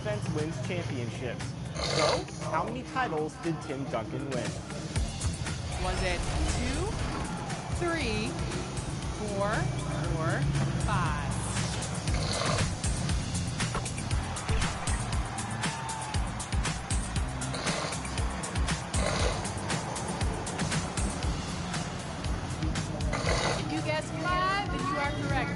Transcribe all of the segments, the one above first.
defense wins championships. So, how many titles did Tim Duncan win? Was it 2, 3, 4, or 5? If you guess 5, then you are correct.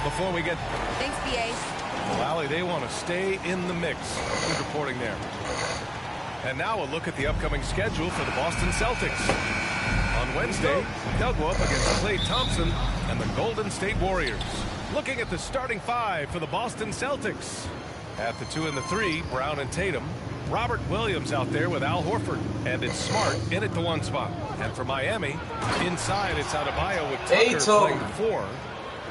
Before we get... Thanks, BA. Well, Allie, they want to stay in the mix. Good reporting there. And now a look at the upcoming schedule for the Boston Celtics. On Wednesday, they'll go up against Klay Thompson and the Golden State Warriors. Looking at the starting 5 for the Boston Celtics. At the 2 and the 3, Brown and Tatum. Robert Williams out there with Al Horford. And it's Smart in at the 1 spot. And for Miami, inside it's Adebayo with Tucker playing the 4.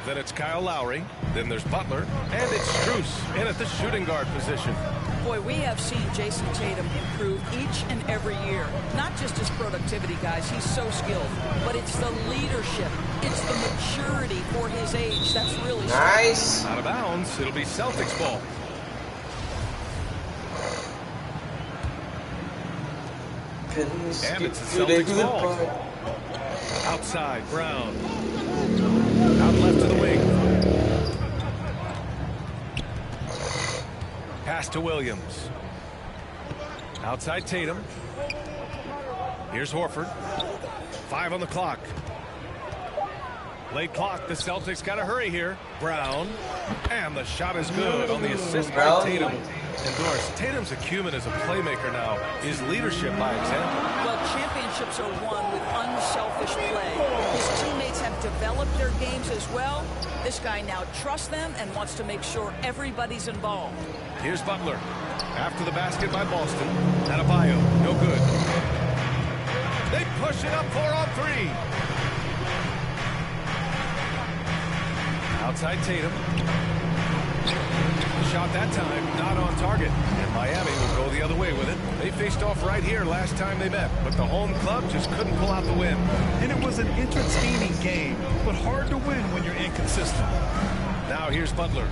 Then it's Kyle Lowry, then there's Butler, and it's Strus in at the shooting guard position. Boy, we have seen Jason Tatum improve each and every year. Not just his productivity, guys. He's so skilled. But it's the leadership. It's the maturity for his age. That's really nice. Out of bounds. It'll be Celtics ball. And it's the Celtics ball. Outside, Brown. Out left to the wing. Pass to Williams. Outside Tatum. Here's Horford. 5 on the clock. Late clock. The Celtics got to hurry here. Brown. And the shot is good on the assist by Tatum. And Doris, Tatum's acumen as a playmaker now is leadership by example. Well, championships are won with unselfish play. His teammates have developed their games as well. This guy now trusts them and wants to make sure everybody's involved. Here's Butler. After the basket by Boston. Adebayo, no good. They push it up 4 on 3. Outside Tatum. Shot that time, not on target. And Miami will go the other way with it. They faced off right here last time they met, but the home club just couldn't pull out the win. And it was an entertaining game, but hard to win when you're inconsistent. Now here's Butler.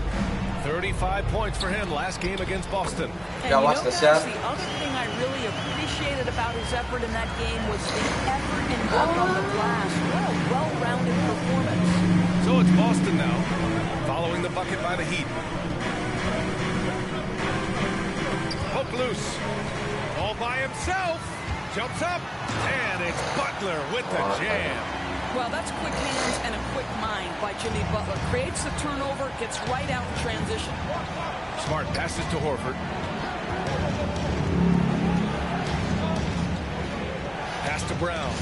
35 points for him last game against Boston. And you know, guys, the other thing I really appreciated about his effort in that game was the effort involved on the glass. What a well-rounded performance. So it's Boston now, following the bucket by the Heat. Poke loose. All by himself. Jumps up. And it's Butler with the jam. Well, that's quick hands and a quick mind by Jimmy Butler. Creates the turnover, gets right out in transition. Smart passes to Horford. Pass to Brown.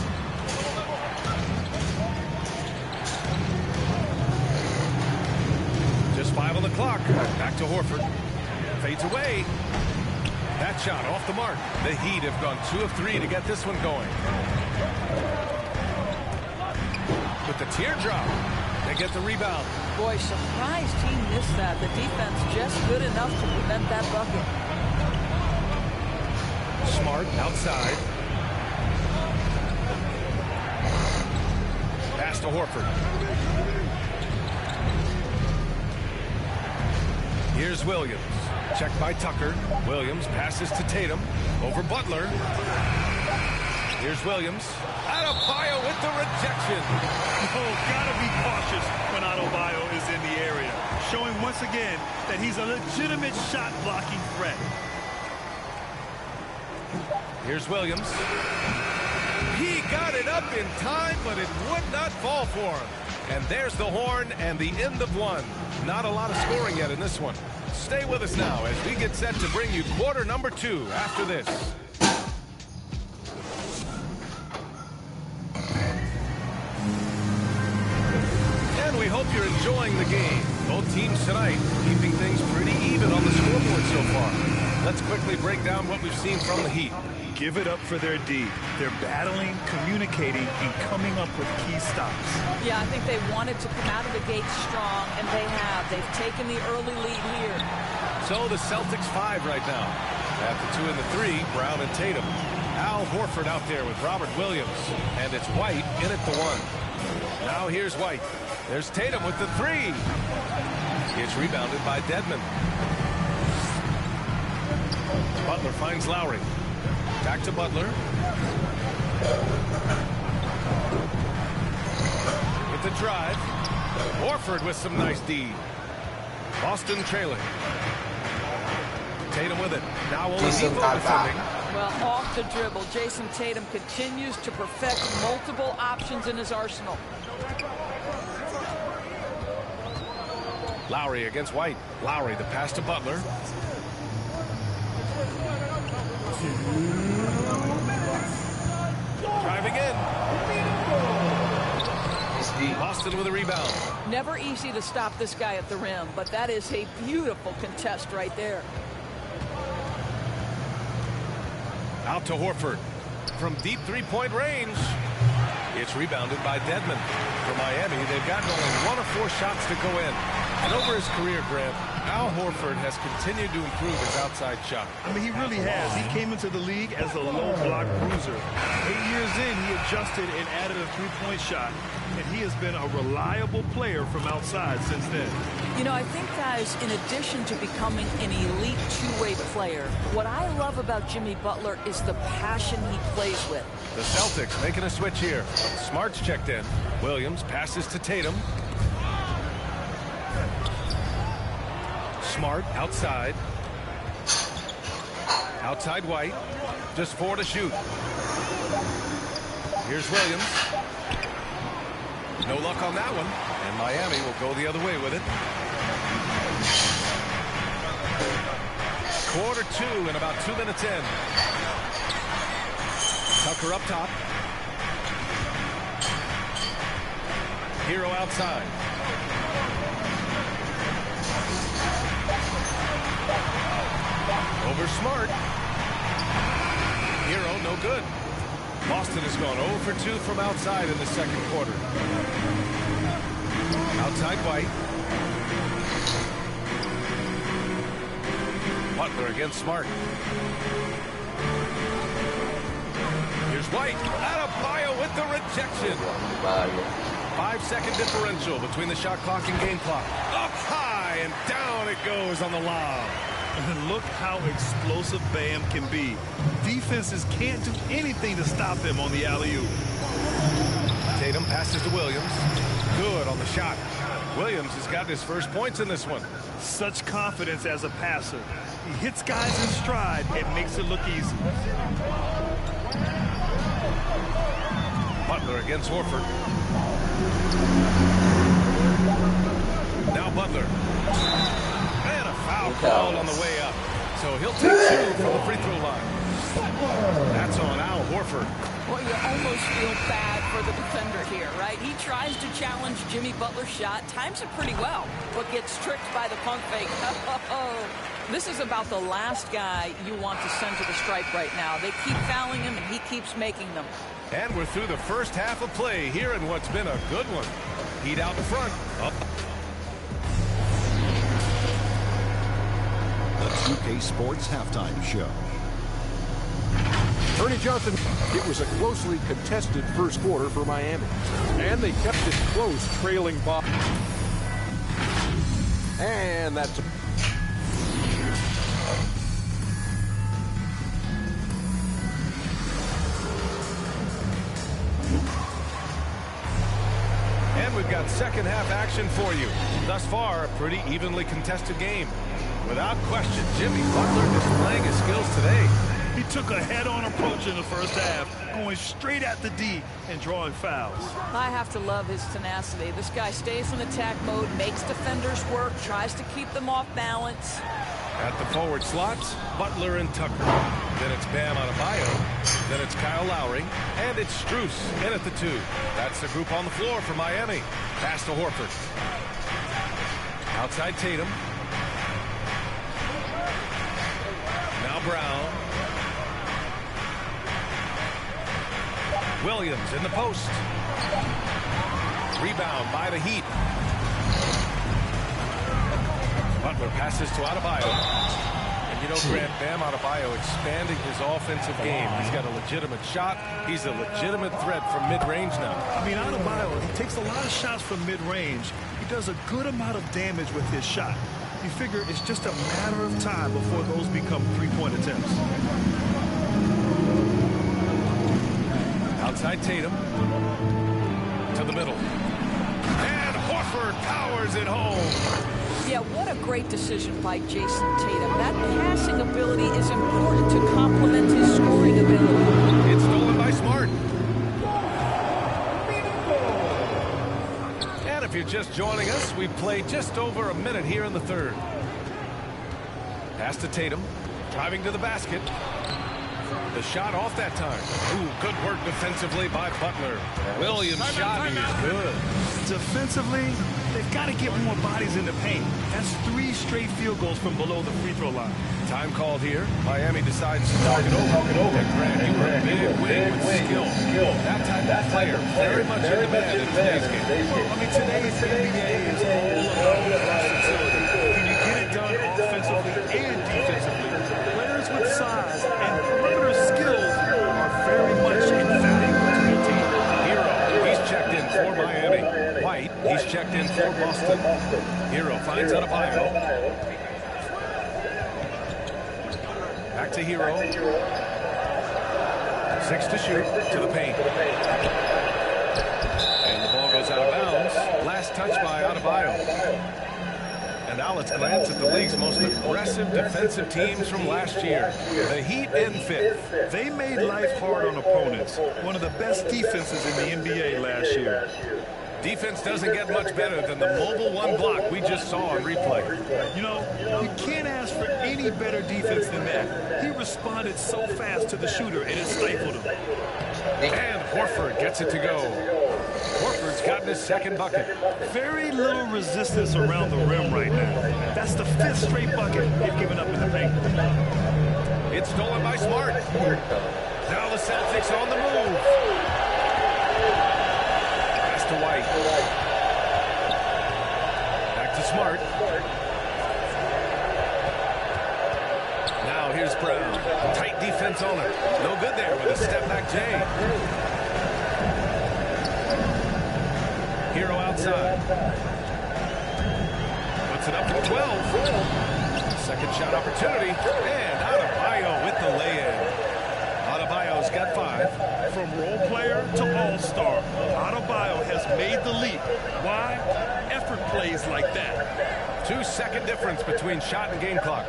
Just 5 on the clock. Back to Horford. Fades away. That shot off the mark. The Heat have gone 2 of 3 to get this one going. With the teardrop, they get the rebound. Boy, surprised he missed that. The defense just good enough to prevent that bucket. Smart outside. Pass to Horford. Here's Williams. Checked by Tucker. Williams passes to Tatum. Over Butler. Here's Williams. Adebayo with the rejection. Oh, gotta be cautious when Adebayo is in the area. Showing once again that he's a legitimate shot-blocking threat. Here's Williams. He got it up in time, but it would not fall for him. And there's the horn and the end of one. Not a lot of scoring yet in this one. Stay with us now as we get set to bring you quarter number 2 after this. And we hope you're enjoying the game. Both teams tonight keeping things pretty even on the scoreboard so far. Let's quickly break down what we've seen from the Heat. give it up for their D. They're battling, communicating, and coming up with key stops. Yeah, I think they wanted to come out of the gate strong, and they have. They've taken the early lead here. So the Celtics 5 right now. At the 2 and the 3, Brown and Tatum. Al Horford out there with Robert Williams. And it's White in at the 1. Now here's White. There's Tatum with the 3. It's rebounded by Dedmon. Butler finds Lowry. Back to Butler. With the drive. Horford with some nice D. Boston trailing. Tatum with it. Now Oladipo defending. Well, off the dribble, Jason Tatum continues to perfect multiple options in his arsenal. Lowry against White. Lowry, the pass to Butler. Driving in. Boston with a rebound. Never easy to stop this guy at the rim, but that is a beautiful contest right there. Out to Horford. From deep three-point range. It's rebounded by Dedmon. For Miami, they've gotten only 1 of 4 shots to go in. And over his career, Grant, Al Horford has continued to improve his outside shot. I mean, he really has. He came into the league as a low block bruiser. 8 years in, he adjusted and added a three-point shot. And he has been a reliable player from outside since then. You know, I think, guys, in addition to becoming an elite two-way player, what I love about Jimmy Butler is the passion he plays with. The Celtics making a switch here. Smart's checked in. Williams passes to Tatum. Smart outside. Outside White. Just 4 to shoot. Here's Williams. No luck on that one. And Miami will go the other way with it. Quarter 2 and about 2 minutes in. Tucker up top. Hero outside. Over Smart. Hero no good. Boston has gone 0 for 2 from outside in the second quarter. Outside White. Butler against Smart. Here's White. Adebayo with the rejection. 5-second differential between the shot clock and game clock. Up high and down it goes on the lob. And look how explosive Bam can be. Defenses can't do anything to stop him on the alley-oop. Tatum passes to Williams. Good on the shot. Williams has gotten his first points in this one. Such confidence as a passer. He hits guys in stride and makes it look easy. Butler against Horford. Now Butler. And a foul called on the way up. So he'll take 2 from the free throw line. That's on Al Horford. Well, you almost feel bad for the defender here, right? He tries to challenge Jimmy Butler's shot, times it pretty well, but gets tricked by the pump fake. This is about the last guy you want to send to the stripe right now. They keep fouling him, and he keeps making them. And we're through the first half of play here in what's been a good one. Heat out in front. Up. The 2K Sports Halftime Show. Ernie Johnson, it was a closely contested first quarter for Miami. And they kept it close, trailing Bob. And that's... And we've got second half action for you. Thus far, a pretty evenly contested game. Without question, Jimmy Butler displaying his skills today. He took a head-on approach in the first half, going straight at the D and drawing fouls. I have to love his tenacity. This guy stays in attack mode, makes defenders work, tries to keep them off balance. At the forward slots, Butler and Tucker. Then it's Bam Adebayo. Then it's Kyle Lowry. And it's Strus in at the 2. That's the group on the floor for Miami. Pass to Horford. Outside Tatum. Now Brown. Williams in the post. Rebound by the Heat. Butler passes to Adebayo. And you know, Grant, Bam Adebayo expanding his offensive game. He's got a legitimate shot. He's a legitimate threat from mid-range now. I mean, Adebayo, he takes a lot of shots from mid-range. He does a good amount of damage with his shot. You figure it's just a matter of time before those become three-point attempts. Outside Tatum. To the middle. And Horford powers it home. Yeah, what a great decision by Jason Tatum. That passing ability is important to complement his scoring ability. It's stolen by Smart. And if you're just joining us, we play just over a minute here in the third. Pass to Tatum. Driving to the basket. The shot off that time. Ooh, good work defensively by Butler. Williams' shot is good. Defensively, they've got to get more bodies in the paint. That's 3 straight field goals from below the free throw line. Time called here. Miami decides to talk it over. And Grant, you are a big wing with skill. That type of player very much in demand in today's game. I mean, today's NBA is all about versatility. Can you get it done offensively and defensively? Players with size and perimeter skills are very much invaluable to your team. Hero, he's checked in for Miami. White, he's checked in for Boston. Hero finds Adebayo. Back to Hero. 6 to shoot to the paint. And the ball goes out of bounds. Last touch by Adebayo. And now let's glance at the league's most aggressive defensive teams from last year. The Heat in 5th. They made life hard on opponents. One of the best defenses in the NBA last year. Defense doesn't get much better than the mobile one block we just saw on replay. You know, you can't ask for any better defense than that. He responded so fast to the shooter, and it stifled him. And Horford gets it to go. Horford's gotten his second bucket. Very little resistance around the rim right now. That's the 5th straight bucket they've given up in the paint. It's stolen by Smart. Now the Celtics on the move. Pass to White. Back to Smart. Now here's Brown. Tight defense on it. No good there with a step-back J. Hero outside. Puts it up to 12. Second shot opportunity. And Adebayo with the lay-in. Adebayo's got 5. From role player to all-star, Adebayo has made the leap. Why? Effort plays like that. 2-second difference between shot and game clock.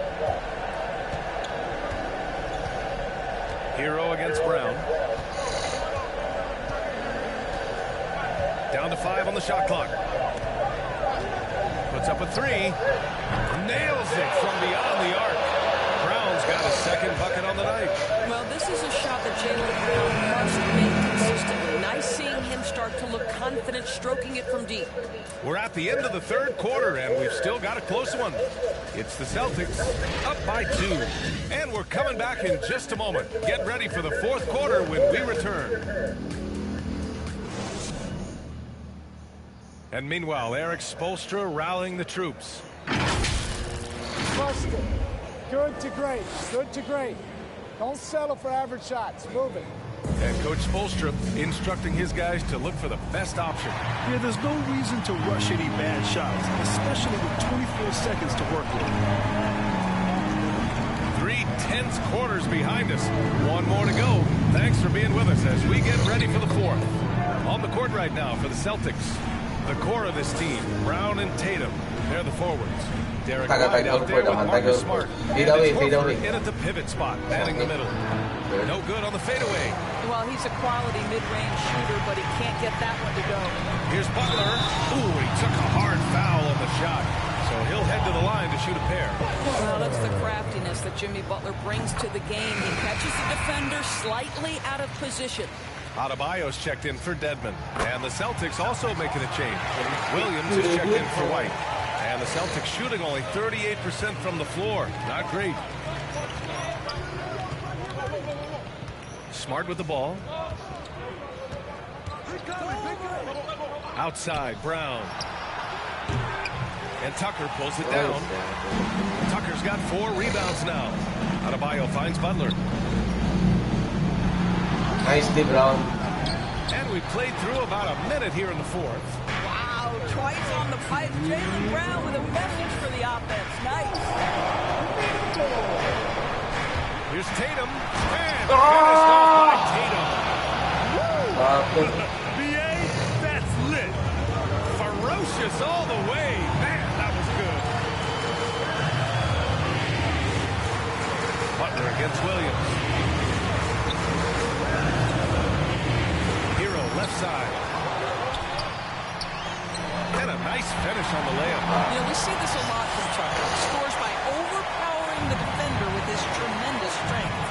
Hero against Brown. Down to 5 on the shot clock. Puts up a 3. Nails it from beyond the arc. Brown's got his second bucket on the night. Well, this is a shot that Jaylen Brown must make consistently. Nice seeing him start to look confident, stroking it from deep. We're at the end of the third quarter, and we've still got a close one. It's the Celtics up by 2. And we're coming back in just a moment. Get ready for the fourth quarter when we return. And meanwhile, Eric Spoelstra rallying the troops. Trust it. Good to great. Good to great. Don't settle for average shots. Move it. And Coach Spoelstra instructing his guys to look for the best option. Yeah, there's no reason to rush any bad shots, especially with 24 seconds to work with. 3 tense quarters behind us. 1 more to go. Thanks for being with us as we get ready for the fourth. On the court right now for the Celtics. The core of this team, Brown and Tatum. They're the forwards. Derek White out there with Marcus Smart. And it's Horford in at the pivot spot, manning the middle. No good on the fadeaway. Well, he's a quality mid-range shooter, but he can't get that one to go. Here's Butler. Ooh, he took a hard foul on the shot. So he'll head to the line to shoot a pair. Well, that's the craftiness that Jimmy Butler brings to the game. He catches the defender slightly out of position. Adebayo's checked in for Dedmon. And the Celtics also making a change. Williams is checked in for White. And the Celtics shooting only 38% from the floor. Not great. Smart with the ball. Outside, Brown. And Tucker pulls it down. Tucker's got 4 rebounds now. Adebayo finds Butler. Nicely, Brown. And we've played through about a minute here in the fourth. Wow, twice on the pipe. Jaylen Brown with a message for the offense. Nice. Here's Tatum. And finished off by Tatum. BA, that's lit. Ferocious all the way. Man, that was good. Butler against Williams. Hero left side. And a nice finish on the layup. You know, we see this a lot from Tucker. He scores by overpowering the defender with his tremendous strength.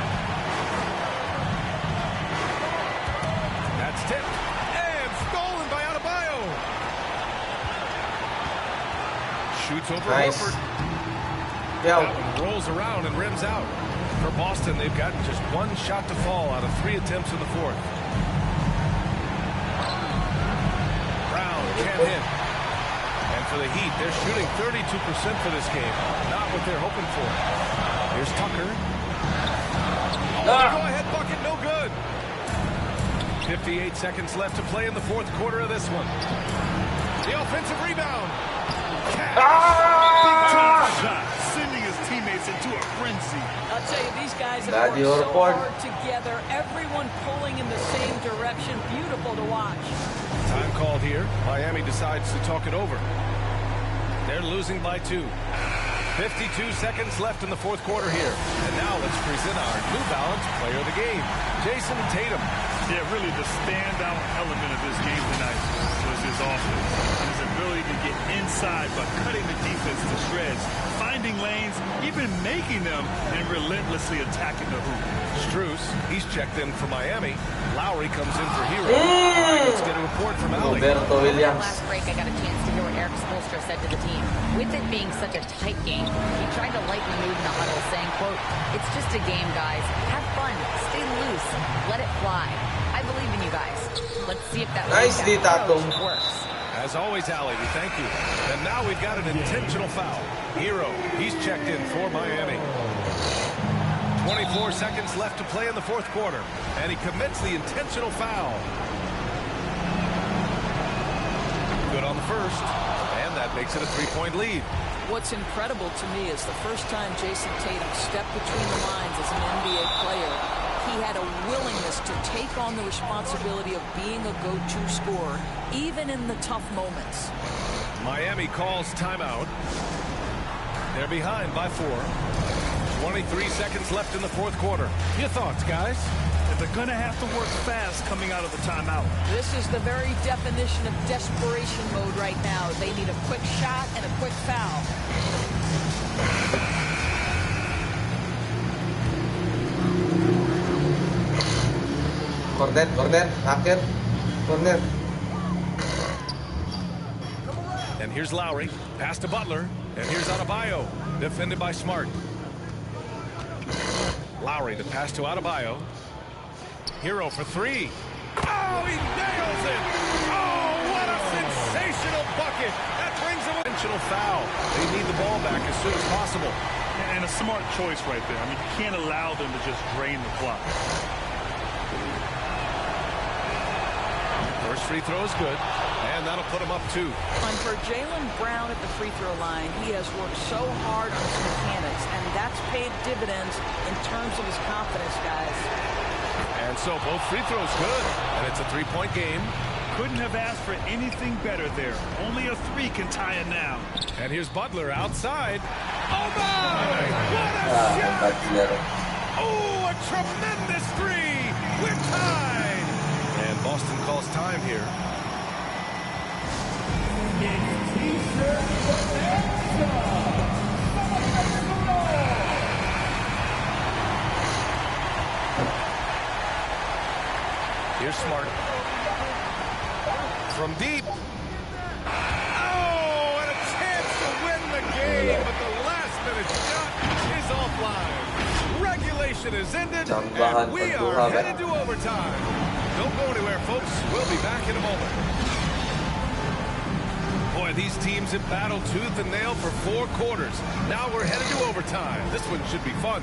That's tipped. And stolen by Adebayo. Shoots over Nice. Horford. Yeah. That one rolls around and rims out. For Boston, they've got just 1 shot to fall out of 3 attempts in the fourth. Brown can't hit. And for the Heat, they're shooting 32% for this game. Not what they're hoping for. Here's Tucker. Go-ahead bucket, no good. 58 seconds left to play in the fourth quarter of this one. The offensive rebound. Big time shot, sending his teammates into a frenzy. I'll tell you, these guys have worked so hard together. Everyone pulling in the same direction. Beautiful to watch. Time called here. Miami decides to talk it over. They're losing by 2. 52 seconds left in the fourth quarter here. And now let's present our New Balance player of the game, Jason Tatum. Yeah, really the standout element of this game tonight was his offense. His ability to get inside by cutting the defense to shreds, finding lanes, even making them, and relentlessly attacking the hoop. Strus, he's checked in for Miami. Lowry comes in for Hero. Let's get a report from Allie. Roberto Williams. Last break, I got a chance to hear what Eric Spoelstra said to the team. With it being such a tight game, he tried to lighten the mood in the huddle, saying, quote, "It's just a game, guys. Have fun. Stay loose. Let it fly. I believe in you guys. Let's see if that Tagum. works." As always, Allie, we thank you. And now we've got an intentional foul. Hero, he's checked in for Miami. 24 seconds left to play in the fourth quarter. And he commits the intentional foul. Good on the first. And that makes it a 3-point lead. What's incredible to me is the first time Jason Tatum stepped between the lines as an NBA player, he had a willingness to take on the responsibility of being a go-to scorer, even in the tough moments. Miami calls timeout. They're behind by 4. 23 seconds left in the fourth quarter. Your thoughts, guys? They're going to have to work fast coming out of the timeout. This is the very definition of desperation mode right now. They need a quick shot and a quick foul. Corner, hacker, corner. And here's Lowry. Pass to Butler. And here's Adebayo. Defended by Smart. Lowry, the pass to Adebayo. Hero for 3. Oh, he nails it! Oh, what a sensational bucket! That brings him an intentional foul. They need the ball back as soon as possible. And a smart choice right there. I mean, you can't allow them to just drain the clock. First free throw is good, and that'll put him up 2. And for Jaylen Brown at the free throw line, he has worked so hard on his mechanics, and that's paid dividends in terms of his confidence, guys. And so both free throws good, and it's a 3-point game. Couldn't have asked for anything better there. Only a 3 can tie it now. And here's Butler outside. Oh, my! What a shot! Oh, a tremendous 3! We're tied! And Boston calls time here. Here's Smart. From deep. Oh, and a chance to win the game, but the last-minute shot is offline. Regulation is ended, and we are headed to overtime. Don't go anywhere, folks. We'll be back in a moment. Boy, these teams have battled tooth and nail for 4 quarters. Now we're headed to overtime. This one should be fun.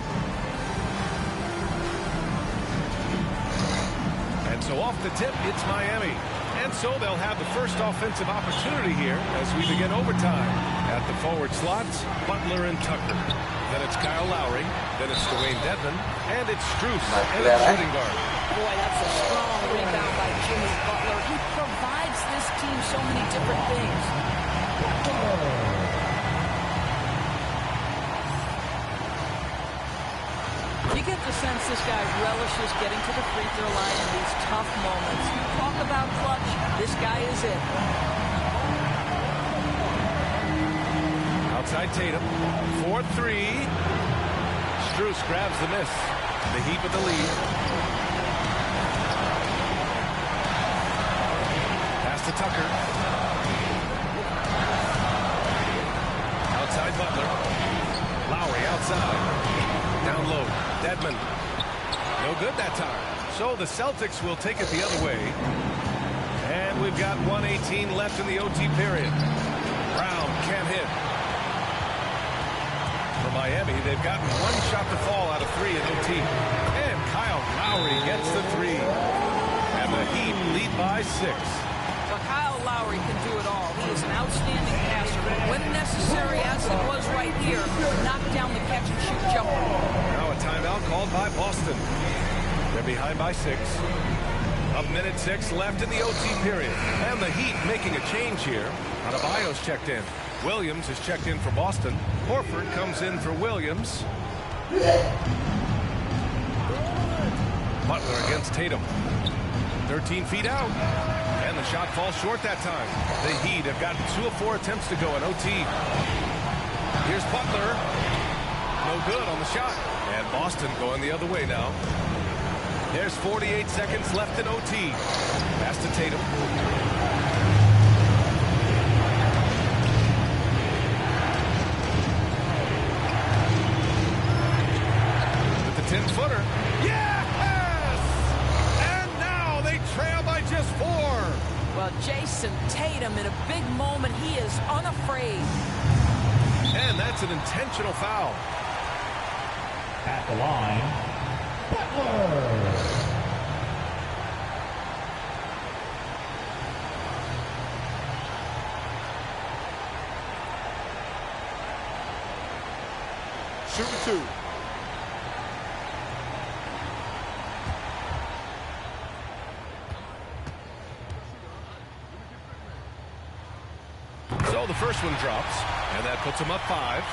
And so off the tip, it's Miami. And so they'll have the first offensive opportunity here as we begin overtime. At the forward slots, Butler and Tucker. Then it's Kyle Lowry. Then it's Dwayne Dedmon. And it's Strus and a shooting guard. Boy, that's a strong rebound by Jimmy Butler. He provides this team so many different things. You get the sense this guy relishes getting to the free throw line in these tough moments. You talk about clutch, this guy is it. Outside Tatum, 4-3. Strus grabs the miss. The Heat with the lead. Pass to Tucker. Outside Butler. Lowry outside. Down low. Dedmon. No good that time. So the Celtics will take it the other way. And we've got 1:18 left in the OT period. Brown can't hit. For Miami, they've gotten 1 shot to fall out of 3 in OT. And Kyle Lowry gets the 3. And the Heat lead by 6. Well, Kyle Lowry can do it all. He is an outstanding passer. But when necessary, as it was right here, knock down the catch-and-shoot jumper. Now a timeout called by Boston. They're behind by 6. A minute 6 left in the OT period. And the Heat making a change here. Adebayo's checked in. Williams is checked in for Boston. Horford comes in for Williams. Butler against Tatum. 13 feet out. And the shot falls short that time. The Heat have gotten 2 of 4 attempts to go in OT. Here's Butler. No good on the shot. And Boston going the other way now. There's 48 seconds left in OT. Pass to Tatum. With the 10-footer. Yes! And now they trail by just 4. Well, Jason Tatum, in a big moment, he is unafraid. And that's an intentional foul. At the line, Butler. Shooting 2. So the first one drops, and that puts them up 5.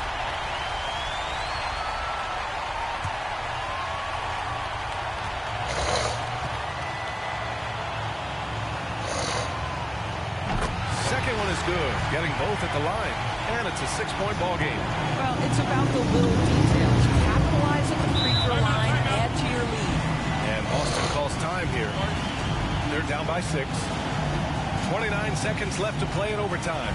Second one is good, getting both at the line, and it's a 6-point ball game. Well, it's about the little details. Capitalize at the free throw line, add to your lead. And Boston calls time here. They're down by 6. 29 seconds left to play in overtime.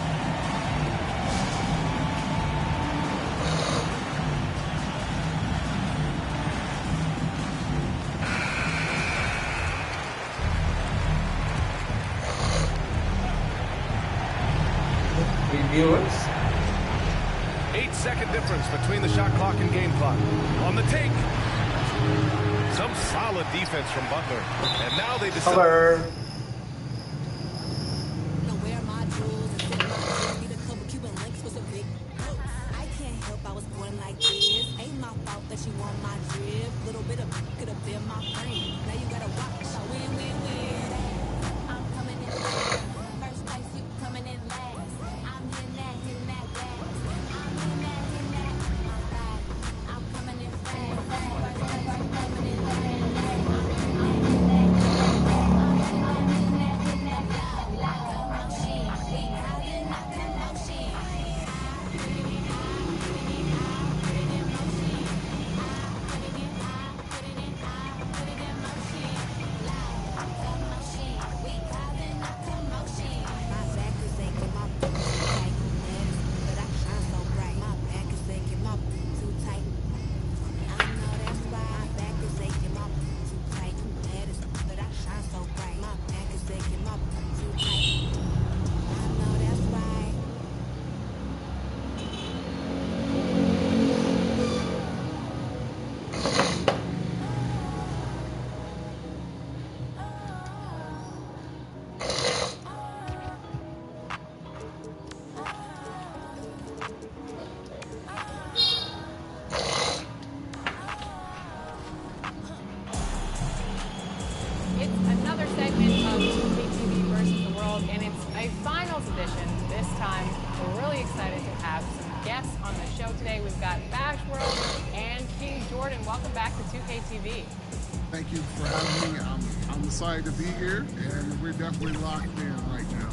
Reviewers. 8-second difference between the shot clock and game clock. On the take. Some solid defense from Butler. And now they decide. Color. today. We've got Bash World and King Jordan. Welcome back to 2K TV. Thank you for having me. I'm excited to be here, and we're definitely locked in right now.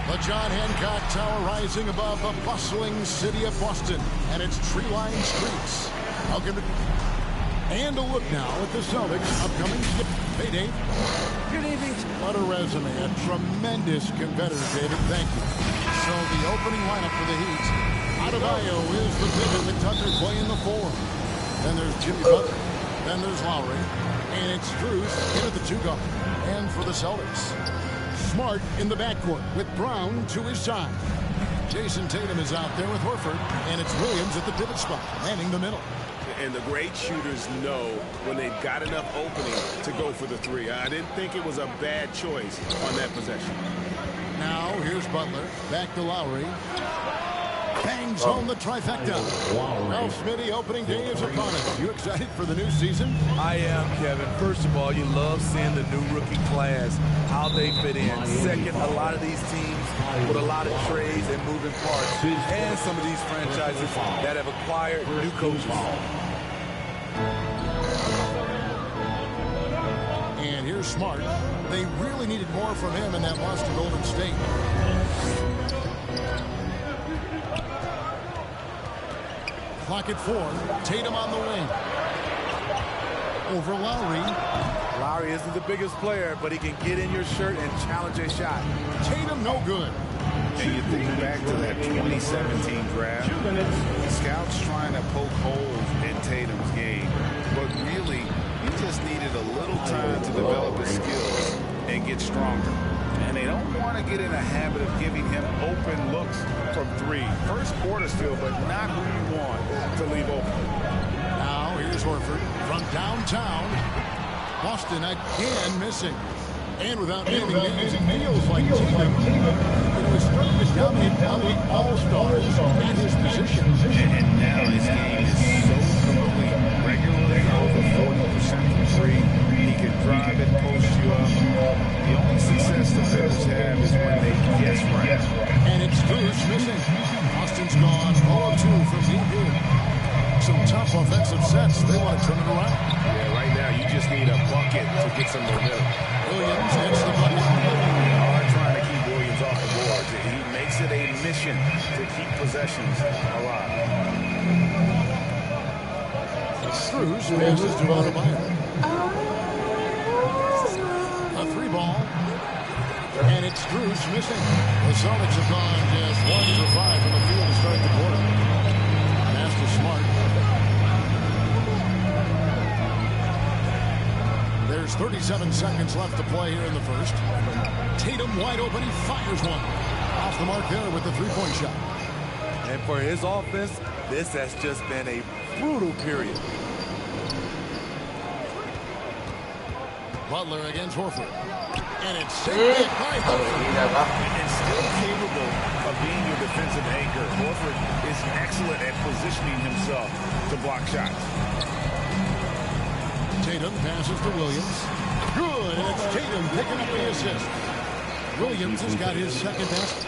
The John Hancock Tower rising above the bustling city of Boston and its tree-lined streets. And a look now at the Celtics' upcoming payday. Good evening. What a resume. A tremendous competitor, David. Thank you. So the opening lineup for the Heat. Davao is the pivot with Tucker Clay in the 4. Then there's Jimmy Butler. Then there's Lowry. And it's Strus in at the 2 guard. And for the Celtics, Smart in the backcourt with Brown to his side. Jason Tatum is out there with Horford. And it's Williams at the pivot spot, manning the middle. And the great shooters know when they've got enough opening to go for the 3. I didn't think it was a bad choice on that possession. Now here's Butler. Back to Lowry. Bangs home the trifecta. Well, Smitty, opening day is upon us. You excited for the new season? I am, Kevin. First of all, you love seeing the new rookie class, how they fit in. Second, a lot of these teams with a lot of trades and moving parts. And some of these franchises that have acquired new coaches. And here's Smart. They really needed more from him in that loss to Golden State. Clock at 4. Tatum on the wing. Over Lowry. Lowry isn't the biggest player, but he can get in your shirt and challenge a shot. Tatum no good. And you think back to that 2017 draft, scouts trying to poke holes in Tatum's game, but really, he just needed a little time to develop his skills and get stronger. And they don't want to get in a habit of giving him open looks from 3. First quarter still, but not who you want to leave open. Now here's Horford from downtown. Boston again missing. And without naming names, it feels like Tatum is starting to dominate other all-stars at his position. And now his game is so complete. Regularly over 40% from 3. He can drive it, post you up. The only success the Clippers have is when they guess right. And it's Strus missing. Austin's gone 0-2 from deep here. Some tough offensive sets. They want to turn it around. Yeah, right now you just need a bucket to get some momentum. Williams hits the bucket. Hard trying to keep Williams off the board. He makes it a mission to keep possessions alive. Strus passes to Adebayo. A 3 ball. And it's Strus missing. The Celtics have gone just 1 for 5 from the field to start the quarter. Pass to Smart. There's 37 seconds left to play here in the first. Tatum wide open. He fires one. Off the mark there with the 3-point shot. And for his offense, this has just been a brutal period. Butler against Horford. And it's saved by Horford. And still capable of being your defensive anchor. Horford is excellent at positioning himself to block shots. Tatum passes to Williams. Good, and it's Tatum picking up the assist. Williams has got his second basket.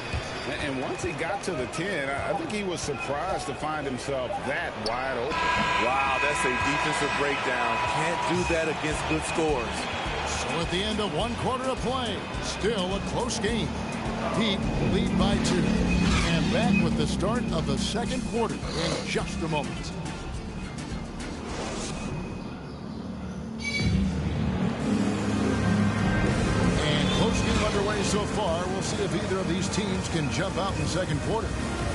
And once he got to the 10, I think he was surprised to find himself that wide open. Wow, that's a defensive breakdown. Can't do that against good scores. So at the end of 1 quarter of play, still a close game. Heat lead by 2. And back with the start of the second quarter in just a moment. Underway so far. We'll see if either of these teams can jump out in the second quarter.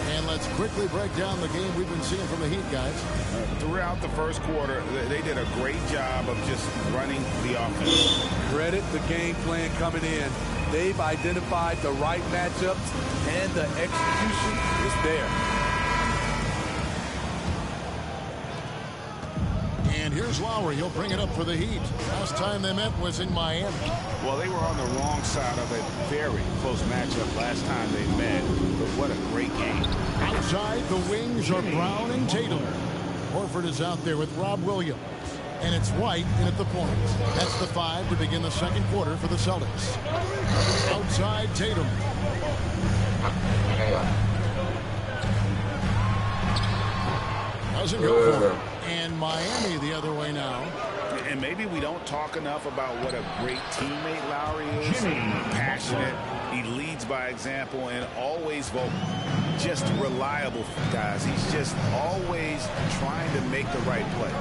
And let's quickly break down the game we've been seeing from the Heat, guys. Throughout the first quarter, they did a great job of just running the offense. Credit the game plan coming in. They've identified the right matchups, and the execution is there. And here's Lowry. He'll bring it up for the Heat. Last time they met was in Miami. Well, they were on the wrong side of a very close matchup last time they met. But what a great game. Outside, the wings are Brown and Tatum. Horford is out there with Rob Williams. And it's White in at the point. That's the 5 to begin the second quarter for the Celtics. Outside, Tatum. Doesn't go for it. And Miami the other way now. And maybe we don't talk enough about what a great teammate Lowry is. Passionate. He leads by example and always vocal. Just reliable, guys. He's just always trying to make the right play.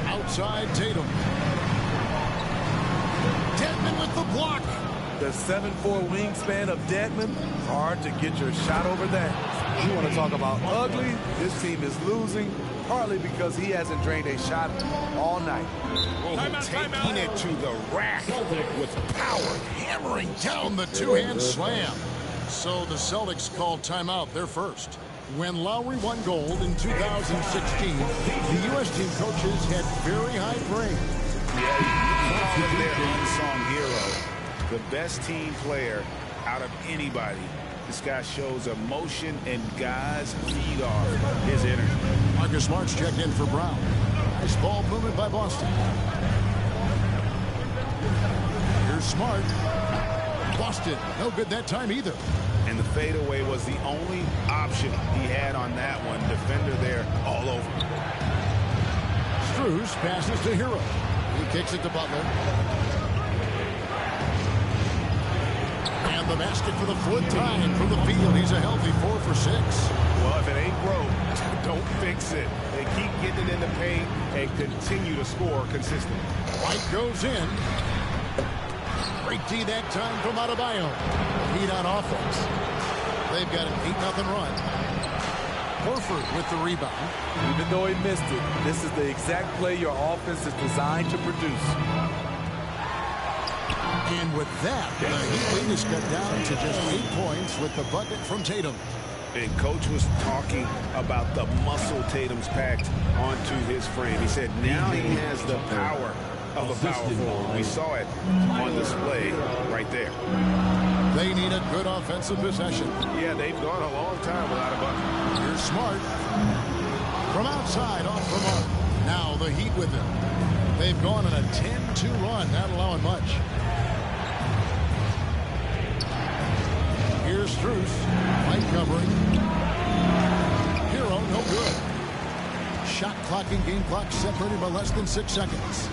Outside Tatum. Dedmon with the block. The 7'4" wingspan of Dedmon. Hard to get your shot over that. You want to talk about ugly? This team is losing, partly because he hasn't drained a shot all night. Taking it to the rack with power. Hammering down the two-hand slam. So the Celtics called timeout. They're first. When Lowry won gold in 2016, the U.S. team coaches had very high praise. Yeah, he's their unsung hero. The best team player out of anybody. This guy shows emotion, and guys feed off his energy. Marcus Smart's checked in for Brown. Nice ball movement by Boston. Here's Smart. Boston, no good that time either. And the fadeaway was the only option he had on that one. Defender there all over. Strus passes to Hero. He kicks it to Butler. And the basket for the fourth time from the field. He's a healthy 4 for 6. Well, if it ain't broke, don't fix it. They keep getting it in the paint and continue to score consistently. White goes in. Great D that time from Adebayo. Heat on offense. They've got an 8-0 run. Horford with the rebound. Even though he missed it, this is the exact play your offense is designed to produce. And with that, the Heat lead is cut down to just 8 points with the bucket from Tatum. And Coach was talking about the muscle Tatum's packed onto his frame. He said now he has the power of a power forward. We saw it on display right there. They need a good offensive possession. Yeah, they've gone a long time without a bucket. Here's Smart. From outside, off the mark. Now the Heat with him. They've gone on a 10-2 run, not allowing much. Here's Strus. Light covering. Hero, no good. Shot clock and game clock separated by less than 6 seconds.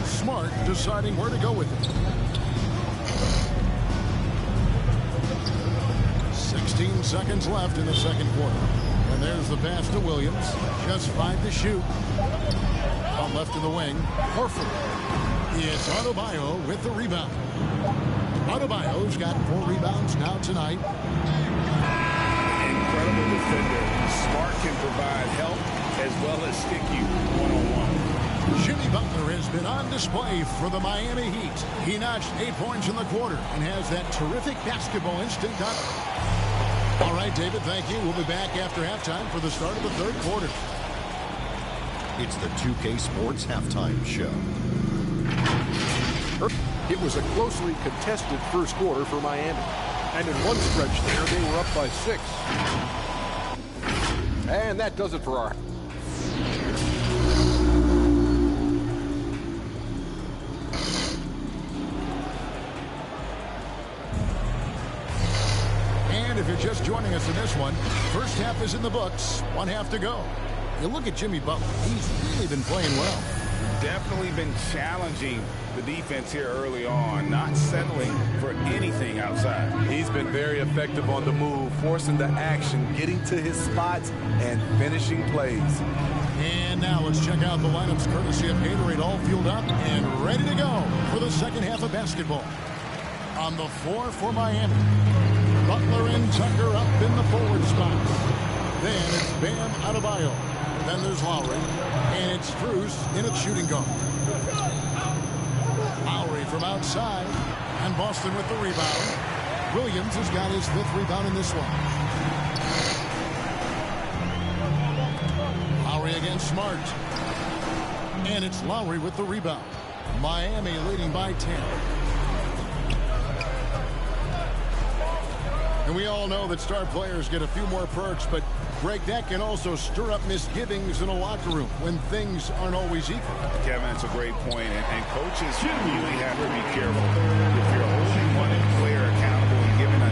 Smart deciding where to go with it. 16 seconds left in the second quarter. And there's the pass to Williams. Just 5 to shoot. On left in the wing. Horford. It's Adebayo with the rebound. Adebayo's got 4 rebounds now tonight. Incredible defender. Smart can provide help as well as stick you one-on-one. Jimmy Butler has been on display for the Miami Heat. He notched 8 points in the quarter and has that terrific basketball instinct on it. All right, David, thank you. We'll be back after halftime for the start of the third quarter. It's the 2K Sports Halftime Show. It was a closely contested first quarter for Miami. And in one stretch there, they were up by 6. And that does it for our... And if you're just joining us in this one, first half is in the books. 1 half to go. You look at Jimmy Butler. He's really been playing well. Definitely been challenging the defense here early on, not settling for anything outside. He's been very effective on the move, forcing the action, getting to his spots, and finishing plays. And now let's check out the lineups courtesy of Gatorade, all fueled up and ready to go for the second half of basketball. On the floor for Miami, Butler and Tucker up in the forward spot. Then it's Bam Adebayo. Then there's Lowry. And it's Strus in its shooting guard. Lowry from outside. And Boston with the rebound. Williams has got his 5th rebound in this one. Lowry against Smart. And it's Lowry with the rebound. Miami leading by 10. And we all know that star players get a few more perks, but Greg, that can also stir up misgivings in a locker room when things aren't always equal. Kevin, that's a great point, and coaches really have to be careful. If you're holding one player accountable and giving a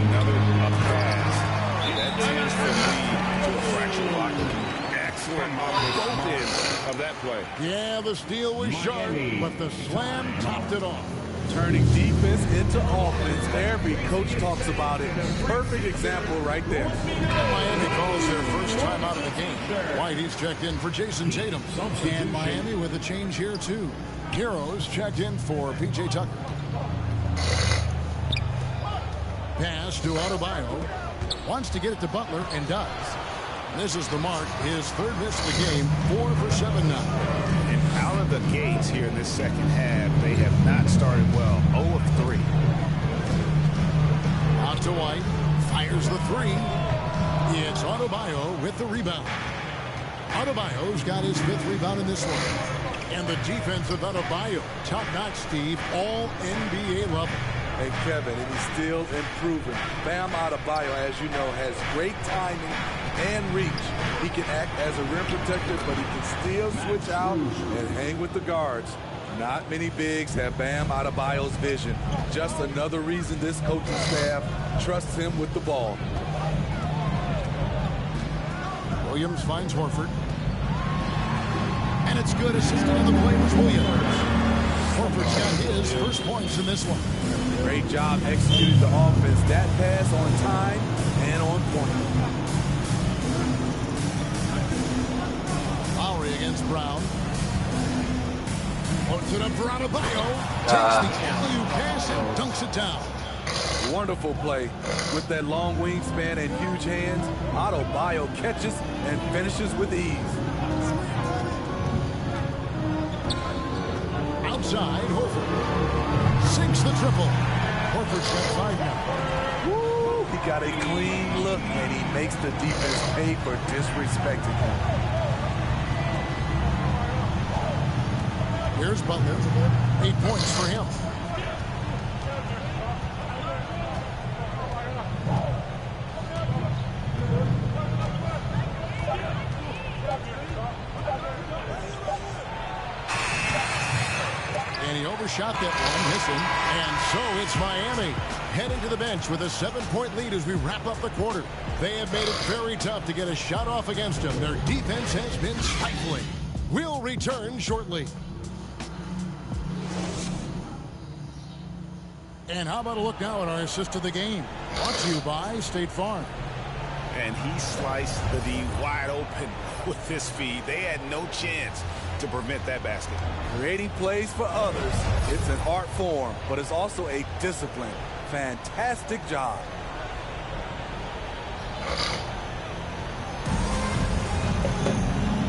excellent on both ends of that play. Yeah, the steal was sharp, but the slam topped it off. Turning defense into offense. Every coach talks about it. Perfect example right there. Miami calls their first time out of the game. White, he's checked in for Jason Tatum. And Miami with a change here, too. Heroes checked in for P.J. Tucker. Pass to Adebayo. Wants to get it to Butler and does. This is the mark. His third miss of the game. 4 for 7 now. And out of the gates here in this second half, they have not started well. 0 of 3. Out to White. Fires the 3. It's Adebayo with the rebound. Adebayo's got his 5th rebound in this one. And the defense of Adebayo. Top-notch, Steve. All NBA level. Hey, Kevin, and he's still improving. Bam Adebayo, as you know, has great timing and reach. He can act as a rim protector, but he can still switch out and hang with the guards. Not many bigs have Bam Adebayo's vision. Just another reason this coaching staff trusts him with the ball. Williams finds Horford. And it's good. Assisting on the play was Williams. Horford's got his first points in this one. Great job executing the offense. That pass on time and on point. Lowry against Brown. Puts it up for Adebayo. Takes the alley-oop pass and dunks it down. Wonderful play. With that long wingspan and huge hands, Adebayo catches and finishes with ease. Outside, Horford sinks the triple. Horford's got 5 now. Woo! He got a clean look, and he makes the defense pay for disrespecting him. Here's Butler. 8 points for him. And he overshot that one, missing. And so it's Miami heading to the bench with a 7-point lead as we wrap up the quarter. They have made it very tough to get a shot off against them. Their defense has been stifling. We'll return shortly. And how about a look now at our assist of the game? Brought to you by State Farm. And he sliced the D wide open with this feed. They had no chance to prevent that basket. Creating plays for others, it's an art form, but it's also a discipline. Fantastic job.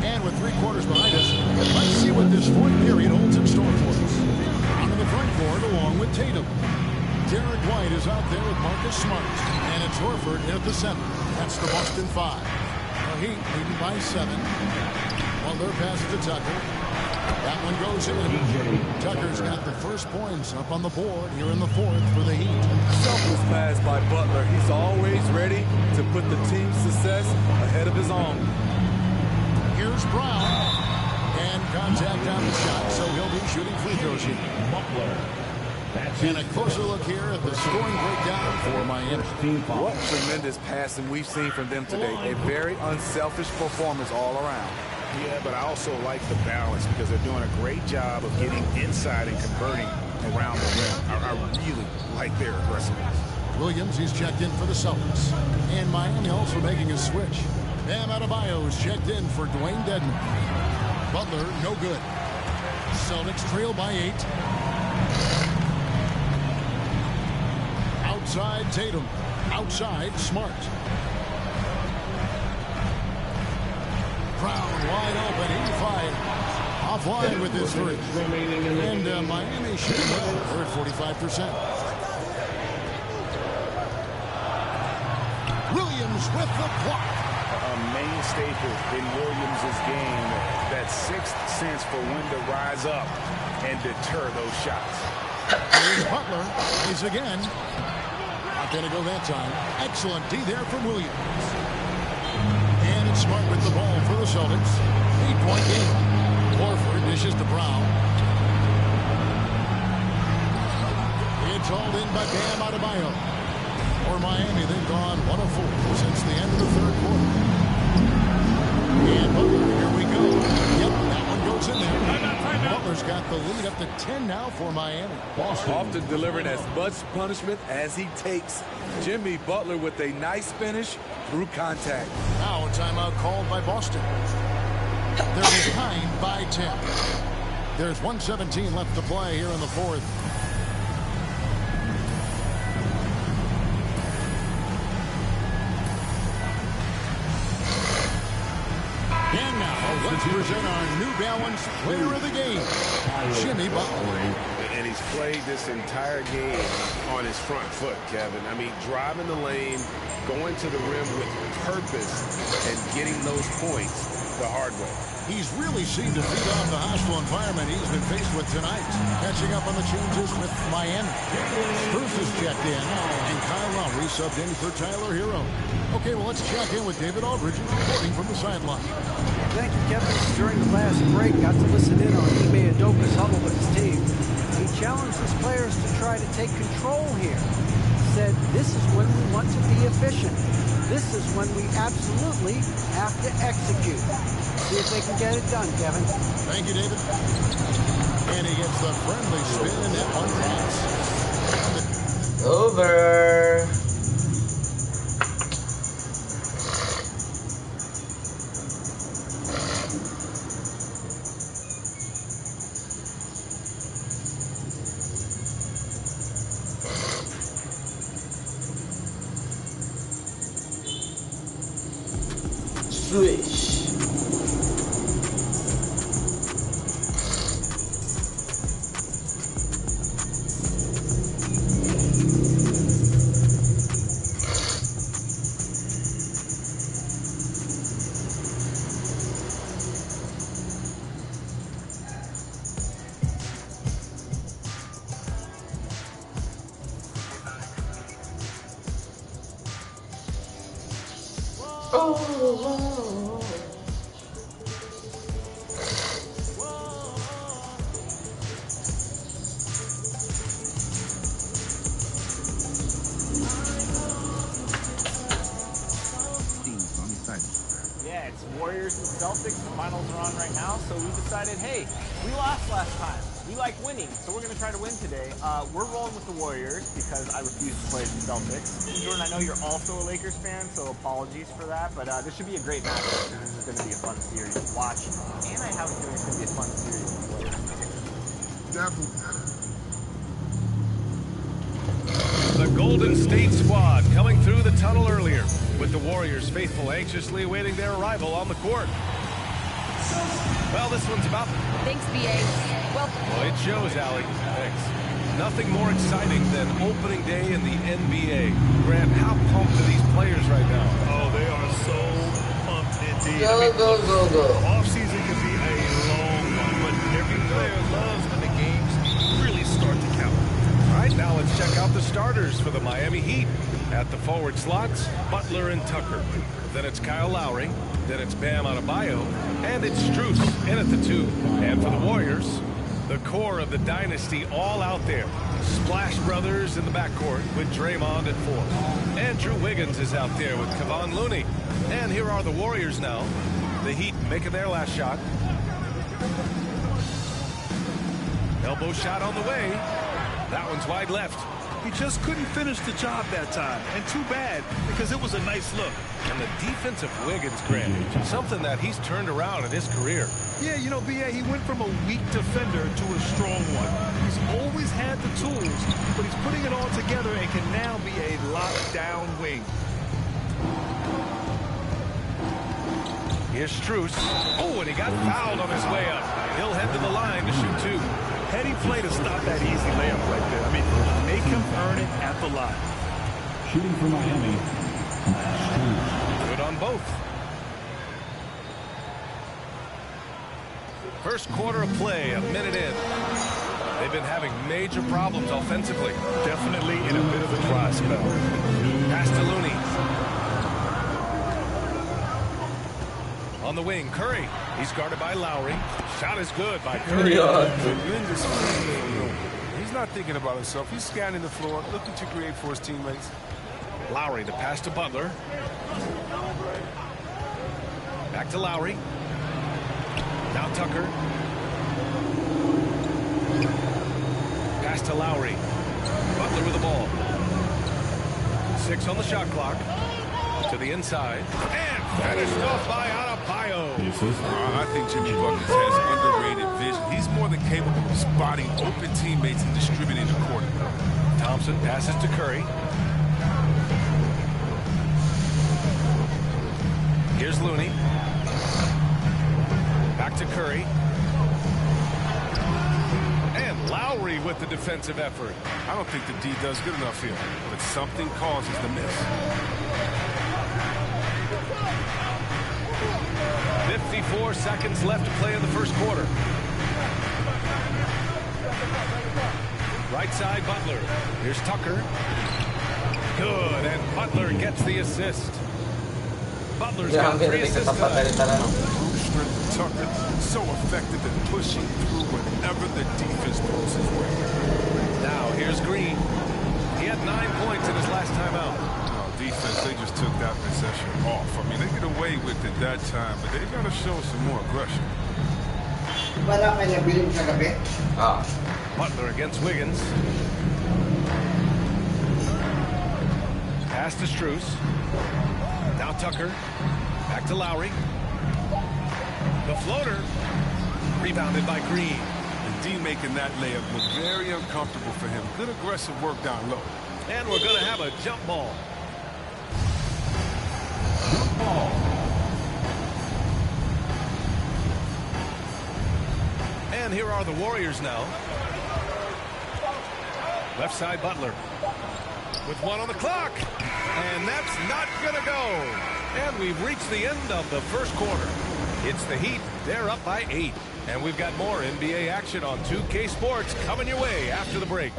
And with 3 quarters behind us, let's see what this fourth period holds in store for us. Out in the front court along with Tatum. Derek White is out there with Marcus Smart. And it's Horford in at the center. That's the Boston 5. The Heat leading by 7. Butler passes to Tucker. That one goes in. Tucker's got the first points up on the board here in the fourth for the Heat. Selfless pass by Butler. He's always ready to put the team's success ahead of his own. Here's Brown. And contact on the shot, so he'll be shooting free throws here. And a closer look here at the scoring breakdown for Miami. What tremendous passing we've seen from them today. A very unselfish performance all around. Yeah, but I also like the balance because they're doing a great job of getting inside and converting around the rim. I really like their aggressiveness. Williams, he's checked in for the Celtics. And Miami also making a switch. Bam Adebayo is checked in for Dwayne Dedman. Butler, no good. Celtics trail by 8. Outside Tatum. Outside Smart. Brown wide open. He fired. Offline with his 3. And Miami shooting well. They're at 45%. Williams with the block. A main staple in Williams' game. That 6th sense for when to rise up and deter those shots. Here's Butler. He's again. Not going to go that time. Excellent D there from Williams. And it's Smart with the ball for the Celtics. 8-point game. Horford dishes to Brown. It's hauled in by Bam Adebayo. For Miami, they've gone 1 of 4 since the end of the third quarter. And Butler, here we go. Yep, that one goes in there. Butler's got the lead up to 10 now for Miami. Often delivering as much punishment as he takes. Jimmy Butler with a nice finish through contact. Now a timeout called by Boston. They're behind by 10. There's 1:17 left to play here in the fourth. And now, let's present our New Balance Player of the Game, Jimmy Butler. And he's played this entire game on his front foot, Kevin. I mean, driving the lane, going to the rim with purpose, and getting those points the hard way. He's really seemed to feed off the hostile environment he's been faced with tonight. Catching up on the changes with Miami. Bruce is checked in, and Kyle Lowry subbed in for Tyler Hero. Okay, well, let's check in with David Aldridge reporting from the sideline. Thank you, Kevin. During the last break, got to listen in on Ime Udoka's huddle with his team. He challenged his players to try to take control here. Said, this is when we want to be efficient. This is when we absolutely have to execute. See if they can get it done, Kevin. Thank you, David. And he gets the friendly spin at one pass. Over. Swish. Yeah, it's Warriors and Celtics. The finals are on right now, so we decided, hey, we lost last time. We like winning, so we're going to try to win today. We're rolling with the Warriors because I refuse to play the Celtics. Jordan, I know you're also a Lakers fan, so apologies for that, but this should be a great matchup. This is going to be a fun series to watch, and I have a feeling it's going to be a fun series with the Warriors. Definitely. The Golden State squad coming through the tunnel earlier, with the Warriors faithful anxiously awaiting their arrival on the court. Well, this one's about... Thanks, B.A. Well, it shows, Allie. Thanks. Nothing more exciting than opening day in the NBA. Grant, how pumped are these players right now? Oh, they are so pumped indeed. Go. Off-season can be a long one, but every player loves when the games really start to count. All right, now let's check out the starters for the Miami Heat. At the forward slots, Butler and Tucker. Then it's Kyle Lowry. Then it's Bam Adebayo. And it's Strus in at the 2. And for the Warriors, the core of the dynasty all out there. Splash Brothers in the backcourt with Draymond at 4. Andrew Wiggins is out there with Kevon Looney. And here are the Warriors now. The Heat making their last shot. Elbow shot on the way. That one's wide left. He just couldn't finish the job that time. And too bad, because it was a nice look. And the defensive Wiggins, Grant, something that he's turned around in his career. Yeah, you know, B.A., he went from a weak defender to a strong one. He's always had the tools, but he's putting it all together and can now be a lockdown wing. Here's Strus. Oh, and he got fouled on his way up. He'll head to the line to shoot 2. Heady play to stop that easy layup right there. I mean, make him earn it at the line. Shooting for Miami. Good on both. First quarter of play, a minute in. They've been having major problems offensively. Definitely in a bit of a dry spell. Pass to Looney. On the wing, Curry. He's guarded by Lowry. Shot is good by Curry. He's not thinking about himself. He's scanning the floor, looking to create for his teammates. Lowry, the pass to Butler. Back to Lowry. Now Tucker. Pass to Lowry. Butler with the ball. 6 on the shot clock. To the inside. And finished off by Adebayo. I think Jimmy Buckets has underrated vision. He's more than capable of spotting open teammates and distributing the court. Thompson passes to Curry. Here's Looney. Back to Curry. And Lowry with the defensive effort. I don't think the D does good enough here, but something causes the miss. 54 seconds left to play in the first quarter. Right side, Butler. Here's Tucker. Good, and Butler gets the assist. Butler's got 3 assists tonight. Tucker, so effective at pushing through whenever the defense throws his way. Now, here's Green. He had 9 points in his last time out. Defense, they just took that possession off. I mean, they get away with it that time, but they got to show some more aggression. Butler against Wiggins. Pass to Strus. Now Tucker. Back to Lowry. The floater. Rebounded by Green. And D making that layup look very uncomfortable for him. Good aggressive work down low. And we're going to have a jump ball. And here are the Warriors now. Left side, Butler. With 1 on the clock. And that's not going to go. And we've reached the end of the first quarter. It's the Heat. They're up by 8. And we've got more NBA action on 2K Sports coming your way after the break.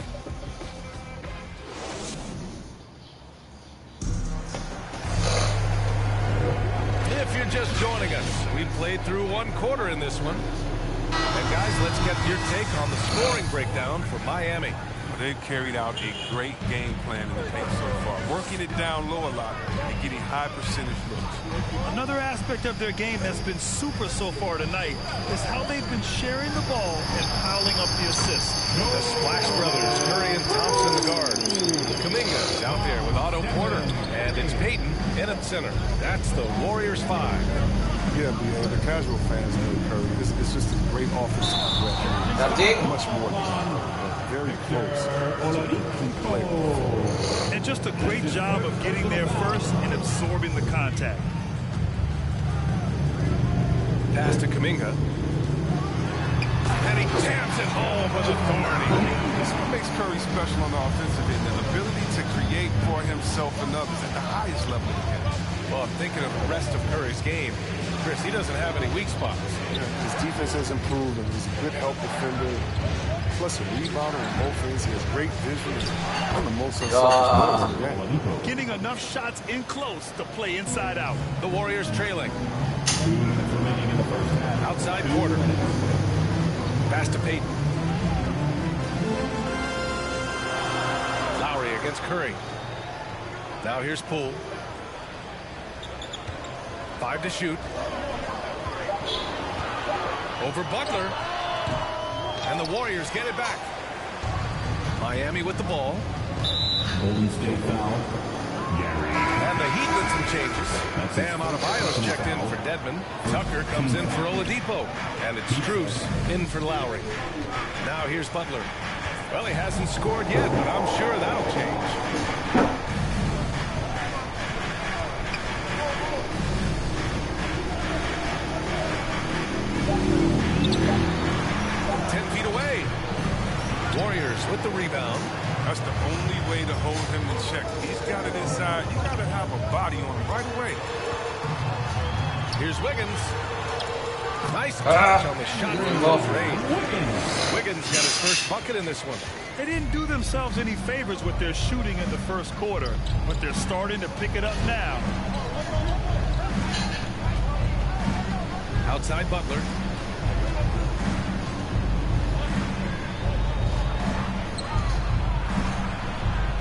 If you're just joining us, we've played through 1 quarter in this one. And guys, let's get your take on the scoring breakdown for Miami. They've carried out a great game plan in the paint so far, working it down low a lot and getting high percentage looks. Another aspect of their game that's been super so far tonight is how they've been sharing the ball and piling up the assists. The Splash Brothers, Curry and Thompson, the guards. Kuminga is out there with Otto Porter, and it's Payton in at center. That's the Warriors 5. Yeah, the casual fans know Curry. It's just a great offensive threat. Much more than that. Very close to a complete play. And just a great job of getting there first and absorbing the contact. Pass to Kuminga. And he jams it home with authority. This is what makes Curry special on the offensive end. The ability to create for himself and others at the highest level of the game. Well, I'm thinking of the rest of Curry's game. Chris, he doesn't have any weak spots. His defense has improved, and he's a good help defender. Plus a rebounder on both ends. He has great vision. One of the most unselfish players in the game. Getting enough shots in close to play inside out. The Warriors trailing. Outside quarter. Pass to Payton. Lowry against Curry. Now here's Poole. 5 to shoot. Over Butler. And the Warriors get it back. Miami with the ball. Golden State foul. And the Heat with some changes. Bam Adebayo's checked in for Dedmon. Tucker comes in for Oladipo. And it's Strus in for Lowry. Now here's Butler. Well, he hasn't scored yet, but I'm sure that'll change. Warriors with the rebound. That's the only way to hold him in check. He's got it inside. You got to have a body on him right away. Here's Wiggins. Nice catch on the shot from close range. Wiggins got his first bucket in this one. They didn't do themselves any favors with their shooting in the first quarter, but they're starting to pick it up now. Outside Butler.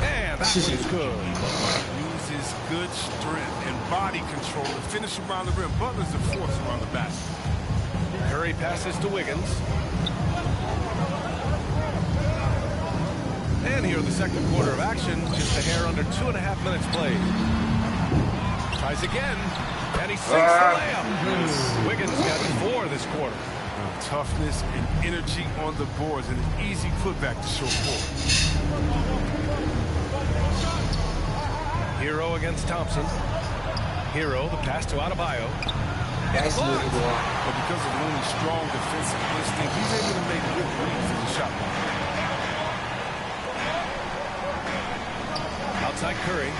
And that was good. his good strength and body control to finish around the rim. Butler's the force around the basket. Curry passes to Wiggins. And here in the second quarter of action, just a hair under 2.5 minutes played. Tries again, and he sinks the layup. Wiggins got 4 this quarter. Toughness and energy on the boards, and an easy putback to show forward. Hero against Thompson. Hero, the pass to Adebayo. Nice move, but because of Looney's strong defensive instinct, he's able to make good reads as a shot blocker. Outside Curry.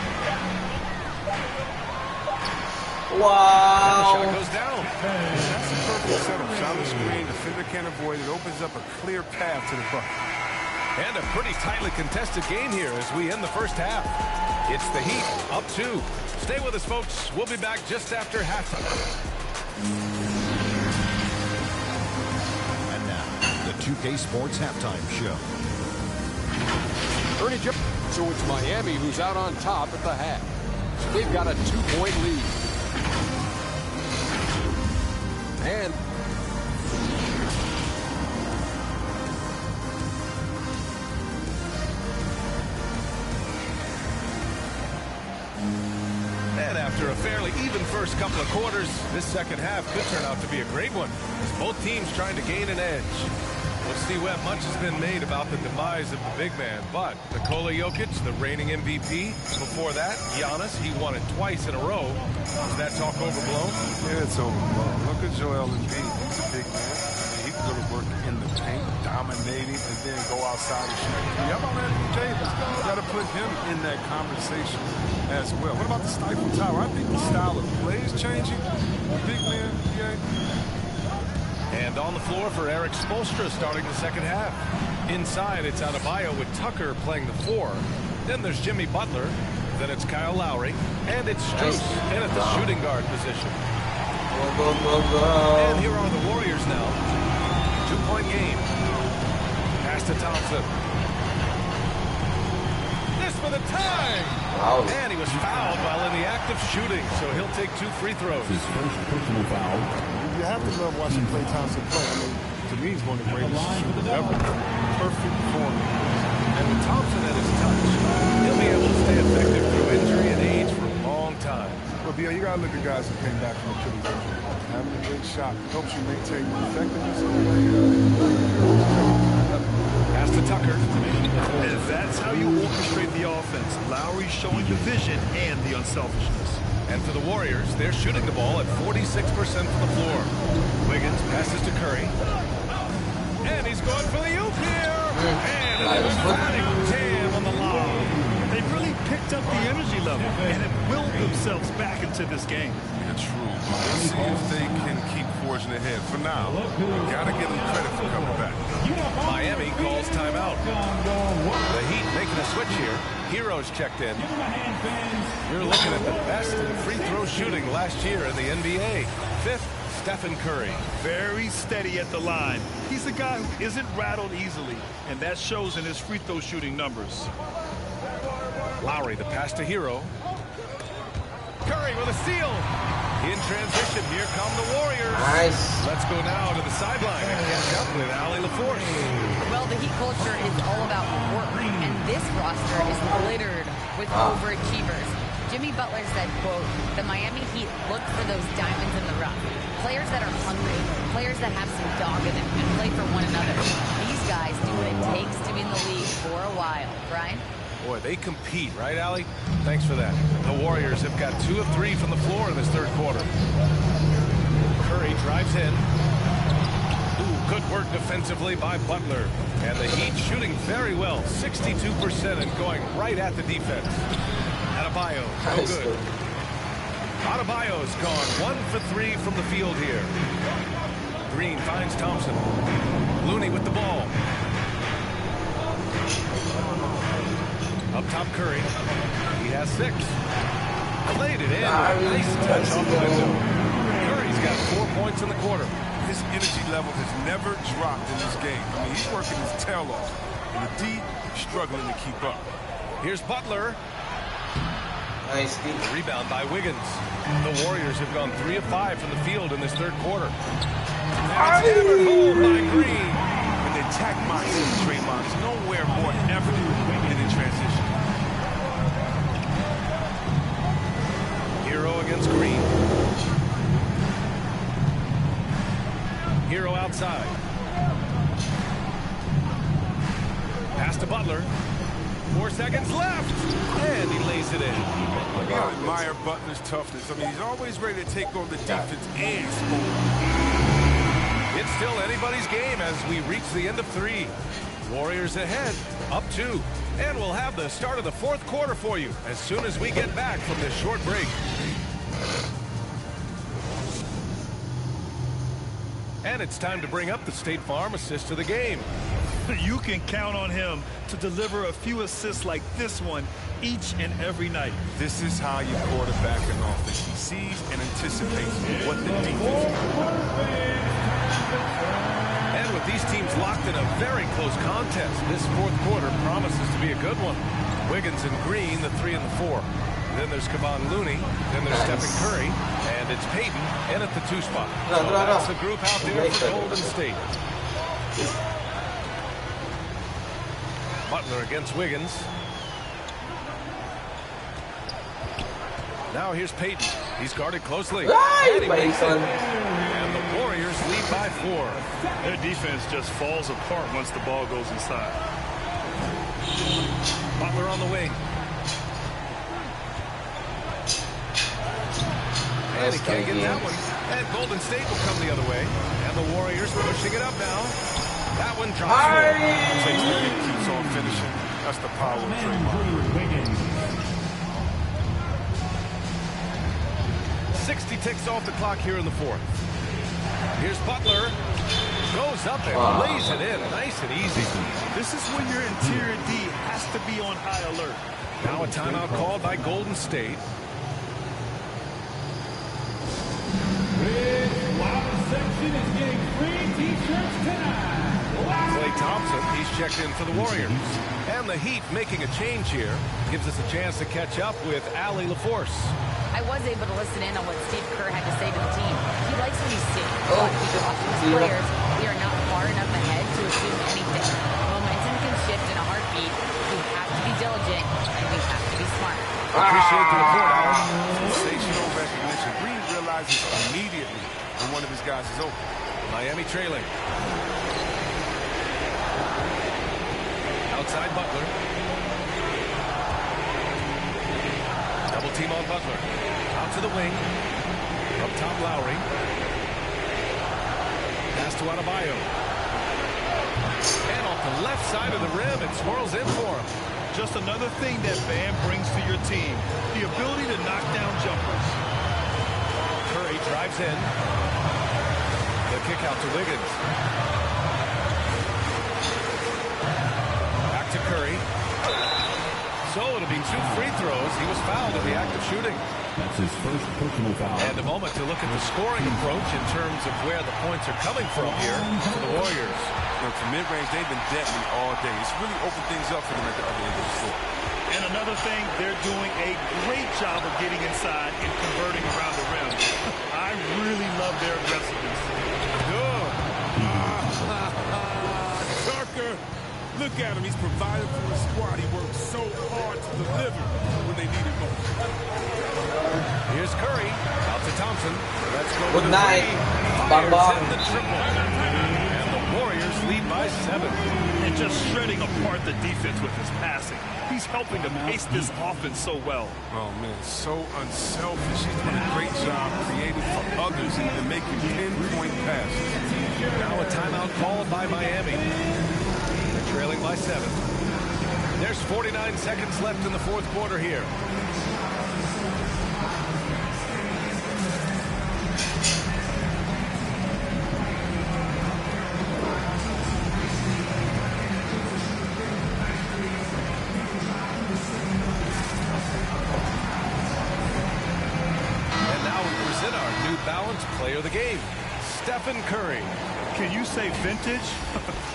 Wow. And the shot goes down. That's a perfect setup. Shot the screen, defender can't avoid it. Opens up a clear path to the bucket. And a pretty tightly contested game here as we end the first half. It's the Heat, up 2. Stay with us, folks. We'll be back just after halftime. And now, the 2K Sports Halftime Show. So it's Miami who's out on top at the half. They've got a 2-point lead. And after a fairly even first couple of quarters, this second half could turn out to be a great one, as both teams trying to gain an edge. We'll see what much has been made about the demise of the big man, but Nikola Jokic, the reigning MVP. Before that, Giannis, he won it twice in a row. Is that talk overblown? Yeah, it's overblown. Look at Joel Embiid. He's a big man. He can go to work in the paint, dominating, and then go outside and shoot. How about Anthony Davis? You got to put him in that conversation as well. What about the stifle tower? I think the style of play is changing. Big man, yeah. And on the floor for Eric Spoelstra starting the second half. Inside, it's Adebayo with Tucker playing the 4. Then there's Jimmy Butler. Then it's Kyle Lowry. And it's Strus in at the shooting guard position. And here are the Warriors now. 2-point game. Pass to Thompson. This for the tie. Wow. And he was fouled while in the act of shooting, so he'll take 2 free throws. His first personal foul. You have to love watching Klay Thompson play. I mean, to me, he's one of the greatest shooters ever. Perfect form. And with Thompson at his touch, he'll be able to stay effective through injury and age for a long time. Well, Bill, you got to look at guys who came back from Achilles injury. Having a great shot helps you maintain the effectiveness of the Pass to Tucker. And that's how you orchestrate the offense. Lowry showing the vision and the unselfishness. And for the Warriors, they're shooting the ball at 46% from the floor. Wiggins passes to Curry. And he's going for the oop here. And an emphatic jam on the lob. They've really picked up the energy level and have willed themselves back into this game. Yeah, true. Let's see if they can keep forging ahead. For now, you got to give them credit for coming back. Miami calls timeout. The Heat making a switch here. Heroes checked in. You're looking at the best in free throw shooting last year in the NBA. 5th, Stephen Curry. Very steady at the line. He's a guy who isn't rattled easily, and that shows in his free throw shooting numbers. Lowry, the pass to Hero. Curry with a steal. In transition, here come the Warriors. Nice. Let's go now to the sideline and catch up with Allie LaForce. Well, the Heat culture is all about work, and this roster is littered with overachievers. Jimmy Butler said, quote, the Miami Heat look for those diamonds in the rough. Players that are hungry, players that have some dog in them and play for one another. These guys do what it takes to be in the league for a while, right? Boy, they compete, right, Allie? Thanks for that. The Warriors have got 2 of 3 from the floor in this third quarter. Curry drives in. Ooh, good work defensively by Butler. And the Heat shooting very well, 62% and going right at the defense. Adebayo, no good. Adebayo's gone 1 for 3 from the field here. Green finds Thompson. Looney with the ball. Up top, Curry. He has 6. Played it in. Nice touch off the window. Curry's got 4 points in the quarter. His energy level has never dropped in this game. I mean, he's working his tail off. And the D struggling to keep up. Here's Butler. Nice. The rebound by Wiggins. The Warriors have gone 3 of 5 from the field in this third quarter. And it's hammered home by Green. And the attack mindset of Draymond is nowhere more evident than in transition. Hero against Green. Hero outside. Pass to Butler. 4 seconds left. And he lays it in. You gotta admire Butler's toughness. I mean, he's always ready to take on the defense and score. It's still anybody's game as we reach the end of 3. Warriors ahead, up 2. And we'll have the start of the fourth quarter for you as soon as we get back from this short break. And it's time to bring up the State Farm assist of the game. You can count on him to deliver a few assists like this one each and every night. This is how you quarterback an offense. He sees and anticipates what the defense is. And with these teams locked in a very close contest, this fourth quarter promises to be a good one. Wiggins and Green, the 3 and the 4. Then there's Kevon Looney. Then there's Stephen Curry. And it's Peyton in at the 2 spot. So that's the group out there for Golden State. Butler against Wiggins. Now here's Peyton. He's guarded closely. And he makes it. And the Warriors lead by 4. Their defense just falls apart once the ball goes inside. Butler on the wing. And he can't get that one. And Golden State will come the other way. And the Warriors pushing it up now. That one drops low. Takes the big keeps on finishing. That's the power of Draymond. 60 ticks off the clock here in the fourth. Here's Butler. Goes up and lays it in. Nice and easy. This is when your interior D has to be on high alert. Now a timeout called by Golden State. Section is getting free t-shirts tonight. Klay Thompson, he's checked in for the Warriors. And the Heat making a change here gives us a chance to catch up with Allie LaForce. I was able to listen in on what Steve Kerr had to say to the team. He likes what he's seeing, but he cautions his players we are not far enough ahead to assume anything. Momentum can shift in a heartbeat. We have to be diligent, and we have to be smart. Appreciate the report, Allie. Sensational recognition. Green realizes immediately when one of his guys is open. Miami trailing. Outside Butler. Double team on Butler. Out to the wing. Up top Lowry. Pass to Adebayo. And off the left side of the rim, it swirls in for him. Just another thing that Bam brings to your team. The ability to knock down jumpers. Curry drives in. The kick out to Wiggins. Back to Curry. So it'll be 2 free throws. He was fouled in the act of shooting. That's his first personal foul. And a moment to look at the scoring approach in terms of where the points are coming from here for the Warriors. From mid-range, they've been deadly all day. It's really opened things up for them at the other end of the floor. And another thing, they're doing a great job of getting inside and converting around the rim. I really love their aggressiveness. Good. Tucker, look at him. He's provided for his squad. He worked so hard to deliver when they needed most. Here's Curry. Out to Thompson. Let's go. Good night. Bang bang. The triple. And the Warriors lead by 7. And just shredding apart the defense with his passing. He's helping to pace this offense so well. Oh, man, so unselfish. He's doing a great job creating for others and making pinpoint passes. Now a timeout called by Miami. They're trailing by 7. There's 49 seconds left in the fourth quarter here. Player of the game, Stephen Curry. Can you say vintage?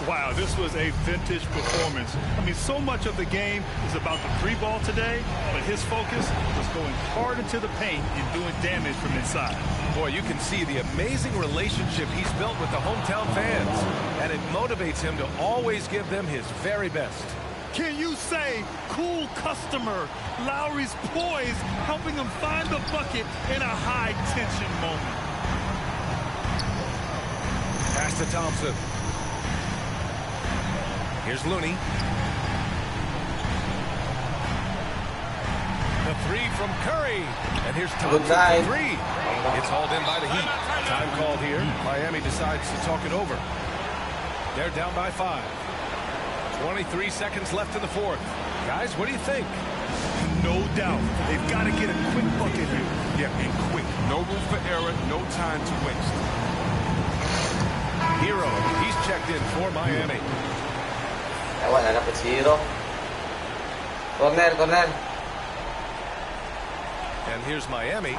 Wow, this was a vintage performance. I mean, so much of the game is about the free ball today, but his focus was going hard into the paint and doing damage from inside. Boy, you can see the amazing relationship he's built with the hometown fans, and it motivates him to always give them his very best. Can you say cool customer? Lowry's poise, helping him find the bucket in a high-tension moment. Pass to Thompson. Here's Looney. The three from Curry. And here's Thompson for three. It's hauled in by the Heat. Time called here. Miami decides to talk it over. They're down by 5. 23 seconds left in the fourth. Guys, what do you think? No doubt. They've got to get a quick bucket here. Yeah, and quick. No room for error, no time to waste. Hero, he's checked in for Miami. Wala na Hero. Corner. And here's Miami,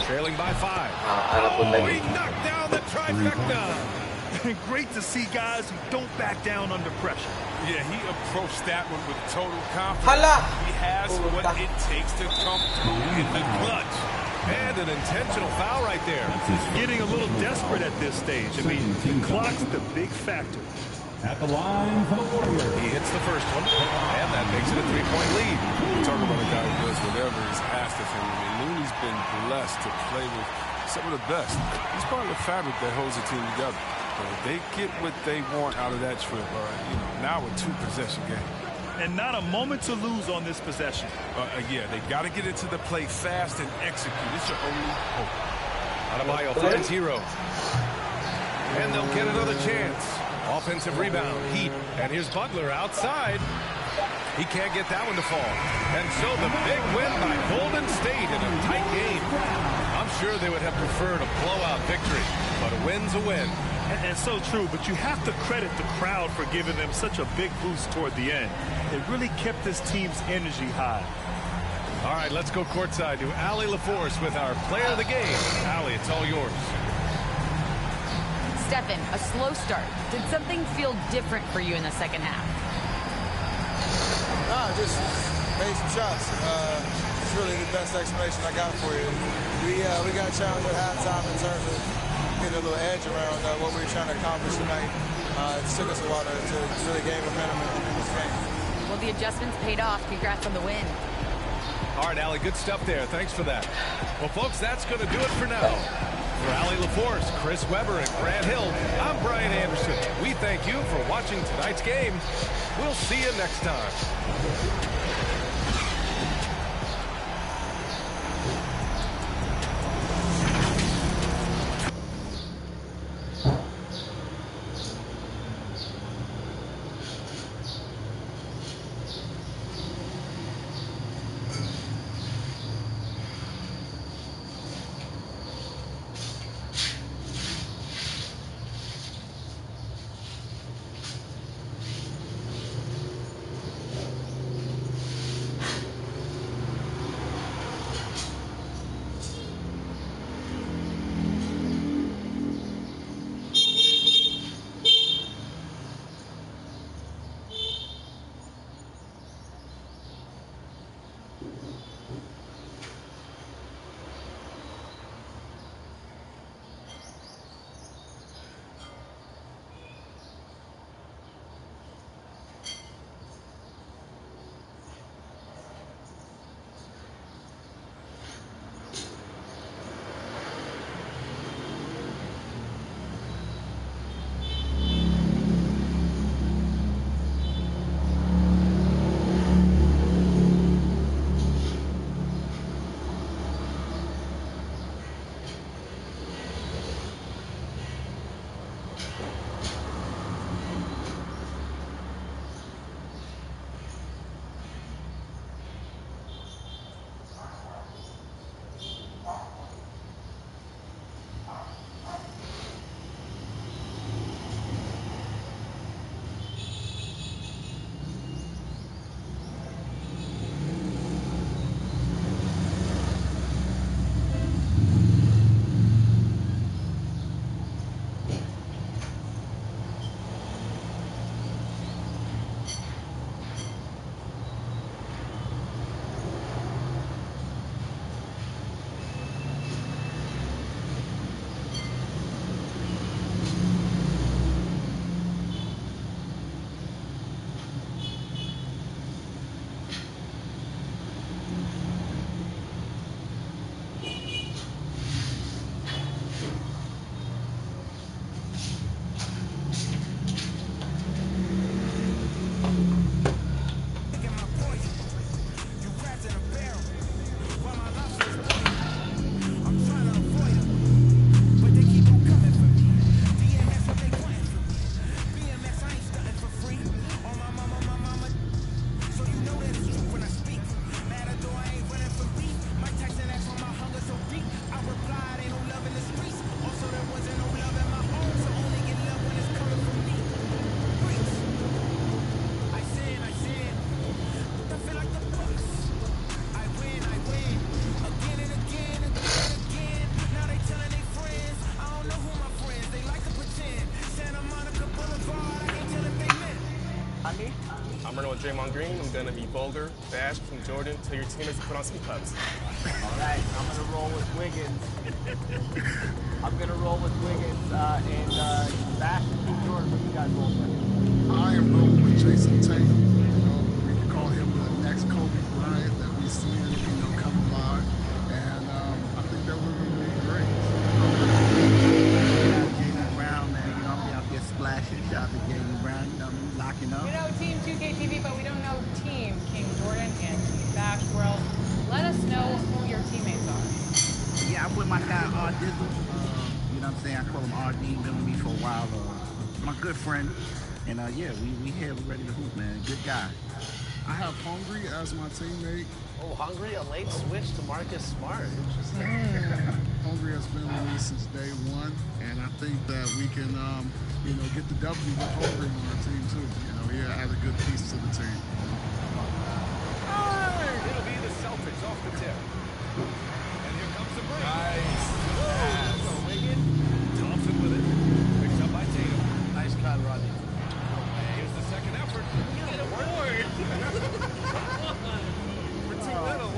trailing by 5. He knocked down the trifecta. Great to see guys who don't back down under pressure. Yeah, he approached that one with total confidence. He has what it takes to come through in the clutch. And an intentional foul right there. Getting a little desperate at this stage. I mean, the clock's the big factor. At the line for the Warriors. He hits the first one, and that makes it a 3-point lead. We're talking about a guy who does whatever is asked of him. I mean, Looney's been blessed to play with some of the best. He's part of the fabric that holds the team together. But if they get what they want out of that trip, now a 2-possession game. And not a moment to lose on this possession. Yeah, they got to get into the play fast and execute. It's your only hope. Adebayo finds Hero. And they'll get another chance. Offensive rebound, Heat. And here's Butler outside. He can't get that one to fall. And so the big win by Golden State in a tight game. I'm sure they would have preferred a blowout victory, but a win's a win. And so true, but you have to credit the crowd for giving them such a big boost toward the end. It really kept this team's energy high. All right, let's go courtside to Allie LaForce with our player of the game. Allie, it's all yours. Stephen, a slow start. Did something feel different for you in the second half? Nah, just made some shots. It's really the best explanation I got for you. We got challenged at halftime in terms of getting a little edge around what we were trying to accomplish tonight. It took us a while to really gain momentum in this game. Well, the adjustments paid off. Congrats on the win. All right, Allie, good stuff there. Thanks for that. Well, folks, that's going to do it for now. For Allie LaForce, Chris Webber, and Grant Hill, I'm Brian Anderson. We thank you for watching tonight's game. We'll see you next time. Draymond Green. I'm going to be vulgar, bash King Jordan, tell your teammates to put on some cups. All right, I'm going to roll with Wiggins. I'm going to roll with Wiggins and bash King Jordan. What you guys rolling with? I am rolling with Jason Tatum. You know, we can call him the next Kobe Bryant that we see, come alive. And I think that we're going to be great. J.D. Brown, man, I'm be out there splashing. Shout out to J.D. Brown, locking up. You know Team 2K TV, but we don't know Team King Jordan and Team Bash World. Let us know who your teammates are. Yeah, I'm with my guy R Dizzle. You know what I'm saying? I call him RD. Been with me for a while. My good friend. And yeah, we here. We're ready to hoop, man. Good guy. I have Hungry as my teammate. Oh, Hungry, a late switch to Marcus Smart. Interesting. Hungry has been with me since day one, and I think that we can, get the W with Hungry on our team too. He added a good piece to the team. It'll be the Celtics off the tip. And here comes the break. Nice. Wiggins. Thompson with it. Picked up by Tatum. Nice cut, Rodney. Here's the second effort. Get a board. We're too little.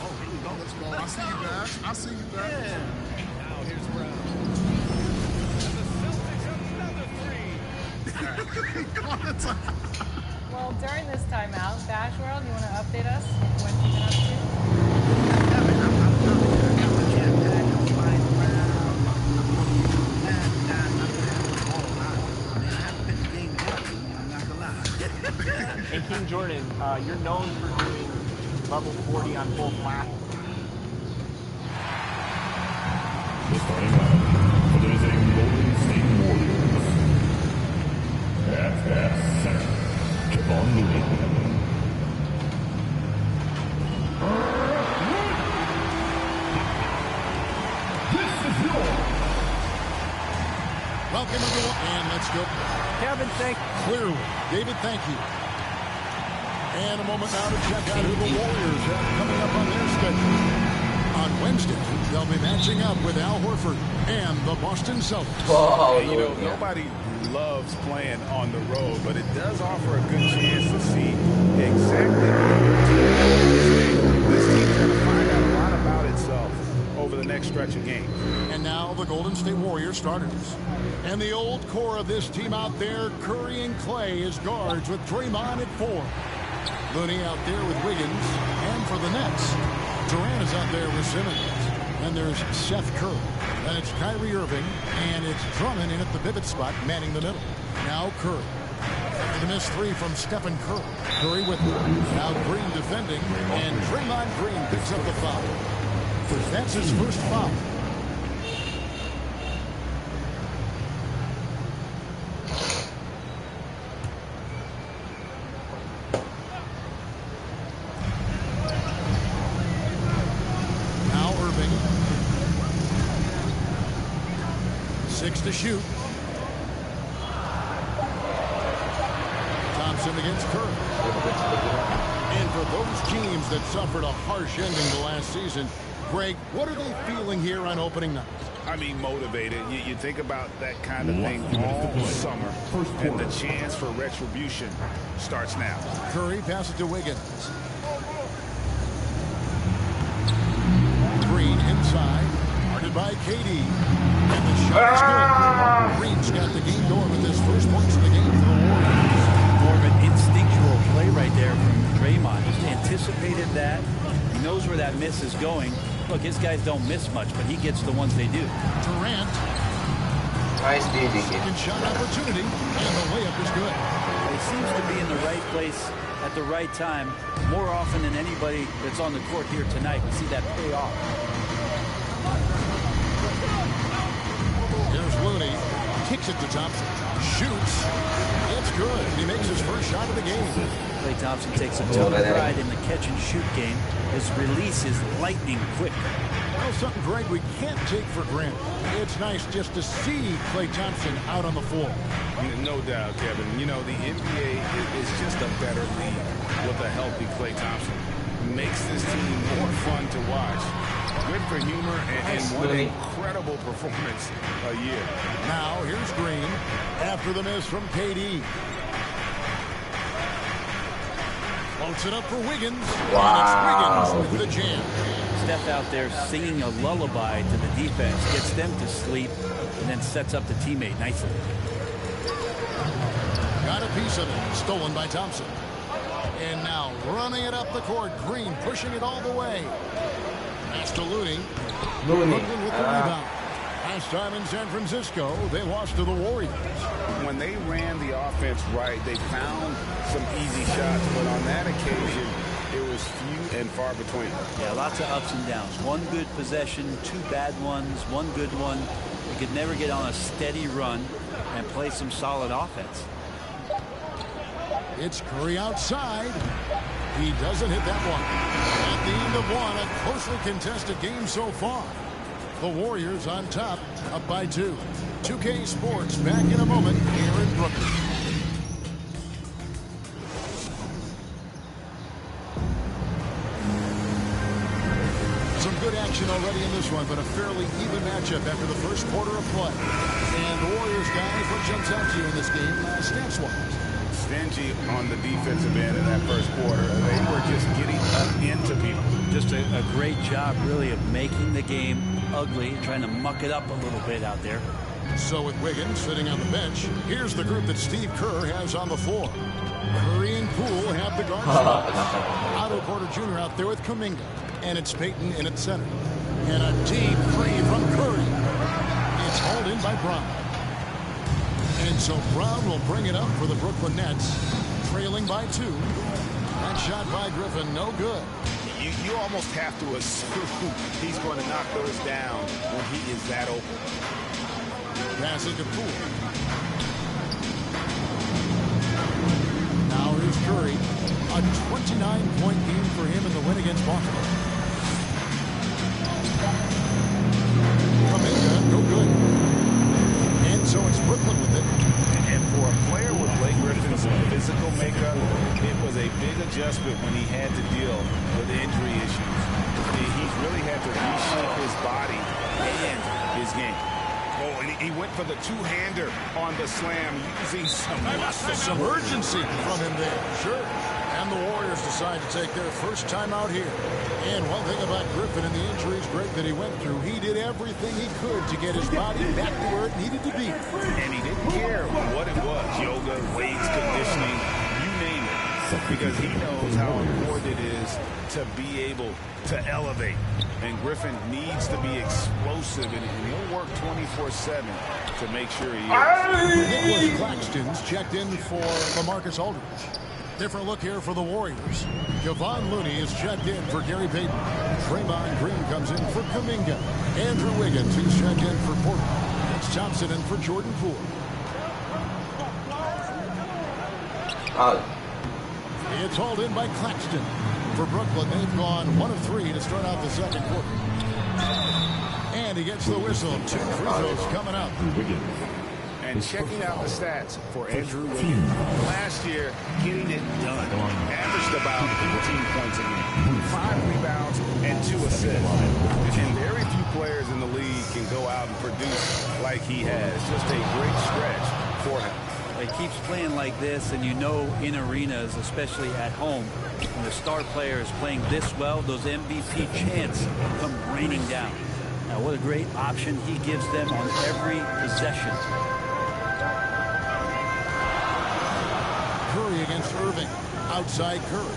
Oh, here we go. Let's go. I see you, Bash. I see you, Bash. Yeah. Now here's Brown. And the Celtics another three. Well, during this timeout, Bash World, you want to update us what you've been up to? And King Jordan, you're known for doing level 40 on both laps. The starting lineup for the Golden State Warriors. At center, Kevon Looney. This is your. Welcome everyone, and let's go. Kevin, thank you. Clearly, David, thank you. And a moment now to check out who the Warriors have coming up on their schedule. On Wednesday, they'll be matching up with Al Horford and the Boston Celtics. Nobody loves playing on the road, but it does offer a good chance to see exactly what this team's going to find out a lot about itself over the next stretch of games. And now the Golden State Warriors starters. And the old core of this team out there, Curry and Clay as guards with Draymond at 4. Looney out there with Wiggins. And for the Nets, Durant is out there with Simmons. And there's Seth Curry. Then it's Kyrie Irving. And it's Drummond in at the pivot spot, manning the middle. Now Curry. After the missed three from Stephen Curry. Curry with him. Now Green defending. And Draymond Green picks up the foul. That's his first foul. Now Irving. 6 to shoot. Thompson against Curry. And for those teams that suffered a harsh ending to last season, Greg, what are they feeling here on opening night? I mean, motivated. You think about that kind of thing all summer, and the chance for retribution starts now. Curry passes to Wiggins. Green inside, guarded by KD. And the shot is good. Green's got the game going with his first points of the game for the Warriors. More of an instinctual play right there from Draymond. He anticipated that. He knows where that miss is going. Look, his guys don't miss much, but he gets the ones they do. Durant. Nice BB. Second shot opportunity, and the layup is good. He seems to be in the right place at the right time more often than anybody that's on the court here tonight. We see that pay off. Here's Looney. Kicks it to Thompson. Shoots. It's good. He makes his first shot of the game. Klay Thompson takes a ton of pride in the catch-and-shoot game. His release is lightning quick. Well, something, Greg, we can't take for granted. It's nice just to see Klay Thompson out on the floor. No doubt, Kevin. You know, the NBA is just a better league with a healthy Klay Thompson. Makes this team more fun to watch. good for humor and one incredible performance a year. Now here's Green after the miss from KD. Floats it up for Wiggins. Wow. And it's Wiggins with the jam. Steph out there singing a lullaby to the defense, gets them to sleep, and then sets up the teammate nicely. Got a piece of it. Stolen by Thompson. And now running it up the court. Green pushing it all the way. Pass to Looney. Brooklyn with the rebound. Last time in San Francisco, they lost to the Warriors. When they ran the offense right, they found some easy shots, but on that occasion, it was few and far between. Yeah, lots of ups and downs. One good possession, two bad ones, one good one. They could never get on a steady run and play some solid offense. It's Curry outside. He doesn't hit that one. At the end of one, a closely contested game so far. The Warriors on top, up by 2. 2K Sports back in a moment here in Brooklyn. Some good action already in this one, but a fairly even matchup after the first quarter of play. And the Warriors, guys, what jumps out to you in this game, stats-wise? Stingy on the defensive end in that first quarter. They were just getting up into people. Just a great job, really, of making the game ugly, trying to muck it up a little bit out there. So with Wiggins sitting on the bench, here's the group that Steve Kerr has on the floor. Curry and Poole have the guard spots. Otto Porter Jr. out there with Kuminga. And it's Payton in at center. And a deep three from Curry. It's hauled in by Brown. And so Brown will bring it up for the Brooklyn Nets, trailing by 2. That shot by Griffin, no good. You almost have to assume he's going to knock those down when he is that open. Pass it to Poole. Now here's Curry. A 29-point game for him in the win against Boston. Kuminga, no good. And so it's Brooklyn with it. And for a player with Blake Griffin's physical makeup, it was a big adjustment when he had to deal with injury issues. He's really had to reshape his body and his game. Oh, and he went for the two-hander on the slam, using some urgency from him there. Sure. And the Warriors decide to take their first time out here. And one thing about Griffin and the injuries great that he went through, he did everything he could to get his body back to where it needed to be. And he didn't care what it was, yoga, weights, conditioning, you name it. Because he knows how important it is to be able to elevate. And Griffin needs to be explosive, and he'll work 24/7 to make sure he is. Nicholas Claxton's checked in for LaMarcus Aldridge. Different look here for the Warriors. Kevon Looney is checked in for Gary Payton. Draymond Green comes in for Kuminga. Andrew Wiggins, who's checked in for Porter. It's Thompson in for Jordan Poole. It's hauled in by Claxton. For Brooklyn, they've gone 1 of 3 to start out the second quarter. And he gets the whistle. 2 free throws coming up. And checking out the stats for Andrew Wiggins. Last year, getting it done. Averaged about 18 points a game, 5 rebounds, and 2 assists. And very few players in the league can go out and produce like he has. Just a great stretch for him. He keeps playing like this, and you know in arenas, especially at home, when the star player is playing this well, those MVP chants come raining down. Now, what a great option he gives them on every possession. Curry against Irving. Outside Curry.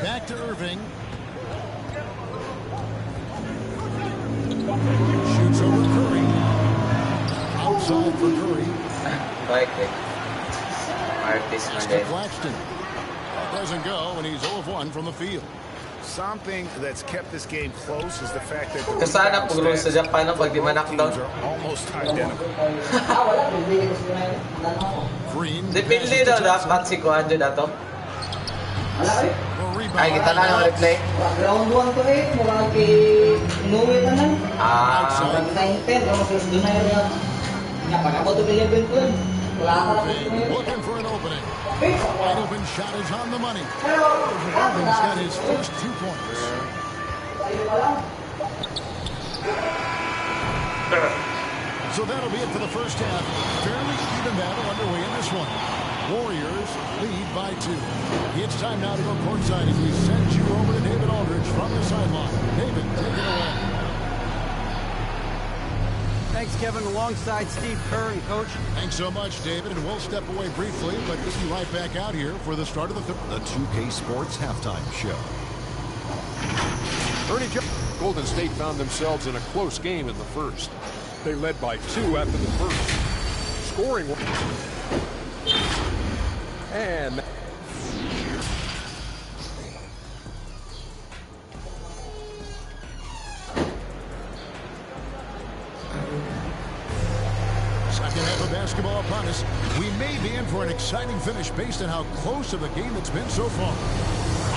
Back to Irving. Shoots over Curry. Outside for Curry. To Claxton. Doesn't go, and he's 0 of 1 from the field. Something that's kept this game close is the fact that the Kasana pugulong sa Japan ang pag di man knockdown. Almost identical. Green. Depende daw dapat si Kuando na to. Ay, kita na ng replay. Round 1 to 8, mula inuwi na nan. Round 9-10, doon na yun. Pag-abot to 11 ko. Irving looking for an opening. Wide open shot is on the money. Irving's got his first 2 points. So that'll be it for the first half. Fairly even battle underway in this one. Warriors lead by 2. It's time now to go courtside as we send you over to David Aldridge from the sideline. David, take it away. Thanks, Kevin, alongside Steve Kerr and Coach. Thanks so much, David, and we'll step away briefly, but we'll be right back out here for the start of the 2K Sports Halftime Show. Golden State found themselves in a close game in the first. They led by 2 after the first. Scoring. And second half of basketball upon us. We may be in for an exciting finish based on how close of a game it's been so far.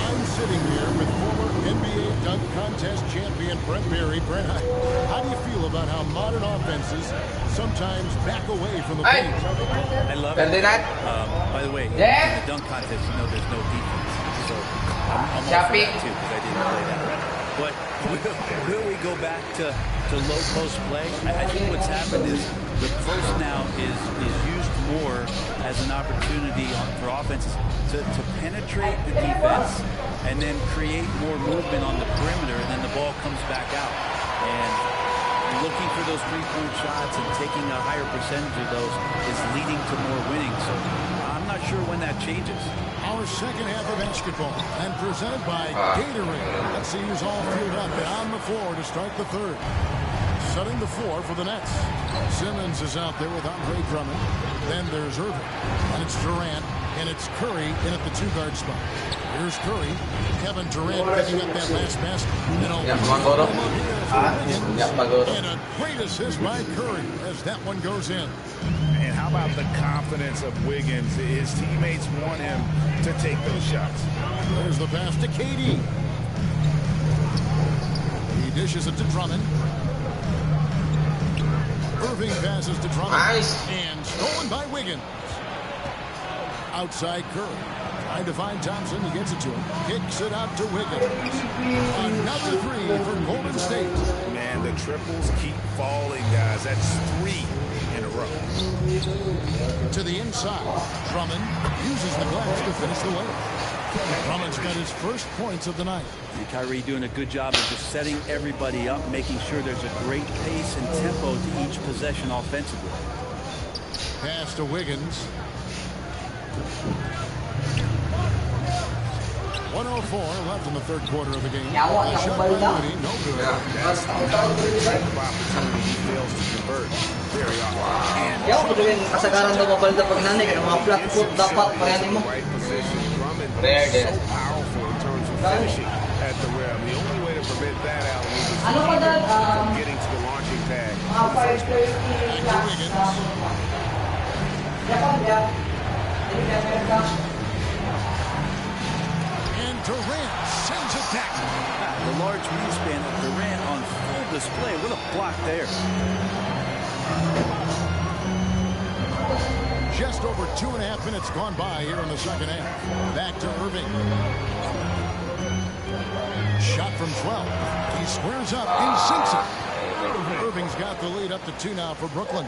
I'm sitting here with former NBA dunk contest champion Brent Berry. Brent, how do you feel about how modern offenses sometimes back away from the paint? I love it. By the way, in the dunk contest, you know there's no defense. So I'm all for that too, because I didn't play that. But will we go back to low post play? I think what's happened is the post now is used more as an opportunity for offenses to penetrate the defense and then create more movement on the perimeter, and then the ball comes back out. And looking for those three-point shots and taking a higher percentage of those is leading to more winning. So I'm not sure when that changes. Our second half of basketball and presented by Gatorade. Let's see who's all filled up and on the floor to start the third. Setting the floor for the Nets. Simmons is out there with Andre Drummond. Then there's Irving. And it's Durant. And it's Curry in at the 2-guard spot. Here's Curry. Kevin Durant picking up that last pass. And a great assist by Curry as that one goes in. And how about the confidence of Wiggins? His teammates want him to take those shots. There's the pass to KD. He dishes it to Drummond. Irving passes to Drummond. Nice. And stolen by Wiggins. Outside Curry. Trying to find Thompson. He gets it to him. Kicks it out to Wiggins. Another 3 for Golden State. Man, the triples keep falling, guys. That's 3 in a row. To the inside. Drummond uses the glass to finish the layup. Drummond's got his first points of the night. And Kyrie doing a good job of just setting everybody up, making sure there's a great pace and tempo to each possession offensively. Pass to Wiggins. 104 left in the third quarter of the game. Shot by Moody, no good. That's the type of opportunity he fails to convert very often. Yaw, gawin kasagaran daw mabalda pag nanay, kaya mga flat foot dapat parehati mo. There it is. So powerful in terms of finishing at the rim. The only way to prevent that out is from getting to the launching pad. And Durant sends it back. The large wingspan of Durant on full display. What a block there. Just over 2.5 minutes gone by here in the second half. Back to Irving. Shot from 12. He squares up and sinks it. Irving's got the lead up to 2 now for Brooklyn.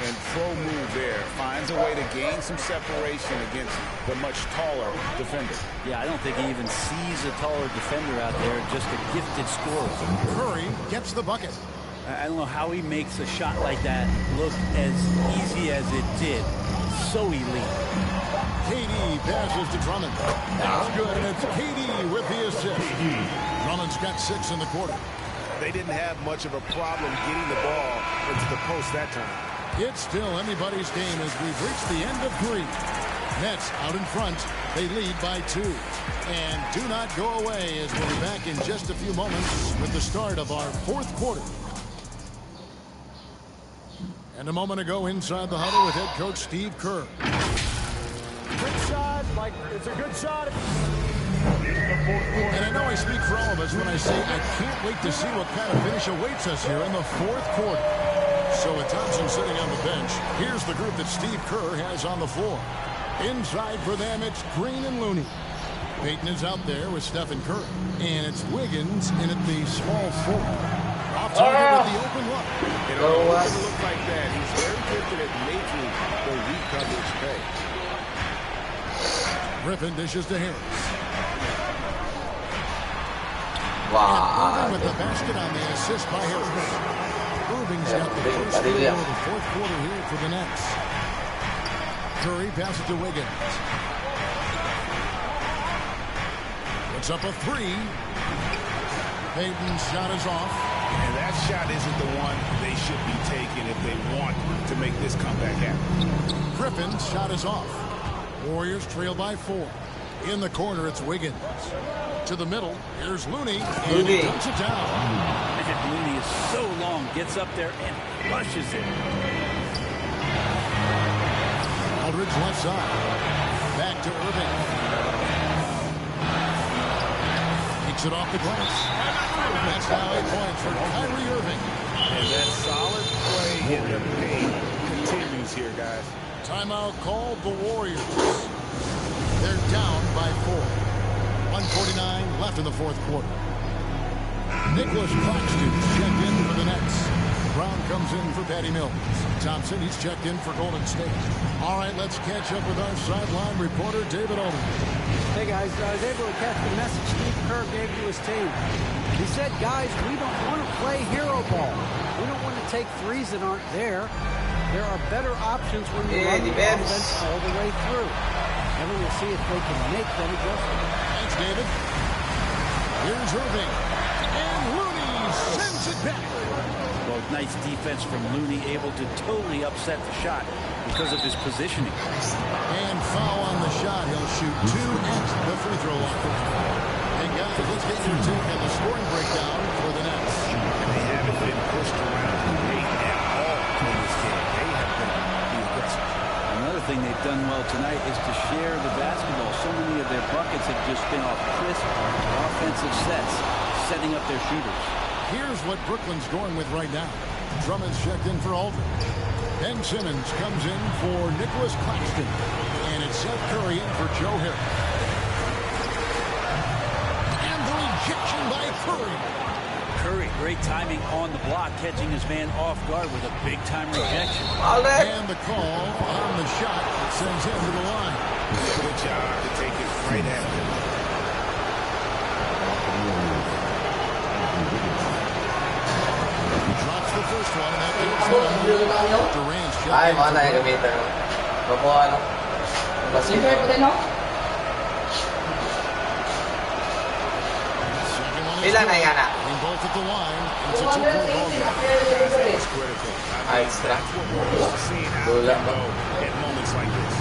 And pro move there. Finds a way to gain some separation against the much taller defender. Yeah, I don't think he even sees a taller defender out there. Just a gifted scorer. Curry gets the bucket. I don't know how he makes a shot like that look as easy as it did. So elite. KD passes to Drummond. That's good, and it's KD with the assist. Drummond's got 6 in the quarter. They didn't have much of a problem getting the ball into the post that time. It's still anybody's game as we've reached the end of 3. Nets out in front. They lead by 2. And do not go away as we'll be back in just a few moments with the start of our 4th quarter. And a moment ago inside the huddle with head coach Steve Kerr. Good shot, like it's a good shot. And I know I speak for all of us when I say I can't wait to see what kind of finish awaits us here in the 4th quarter. So with Thompson sitting on the bench, here's the group that Steve Kerr has on the floor. Inside for them, it's Green and Looney. Payton is out there with Stephen Curry. And it's Wiggins in at the small forward. Off target with the open look. It doesn't look like that. He's very gifted at making the weak coverage pay. Griffin dishes to Harris. Wow. With the basket on the assist by Harris. Irving's got the first field goal of the fourth quarter here for the Nets. Curry passes to Wiggins. Puts up a three. Payton's shot is off. And that shot isn't the one they should be taking if they want to make this comeback happen. Griffin's shot is off. Warriors trail by 4. In the corner, it's Wiggins. To the middle, here's Looney. And he dunks it down. And Looney is so long, gets up there and flushes it. Aldridge left side. Back to Irving. Takes it off the glass. That's now 8 points for Kyrie Irving. And that solid play in the paint continues here, guys. Timeout called the Warriors. They're down by 4. 1:49 left in the fourth quarter. Nicholas Claxton's checked in for the Nets. Brown comes in for Patty Mills. Thompson, he's checked in for Golden State. All right, let's catch up with our sideline reporter, David Aldridge. Hey, guys, I was able to catch the message Steve Kerr gave to his team. He said, guys, we don't want to play hero ball. We don't want to take threes that aren't there. There are better options when you run the offense all the way through. And we'll see if they can make that adjustment. Thanks, David. Here's Irving. And Looney sends it back. Well, nice defense from Looney, able to totally upset the shot because of his positioning. And foul on the shot. He'll shoot 2 at the free throw line. And guys, let's get your take on the scoring breakdown for the Nets. And they haven't been pushed around the paint at all in this game. They have been aggressive. Another thing they've done well tonight is to share the basketball. So many of their buckets have just been off crisp offensive sets, setting up their shooters. Here's what Brooklyn's going with right now. Drummond's checked in for Aldridge. Ben Simmons comes in for Nicholas Claxton. And it's Seth Curry in for Joe Harris. And the rejection by Curry. Curry, great timing on the block, catching his man off guard with a big-time rejection. And the call on the shot sends him to the line. Good job to take it right at him. Drops the first one, and that gives Durant's shot. Ay, mga nakagamitan. Makuha, ano? Liver ko din, no? Ilan na yan, ah? Both at the line. It's a 2-point ball game. It's critical. Extra. Seeing how they go at moments like this.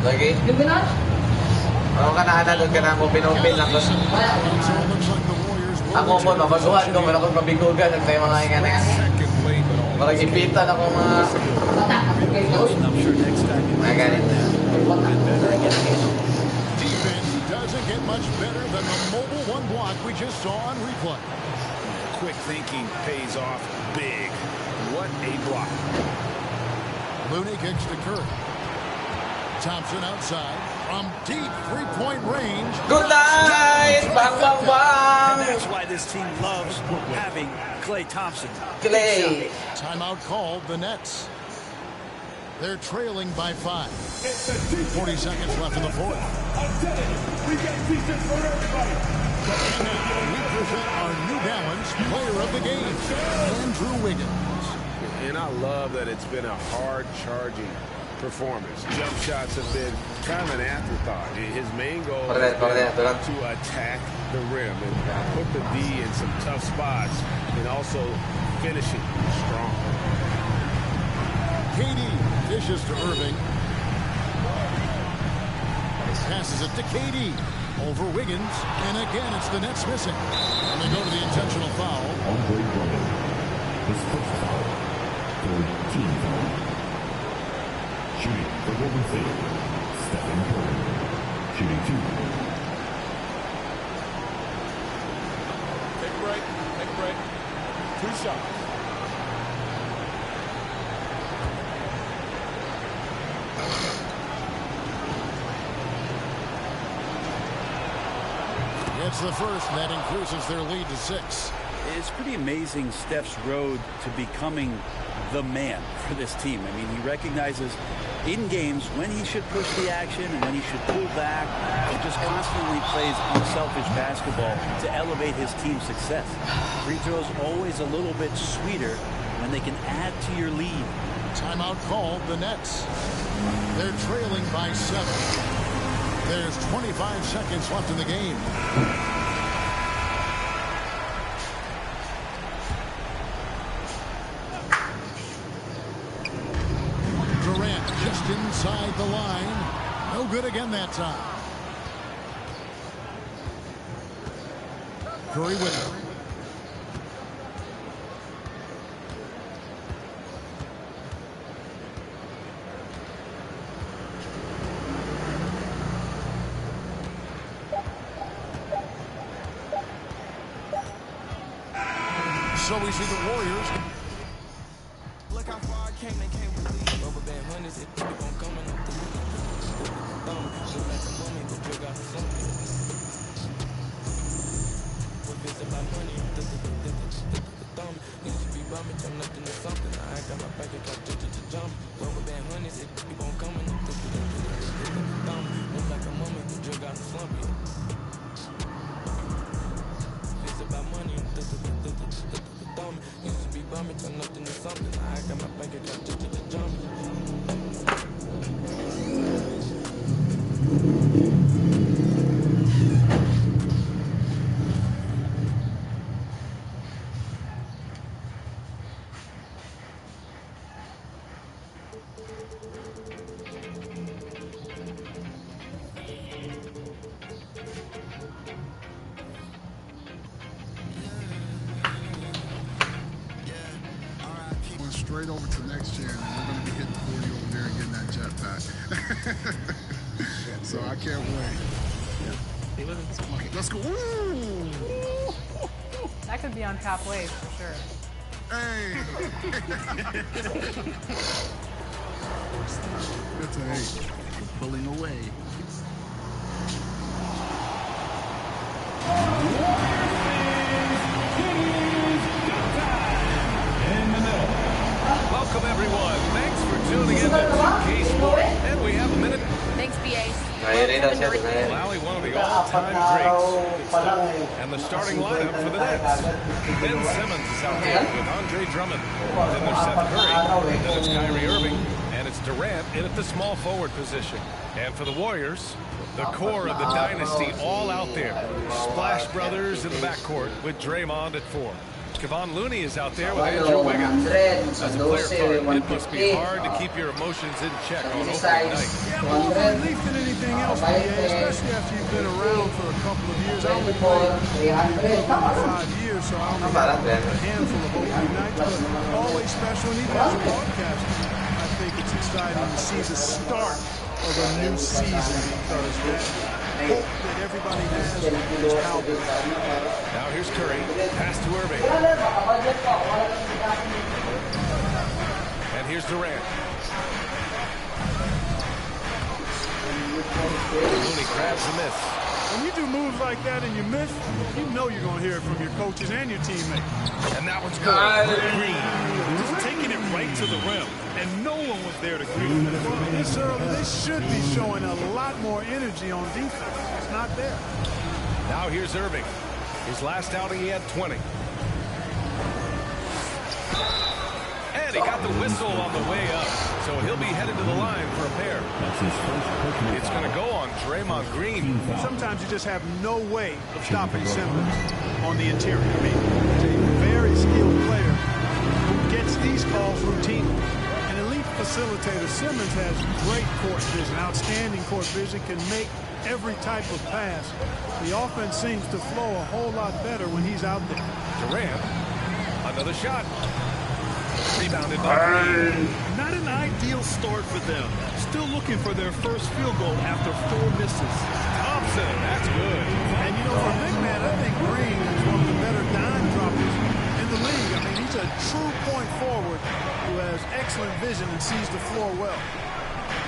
Lagi? Ako ka nahanagod ka na mo, pinumpil lang ko. Ako mo, mabaguhan ko, meron akong mabigugan, nagtayo mga ingan na yan. Parang ipitan ako mga... I'm sure next time you mga ganit. Defense doesn't get much better than the mobile one block we just saw on replay. Quick thinking pays off big. What a block. Looney kicks to Curry. Thompson outside from deep three-point range. Good night! Bang, bang, bang! And that's why this team loves having Klay Thompson. Klay! Timeout called the Nets. They're trailing by 5. 40 seconds left in the fourth. I'm telling you, we got pieces for everybody. And now we present our New Balance player of the game, Andrew Wiggins. And I love that it's been a hard-charging performance. Jump shots have been kind of an afterthought. His main goal has been to attack the rim and put the D in some tough spots and also finish it strong. KD dishes to Irving. Passes it to KD. Over Wiggins. And again, it's the Nets missing. And they go to the intentional foul. Andre Drummond. His first foul. Third team foul. Shooting for Golden State. Stephen Curry. Shooting 2. 2 shots. It's the first, and that increases their lead to 6. It's pretty amazing Steph's road to becoming the man for this team. I mean, he recognizes in games when he should push the action and when he should pull back. He just constantly plays unselfish basketball to elevate his team's success. Free throws always a little bit sweeter when they can add to your lead. Timeout called the Nets. They're trailing by 7. There's 25 seconds left in the game. Durant just inside the line. No good again that time. Curry with it. So we see the Warriors. Look how far I came, they can't believe. Rubber band hundreds, it keep on coming up the thumb. Look like a mummy, the drug got something. What is about money? The thumb. Niggas be bumming, turn nothing to something. I got my bank account to jump. Rubber band hundreds, it keep on coming up the thumb. Look like a mummy, the drug got slumpy. It's about money, the thumb. Used to be bumming, turn nothing to something. I got my bank account to jump. Straight over to next gen, and we're going to be hitting 40 over there and getting that jetpack. So I can't wait. Okay, let's go. Ooh. That could be on top waves for sure. Hey. That's an 8. We're pulling away. Welcome, everyone. Thanks for tuning in to 2K Sport. And we have a minute. Thanks, BA. Allowing one of the all-time greats. And the starting lineup for the Nets. Ben Simmons is out there with Andre Drummond. Then there's Seth Curry. Then it's Kyrie Irving. And it's Durant in at the small forward position. And for the Warriors, the core of the dynasty all out there. Splash Brothers in the backcourt with Draymond at 4. Kevon Looney is out there with Andrew Wiggins. As a player card, it must be hard to keep your emotions in check on opening night. Yeah, more relief than anything else, BA, especially after you've been around for a couple of years. I only played 5 years, so I only have a handful of opening nights, but always special. And even as a broadcaster, I think it's exciting to see the start of a new season because that hope that everybody has is palpable. Now here's Curry. Pass to Irving. And here's Durant. Looney grabs the miss. When you do moves like that and you miss, you know you're going to hear it from your coaches and your teammates. And that one's good. Green. Just taking it right to the rim. And no one was there to greet him. Well, this early, they should be showing a lot more energy on defense. It's not there. Now here's Irving. His last outing, he had 20. And he got the whistle on the way up. So he'll be headed to the line for a pair. It's going to go on Draymond Green. Sometimes you just have no way of stopping Simmons on the interior. I mean, he's a very skilled player who gets these calls routinely. An elite facilitator. Simmons has great court vision, outstanding court vision, can make every type of pass. The offense seems to flow a whole lot better when he's out there. Durant, another shot. Rebounded by Green. Not an ideal start for them. Still looking for their first field goal after 4 misses. Thompson, that's good. And you know, for a big man, I think Green is one of the better dime droppers in the league. I mean, has excellent vision and sees the floor well.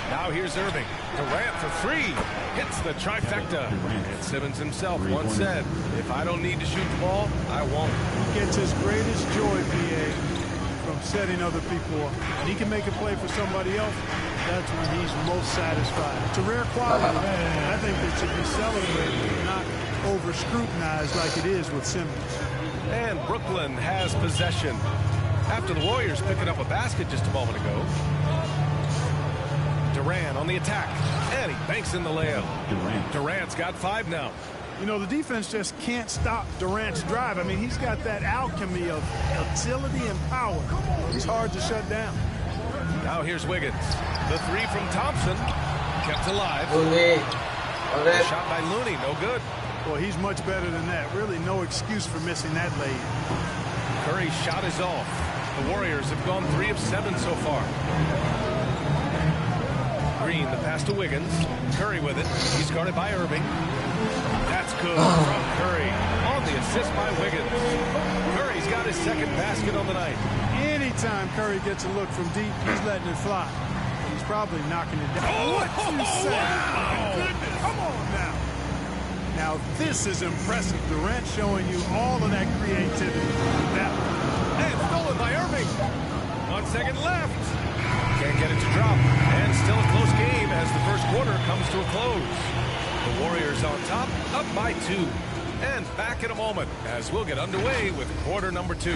Now here's Irving. Durant for three. Hits the trifecta. And Simmons himself once said, if I don't need to shoot the ball, I won't. He gets his greatest joy, BA, from setting other people up. When he can make a play for somebody else, that's when he's most satisfied. It's a rare quality. I think it should be celebrated, not over-scrutinized like it is with Simmons. And Brooklyn has possession after the Warriors picking up a basket just a moment ago. Durant on the attack, and he banks in the layup. Durant's got 5 now. You know, the defense just can't stop Durant's drive. I mean, he's got that alchemy of agility and power. He's hard to shut down. Now here's Wiggins. The three from Thompson, kept alive. Looney. Shot by Looney, no good. Well, he's much better than that. Really no excuse for missing that lay. Curry's shot is off. The Warriors have gone 3 of 7 so far. Green, the pass to Wiggins. Curry with it. He's guarded by Irving. That's good from Curry. On the assist by Wiggins. Curry's got his second basket on the night. Anytime Curry gets a look from deep, he's letting it fly. He's probably knocking it down. What you say? Wow. My goodness. Come on now. Now this is impressive. Durant showing you all of that creativity. And stolen by Irving. 1 second left. Can't get it to drop. And still a close game as the first quarter comes to a close. The Warriors on top, up by 2. And back in a moment as we'll get underway with quarter number 2.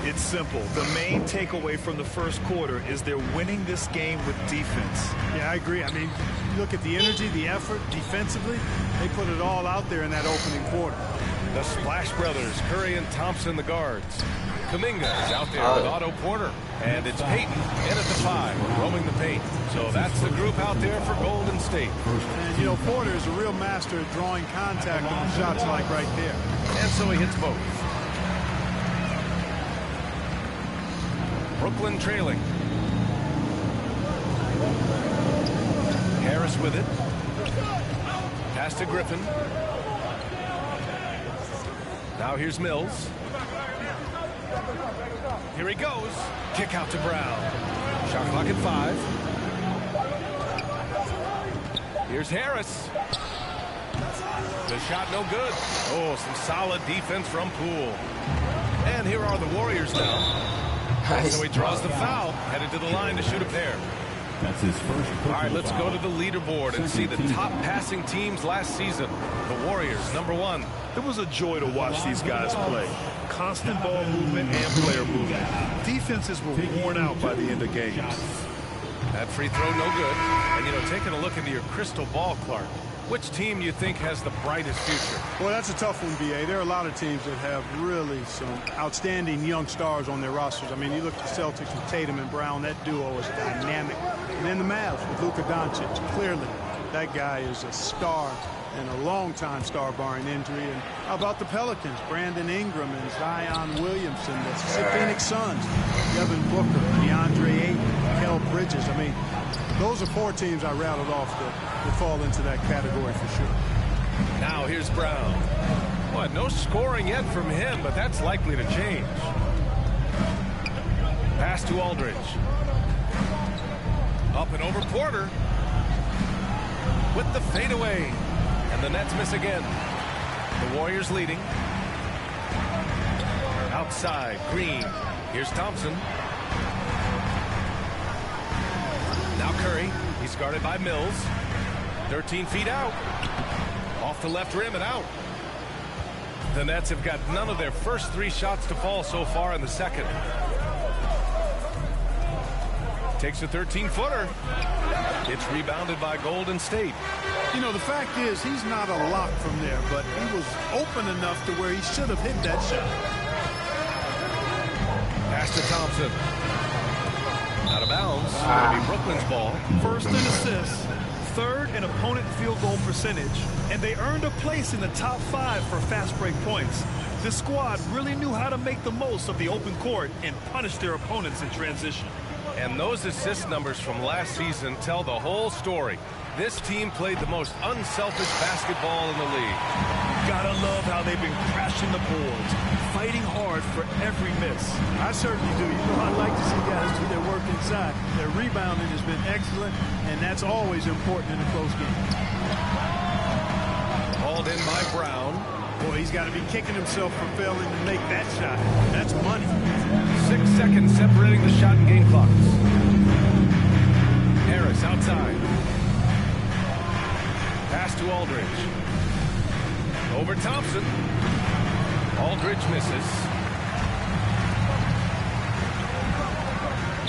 It's simple. The main takeaway from the first quarter is they're winning this game with defense. Yeah, I agree. I mean, you look at the energy, the effort, defensively, they put it all out there in that opening quarter. The Splash Brothers, Curry and Thompson, the guards. Kuminga is out there with Otto Porter. And it's Payton in at the 5, roaming the paint. So that's the group out there for Golden State. And, you know, Porter is a real master at drawing contact on shots like right there. And so he hits both. Brooklyn trailing. Harris with it. Pass to Griffin. Now here's Mills. Here he goes. Kick out to Brown. Shot clock at 5. Here's Harris. The shot no good. Oh, some solid defense from Poole. And here are the Warriors now. So he draws the foul, headed to the line to shoot a pair. That's his first. All right, let's go to the leaderboard and see the top passing teams last season. The Warriors, #1. It was a joy to watch these guys play. Constant ball movement and player movement. Defenses were worn out by the end of games. That free throw no good. And, you know, taking a look into your crystal ball, Clark, which team you think has the brightest future? Well, that's a tough one, B.A. There are a lot of teams that have really some outstanding young stars on their rosters. I mean, you look at the Celtics with Tatum and Brown, that duo is dynamic. And then the Mavs with Luka Doncic. Clearly, that guy is a star and a long-time star barring injury. And how about the Pelicans? Brandon Ingram and Zion Williamson. The Phoenix Suns, Devin Booker, DeAndre Ayton, Kel Bridges. I mean, those are 4 teams I rattled off that fall into that category for sure. Now here's Brown. Well, no scoring yet from him, but that's likely to change. Pass to Aldridge. Up and over Porter. With the fadeaway. And the Nets miss again. The Warriors leading. Outside, Green. Here's Thompson. Now Curry. He's guarded by Mills. 13 feet out. Off the left rim and out. The Nets have got none of their first 3 shots to fall so far in the second. Takes a 13-footer. It's rebounded by Golden State. You know, the fact is, he's not a lock from there, but he was open enough to where he should have hit that shot. Pass to Thompson. Out of bounds. Going to be Brooklyn's ball. First in assists, third in opponent field goal percentage, and they earned a place in the top 5 for fast break points. This squad really knew how to make the most of the open court and punish their opponents in transition. And those assist numbers from last season tell the whole story. This team played the most unselfish basketball in the league. Gotta love how they've been crashing the boards, fighting hard for every miss. I certainly do. You know, I like to see guys do their work inside. Their rebounding has been excellent, and that's always important in a close game. Hauled in by Brown. Boy, he's got to be kicking himself for failing to make that shot. That's money. 6 seconds separating the shot and game clocks. Harris outside. Pass to Aldridge. Over Thompson. Aldridge misses.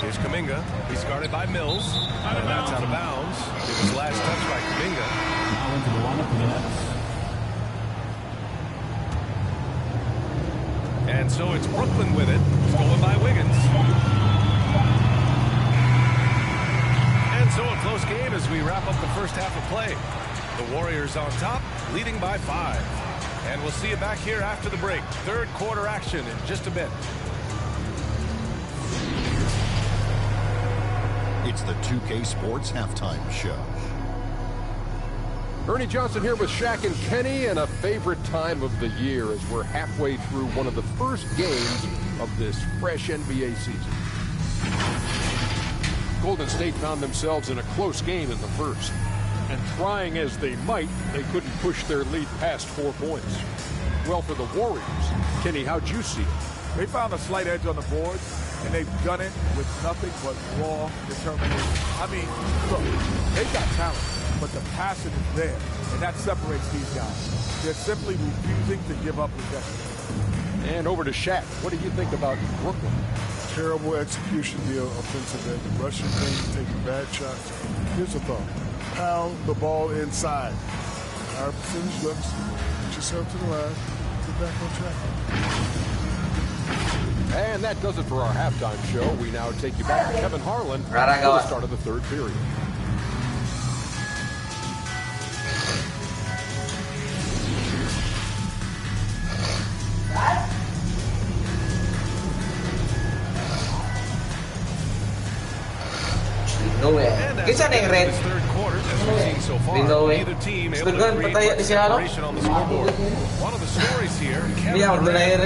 Here's Kuminga. He's guarded by Mills. And that's out of bounds. It was last touch by Kuminga. Now into the lineup for the Nets. And so it's Brooklyn with it. Stolen by Wiggins. And so a close game as we wrap up the first half of play. The Warriors on top, leading by 5. And we'll see you back here after the break. Third quarter action in just a bit. It's the 2K Sports Halftime Show. Ernie Johnson here with Shaq and Kenny, and a favorite time of the year as we're halfway through one of the first games of this fresh NBA season. Golden State found themselves in a close game in the first. And trying as they might, they couldn't push their lead past 4 points. Well, for the Warriors, Kenny, how'd you see it? They found a slight edge on the board, and they've done it with nothing but raw determination. I mean, look, they've got talent, but the passion is there, and that separates these guys. They're simply refusing to give up possession. And over to Shaq. What do you think about Brooklyn? Terrible execution deal offensive end. Rushing things, taking bad shots. Here's the thought. Pound the ball inside. Our percentage looks. Get yourself to the line. Get back on track. And that does it for our halftime show. We now take you back to Kevin Harlan for the start of the third period. Kinsa na yung red? Neither team able to create much separation on the scoreboard. One of the stories here, Kevin Durant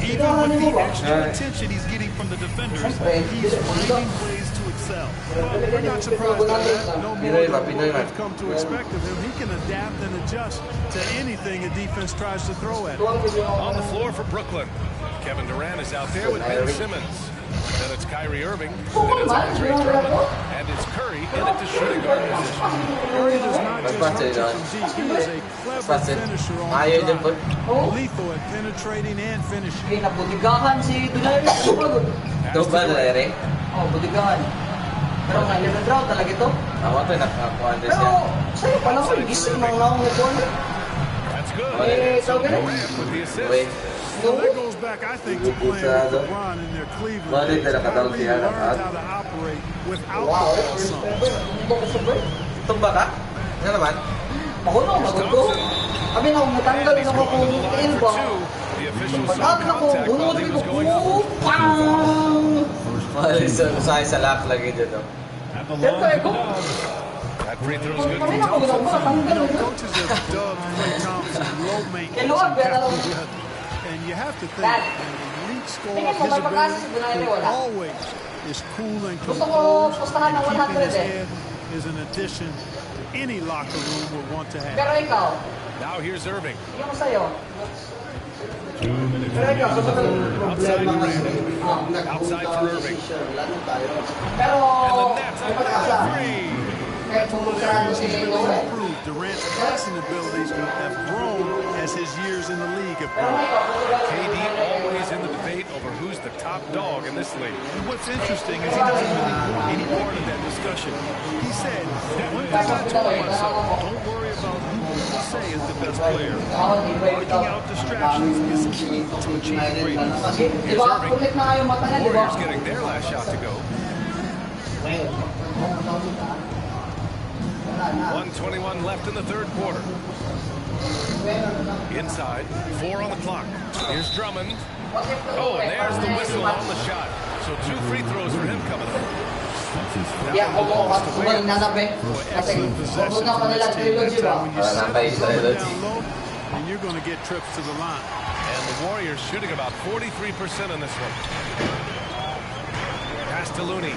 Even with the extra attention he's getting from the defenders, he's finding ways to excel. Well, we're not surprised by that. No more than what we've come to expect of him. He can adapt and adjust to anything a defense tries to throw at him. On the floor for Brooklyn, Kevin Durant is out there with Ben Simmons. Then it's Kyrie Irving, then it's Andre Drummond, and it's Curry in at the shooting guard position. Curry does not just hurt you from deep. He is a clever finisher on the drive. Lethal at penetrating and finishing. Nabudigahan si Dunay. Ito ba Larry? Oh, budigahan. Pero nga, 11 round talaga ito. Ako ito, nakakuha din Pero, siya. sa'yo pala ko, gising mga naong nagkuhan. That's good. Durant with the assist. So that goes back, I think, to playing with LeBron in their Cleveland days. Kyrie learned how to operate without the ball some. Tumba ka? Ano naman? Ako na, magulo. Kami na, matanggal na ako kung ilba. Pag-akin ako, bunod ko po, pang! Masaya sa lock lagi dito. Siyempre, ako. That free throw is good. Kami na, kung matanggal. Coaches have dubbed Klay Thompson low maintenance. And you have to think, an elite scorer, his ability always is cool and composed, and keeping his head is an addition any locker room would want to have. Pero ikaw, Now here's Irving. yung sa'yo. Outside for Irving. Pero, And the Nets may have pagkasa. three. Durant's passing abilities have grown as his years in the league have grown. KD always in the debate over who's the top dog in this league. And what's interesting is he doesn't really want any part of that discussion. He said, one thing I told myself, don't worry about who wins. say is the best player. Blocking out distractions is key to achieving greatness. Di ba, kulit na yung mata niya, di ba? Warriors getting their last shot to go. 1:21 left in the third quarter. Inside, 4 on the clock. Here's Drummond. Oh, and there's the whistle on the shot. So 2 free throws for him coming up. Yeah, kumain na nabe. Kasi, huwag na pa nila trilogy ba? And you're going to get trips to the line. And the Warriors shooting about 43% on this one. Pass to Looney.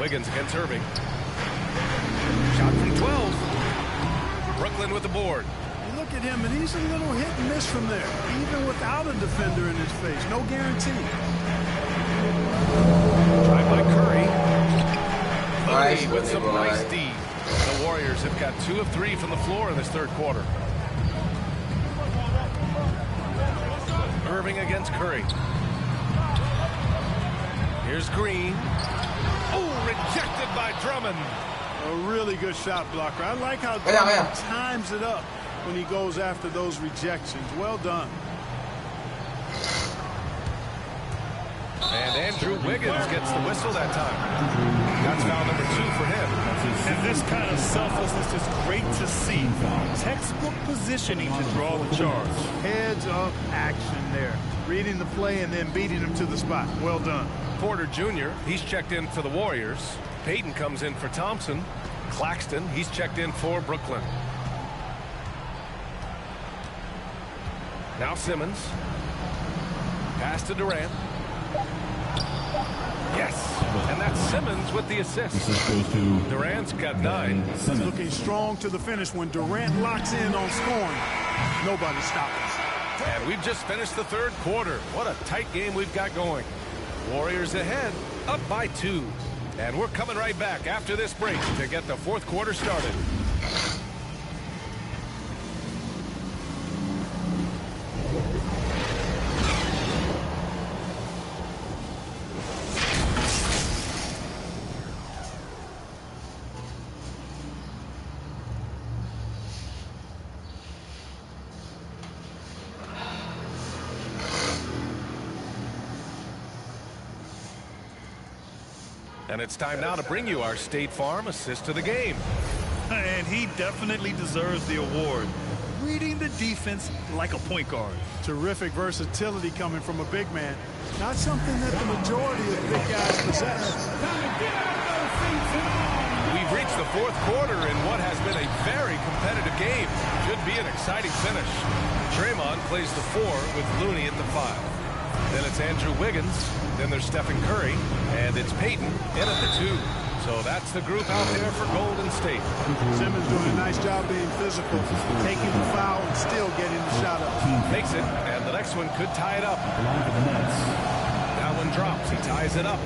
Wiggins against Irving. Shot from 12. Brooklyn with the board. You look at him, and he's a little hit and miss from there, even without a defender in his face. No guarantee. Drive by Curry. Looney with some nice D. The Warriors have got 2 of 3 from the floor in this third quarter. Irving against Curry. Here's Green. Oh, rejected by Drummond. A really good shot blocker. I like how Drummond times it up when he goes after those rejections. Well done. And Andrew Wiggins gets the whistle that time. That's foul number 2 for him. And this kind of selflessness is great to see. Textbook positioning to draw the charge. Heads up action there. Reading the play and then beating him to the spot. Well done. Porter Jr., he's checked in for the Warriors. Payton comes in for Thompson. Claxton, he's checked in for Brooklyn. Now Simmons. Pass to Durant. Yes, and that's Simmons with the assist. Durant's got 9. He's looking strong to the finish. When Durant locks in on scoring, nobody stops. And we've just finished the third quarter. What a tight game we've got going. Warriors ahead, up by 2. And we're coming right back after this break to get the fourth quarter started. And it's time now to bring you our State Farm assist to the game. And he definitely deserves the award. Reading the defense like a point guard. Terrific versatility coming from a big man. Not something that the majority of big guys possess. We've reached the fourth quarter in what has been a very competitive game. Should be an exciting finish. Draymond plays the 4 with Looney at the 5. Then it's Andrew Wiggins. Then there's Stephen Curry. And it's Payton in at the 2. So that's the group out there for Golden State. Simmons doing a nice job being physical, taking the foul and still getting the shot up. Makes it, and the next one could tie it up. That one drops. He ties it up.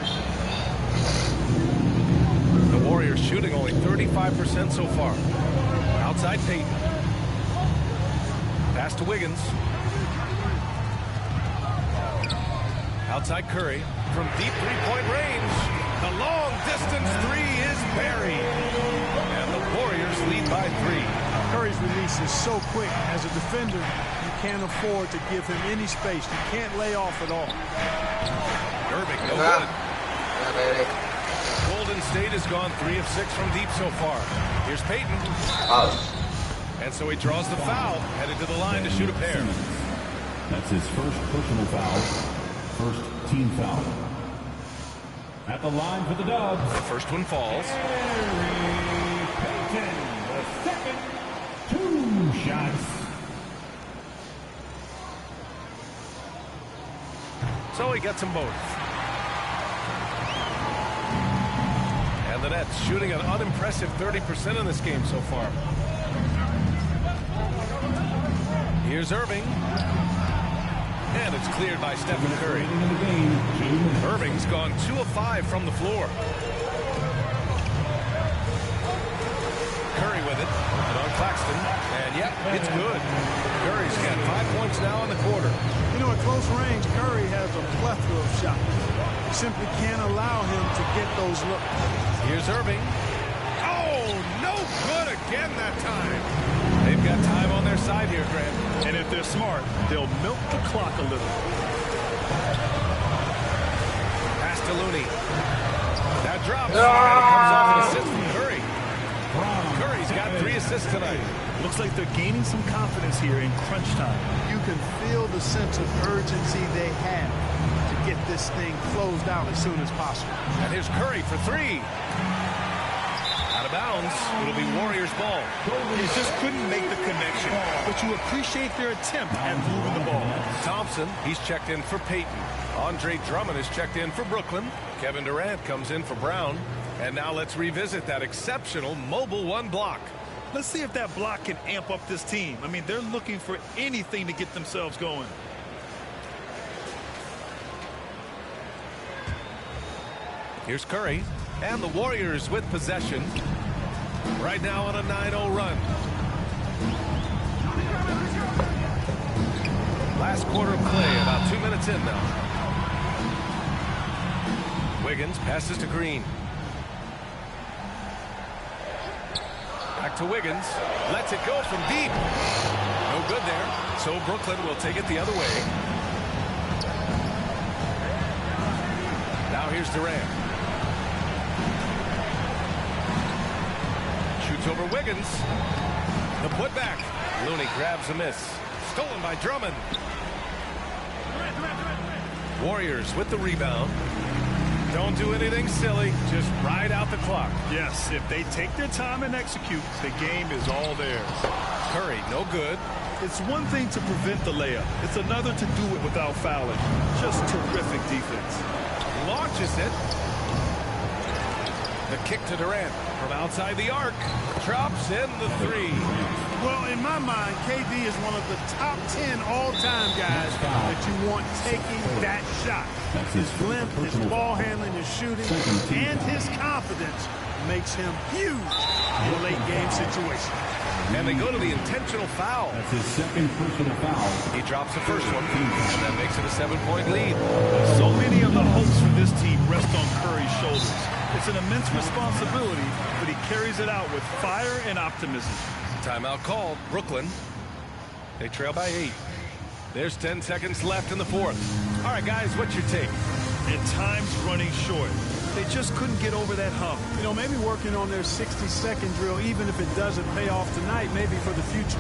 The Warriors shooting only 35% so far. Outside Payton. Pass to Wiggins. Outside Curry from deep three-point range. The long-distance 3 is buried. And the Warriors lead by 3. Curry's release is so quick. As a defender, you can't afford to give him any space. You can't lay off at all. Irving, no good. Golden State has gone 3 of 6 from deep so far. Here's Payton. And so he draws the foul, headed to the line to shoot a pair. That's his first personal foul. First team foul. At the line for the Dubs. The first one falls. Gary Payton, the second. 2 shots. So he gets them both. And the Nets shooting an unimpressive 30% in this game so far. Here's Irving. And it's cleared by Stephen Curry. Irving's gone 2 of 5 from the floor. Curry with it. And on Claxton. And yep, it's good. Curry's got 5 points now in the quarter. You know, at close range, Curry has a plethora of shots. You simply can't allow him to get those looks. Here's Irving. Oh, no again that time. They've got time on their side here, Grant. And if they're smart, they'll milk the clock a little. Pass to Looney. That drops. And it comes off an assist from Curry. Curry's got 3 assists tonight. Looks like they're gaining some confidence here in crunch time. You can feel the sense of urgency they have to get this thing closed out as soon as possible. And here's Curry for 3. Out of bounds. It'll be Warriors ball. He just couldn't make the connection, but you appreciate their attempt at moving the ball. Thompson, he's checked in for Peyton. Andre Drummond is checked in for Brooklyn. Kevin Durant comes in for Brown. And now let's revisit that exceptional mobile 1 block. Let's see if that block can amp up this team. I mean, they're looking for anything to get themselves going. Here's Curry. And the Warriors with possession. Right now on a 9-0 run. Last quarter of play, about 2 minutes in now. Wiggins passes to Green. Back to Wiggins. Lets it go from deep. No good there. So Brooklyn will take it the other way. Now here's Durant. Shoots over Wiggins. The putback. Looney grabs a miss. Stolen by Drummond. Warriors with the rebound. Don't do anything silly. Just ride out the clock. Yes, if they take their time and execute, the game is all theirs. Curry, no good. It's one thing to prevent the layup. It's another to do it without fouling. Just terrific defense. Launches it. The kick to Durant from outside the arc. Drops in the 3. Well, in my mind, KD is one of the top 10 all-time guys that you want taking that shot. His length, his ball handling, his shooting, and his confidence makes him huge in late-game situations. And they go to the intentional foul. That's his second personal foul. He drops the first one, and that makes it a 7-point lead. So many of the hopes for this team rest on Curry's shoulders. It's an immense responsibility, but he carries it out with fire and optimism. Timeout called. Brooklyn. They trail by 8. There's 10 seconds left in the 4th. All right, guys, what's your take? And time's running short. They just couldn't get over that hump. You know, maybe working on their 60-second drill, even if it doesn't pay off tonight, maybe for the future.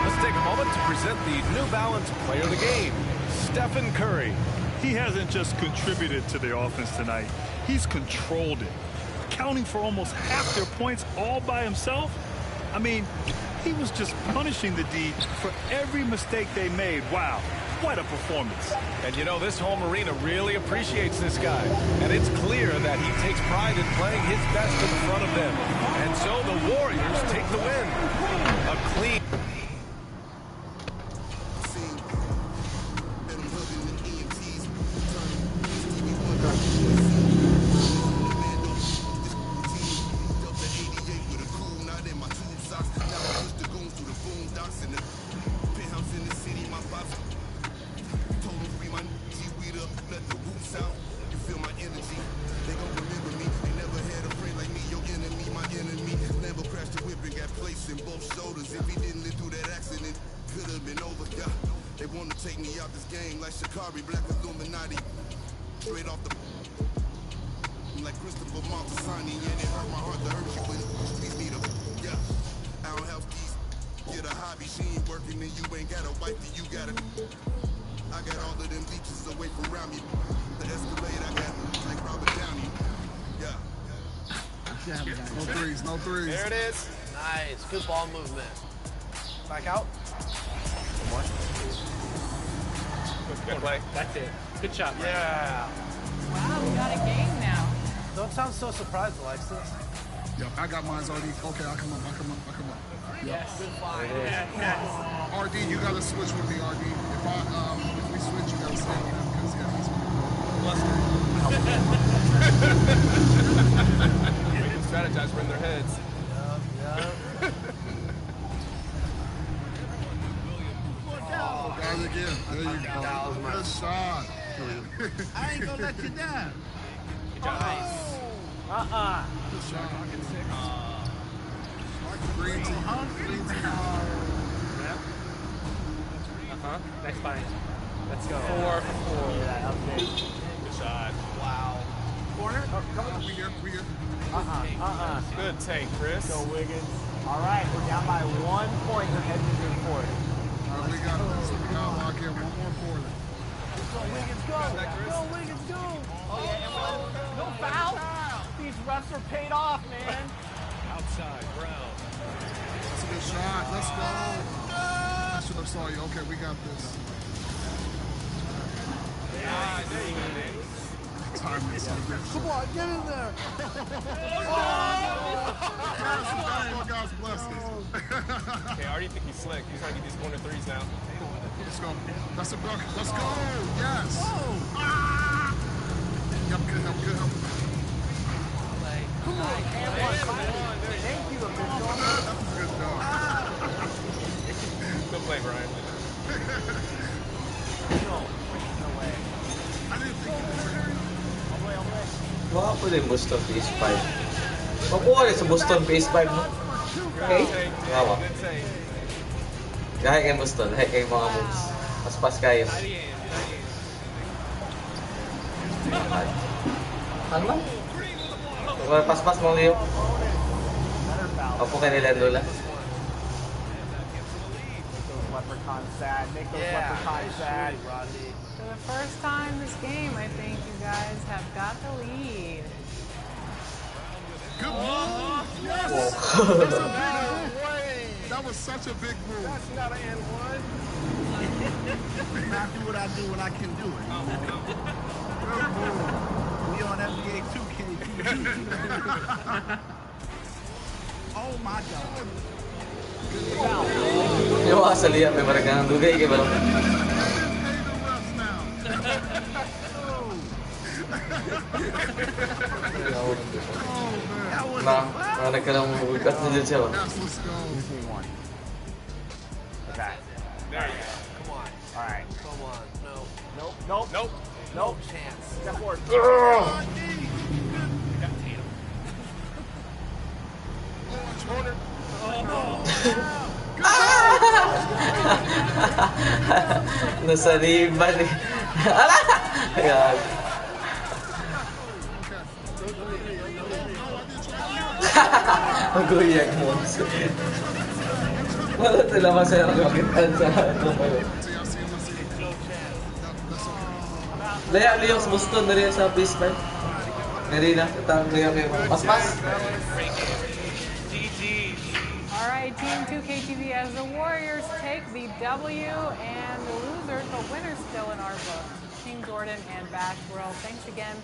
Let's take a moment to present the New Balance Player of the Game, Stephen Curry. He hasn't just contributed to their offense tonight. He's controlled it, accounting for almost half their points all by himself. I mean, he was just punishing the D for every mistake they made. Wow, what a performance. And you know, this home arena really appreciates this guy. And it's clear that he takes pride in playing his best in front of them. And so the Warriors take the win. A clean... No threes. There it is. Nice. Good ball movement. Back out. One more. Good play. That's it. Good shot. Yeah. Wow, we got a game now. Don't sound so surprised, Alexis. Yep, I got mine already. Okay, I'll come up. Yes. Good find. Yes. RD, you gotta switch with me, RD. If we switch, you gotta stay with him because We can strategize for in their heads. Oh, guys, again. There you go. Good shot. I ain't gonna let you down. Nice. Good shot. Green team. Next fight. Let's go. 4 for 4. Yeah, update. Good shot. Wow. Corner? Oh, come on. We here. Good take, Chris. Go Wiggins. All right, we're down by 1 point. We're heading into the fourth. All right, we got this. We got to lock in one more quarter. Go Wiggins, go. Go Wiggins, go. Oh, yeah, and no foul. These refs are paid off, man. Outside, Brown. That's a good shot. Let's go. I should have saw you. Okay, we got this. Time is so good. Come on, get in there. God's blessings. Okay, I already think he's slick. He's trying to get these corner threes now. Let's go. That's a block. Let's go. Yes. Ah. Yep, good help, good help. Come on. Thank you, official. That's a good job. Good play, Brian. No way. I didn't think it was Baka pala yung Boston PS5. Makuha rin sa Boston PS5 mo. Okay? Ngawa. Gaya kay Boston, gaya kay mga moves. Paspas kayo. Ano man? Paspas mo Leo. Opo kay nila Lola. Leprechauns sad. Make those leprechauns sad. For the first time this game, I think you guys have got the lead. Good move. Yes. That was such a big move. That's not an and one. I do what I do when I can do it. Good move. We on NBA2K22. Oh my God. Yung mga salihan, may maragang dugay kayo ba? Nah, nagkaroon mo bukat na dyan siya ba? Okay. There you go. Come on. All right. Come on. No. Nope. No chance. Step forward. Corner. Nasaniban eh. Ayan. Maguyag mo. Wala sila masaya kakitan sa ano. Laya Leos Boston na rin sa PS5. Narina, tatang laya kayo. Mas. Alright, Team 2KTV as the Warriors take the W and the losers, but winners still in our book. King Jordan and Bash World, thanks again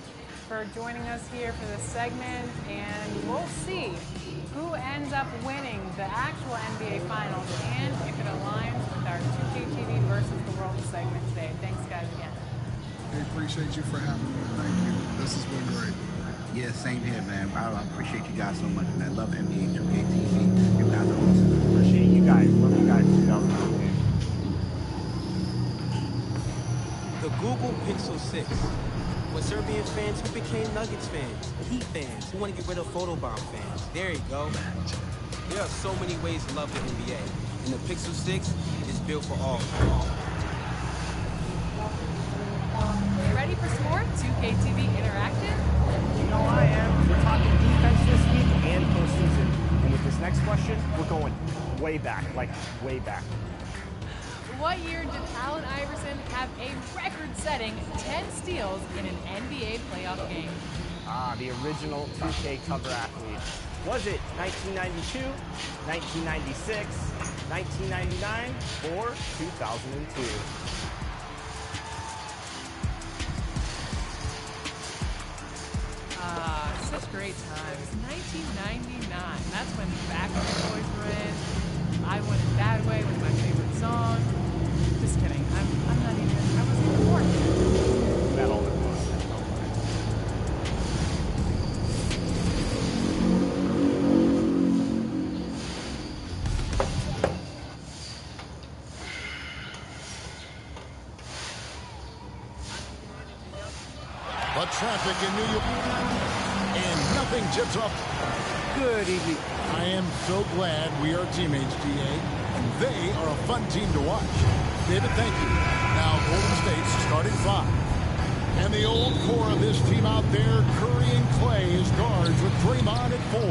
for joining us here for this segment, and we'll see who ends up winning the actual NBA Finals and if it aligns with our 2KTV versus the World segment today. Thanks guys again. We appreciate you for having me. Thank you. This has been great. Yeah, same here, man. I appreciate you guys so much, man. Love NBA2K22. You guys are awesome. Appreciate you guys. Love you guys. 2019. The Google Pixel 6. With Serbian fans who became Nuggets fans, Heat fans who want to get rid of photobomb fans. There you go. There are so many ways to love the NBA, and the Pixel 6 is built for all. Ready for some more 2KTV Interactive? You know I am. We're talking defense this week and postseason. And with this next question, we're going way back, like way back. What year did Allen Iverson have a record-setting 10 steals in an NBA playoff game? The original 2K cover athlete. Was it 1992, 1996, 1999, or 2002? Such great times. 1999. That's when Backstreet Boys were in. I Want It That Way was my favorite song. Just kidding. I'm not even. I wasn't even born yet. That all it was. But traffic in New York and nothing tips up. Good evening. I am so glad we are teammates, GA, and they are a fun team to watch. David, thank you. Now, Golden State's starting 5. And the old core of this team out there, Curry and Clay as guards with Draymond at 4.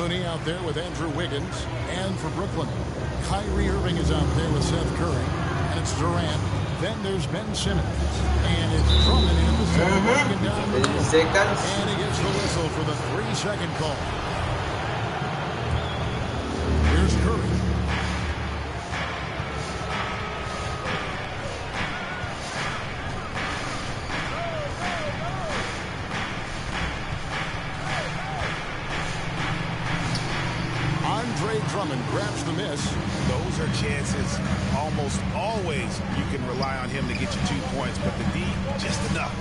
Looney out there with Andrew Wiggins. And for Brooklyn, Kyrie Irving is out there with Seth Curry. And it's Durant. Then there's Ben Simmons. And it's Drummond in the center. Down the and he gets the whistle for the 3-second call. Here's Curry. Drummond grabs the miss. Those are chances almost always you can rely on him to get you 2 points, but the D, just enough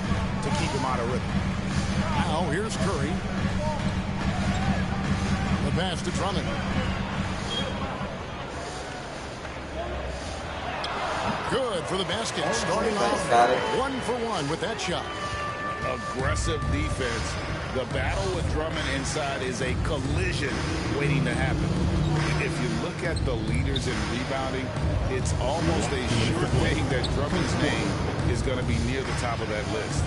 to keep him out of rhythm. Now here's Curry. The pass to Drummond. Good for the basket. Starting off 1-for-1 with that shot. Aggressive defense. The battle with Drummond inside is a collision waiting to happen. If you look at the leaders in rebounding, it's almost a sure thing that Drummond's name is going to be near the top of that list.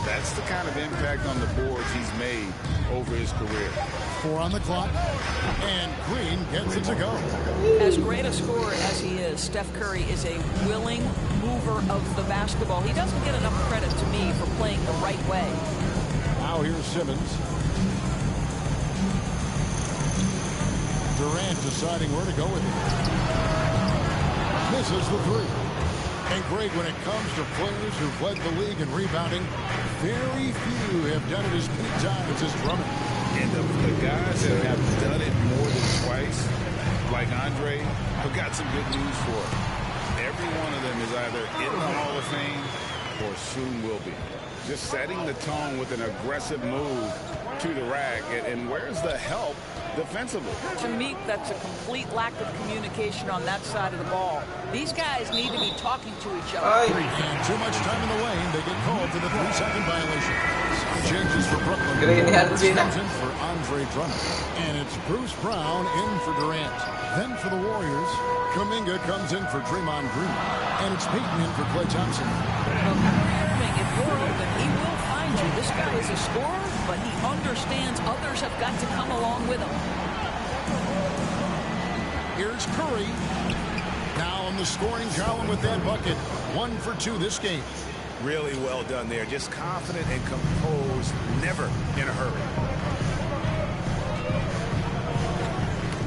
That's the kind of impact on the boards he's made over his career. 4 on the clock, and Green gets it to go. As great a scorer as he is, Steph Curry is a willing mover of the basketball. He doesn't get enough credit to me for playing the right way. Now here's Simmons. Durant deciding where to go with it. Misses the 3. And Greg, when it comes to players who've led the league in rebounding, very few have done it as many times as Drummond. And the guys that have done it more than twice, like Andre, have got some good news for him. Every one of them is either in the Hall of Fame or soon will be. Just setting the tone with an aggressive move to the rack. And where's the help defensively? To me, that's a complete lack of communication on that side of the ball. These guys need to be talking to each other. And too much time in the lane. They get called for the 3-second violation. Some changes for Brooklyn. Comes in for Andre Drummond. And it's Bruce Brown in for Durant. Then for the Warriors, Kuminga comes in for Draymond Green. And it's Peyton in for Klay Thompson. If you're open, he will find you. This guy is a scorer, but he understands others have got to come along with him. Here's Curry. Now in the scoring column with that bucket. 1 for 2 this game. Really well done there. Just confident and composed, never in a hurry.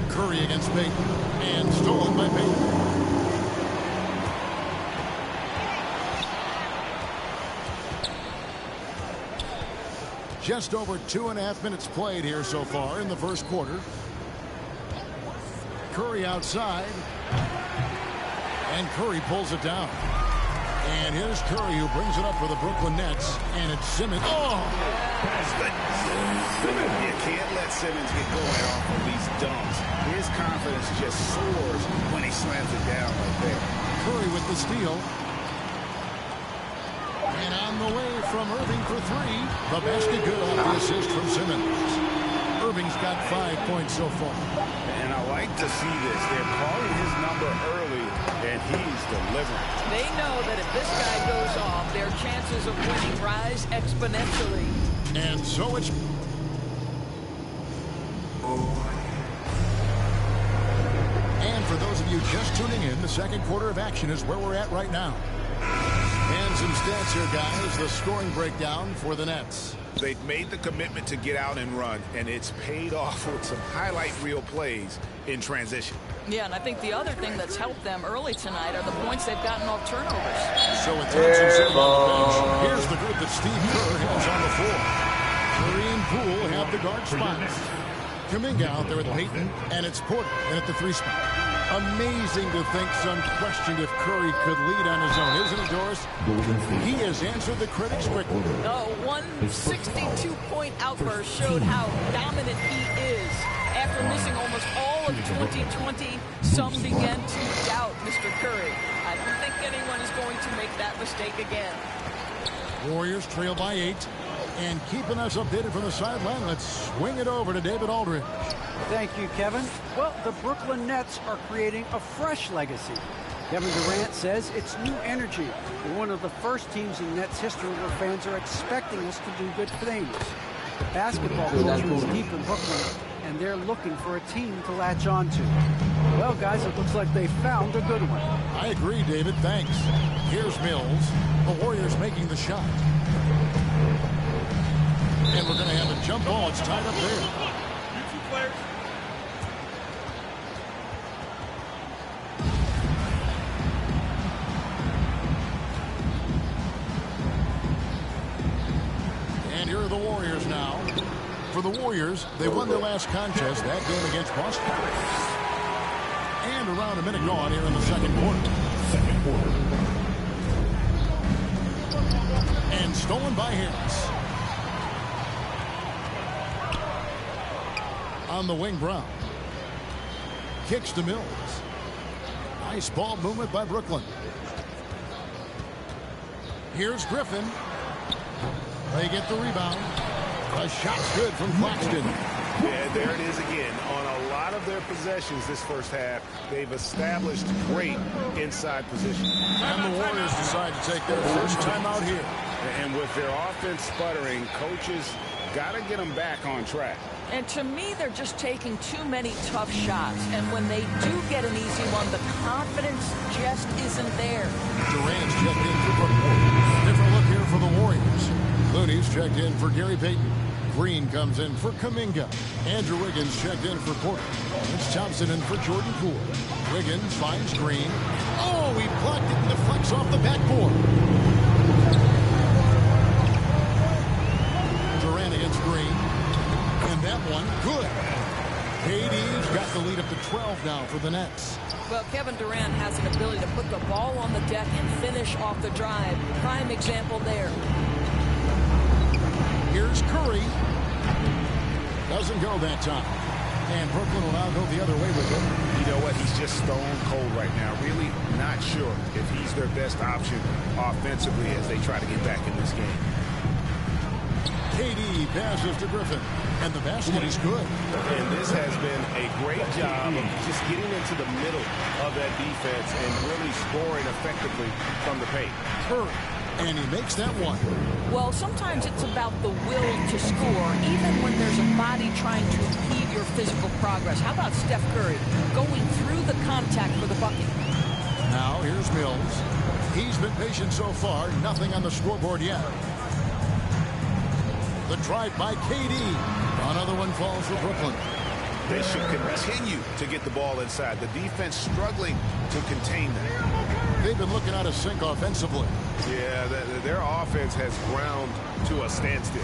Curry against Peyton. And stolen by Peyton. Just over 2.5 minutes played here so far in the first quarter. Curry outside. And Curry pulls it down. And here's Curry who brings it up for the Brooklyn Nets. And it's Simmons. Oh! You can't let Simmons get going off of these dunks. His confidence just soars when he slams it down like that. Curry with the steal. And on the way from Irving for 3. The basket good off the assist from Simmons. Irving's got 5 points so far. And I like to see this. They're calling his number early, and he's delivering. They know that if this guy goes off, their chances of winning rise exponentially. And so it's... And for those of you just tuning in, the second quarter of action is where we're at right now. And some stats here, guys. The scoring breakdown for the Nets. They've made the commitment to get out and run, and it's paid off with some highlight reel plays in transition. Yeah, and I think the other thing that's helped them early tonight are the points they've gotten off turnovers. So with Thompson sitting on the bench, here's the group that Steve Kerr has on the floor. Curry and Poole have the guard spots. Kuminga out there with Peyton, and it's Porter in at the 3 spot. Amazing to think some questioned if Curry could lead on his own, isn't it, Doris? He has answered the critics quickly. No, 162-point outburst showed how dominant he is. After missing almost all of 2020, some began to doubt Mr. Curry. I don't think anyone is going to make that mistake again. Warriors trail by 8. And keeping us updated from the sideline, let's swing it over to David Aldridge. Thank you, Kevin. Well, the Brooklyn Nets are creating a fresh legacy. Kevin Durant says it's new energy. We're one of the first teams in Nets history where fans are expecting us to do good things. The basketball culture is deep in Brooklyn, and they're looking for a team to latch on to. Well, guys, it looks like they found a good one. I agree, David. Thanks. Here's Mills. The Warriors making the shot. And we're going to have a jump ball. It's tied up there. You two players. And here are the Warriors now. For the Warriors, they won their last contest, that game against Boston. And around a minute gone here in the second quarter. And stolen by Harris. On the wing, Brown. Kicks to Mills. Nice ball movement by Brooklyn. Here's Griffin. They get the rebound. A shot's good from Claxton. Yeah, there it is again. On a lot of their possessions this first half, they've established great inside position. And the Warriors decide to take their first time out here. And with their offense sputtering, coaches got to get them back on track. And to me, they're just taking too many tough shots. And when they do get an easy one, the confidence just isn't there. Durant's checked in for Brooklyn. Different look here for the Warriors. Looney's checked in for Gary Payton. Green comes in for Kuminga. Andrew Wiggins checked in for Porter. It's Thompson in for Jordan Poole. Wiggins finds Green. Oh, he blocked it and deflects off the backboard. Durant against Green. And that one, good. KD's got the lead up to 12 now for the Nets. Well, Kevin Durant has an ability to put the ball on the deck and finish off the drive. Prime example there. Here's Curry. Doesn't go that time. And Brooklyn will now go the other way with him. You know what? He's just stone cold right now. Really not sure if he's their best option offensively as they try to get back in this game. KD passes to Griffin. And the basket is good. And this has been a great job of just getting into the middle of that defense and really scoring effectively from the paint. Curry. And he makes that one. Well, sometimes it's about the will to score, even when there's a body trying to impede your physical progress. How about Steph Curry going through the contact for the bucket? Now, here's Mills. He's been patient so far. Nothing on the scoreboard yet. The drive by KD. Another one falls for Brooklyn. They should continue to get the ball inside. The defense struggling to contain them. They've been looking out of sync offensively. Yeah, their offense has ground to a standstill.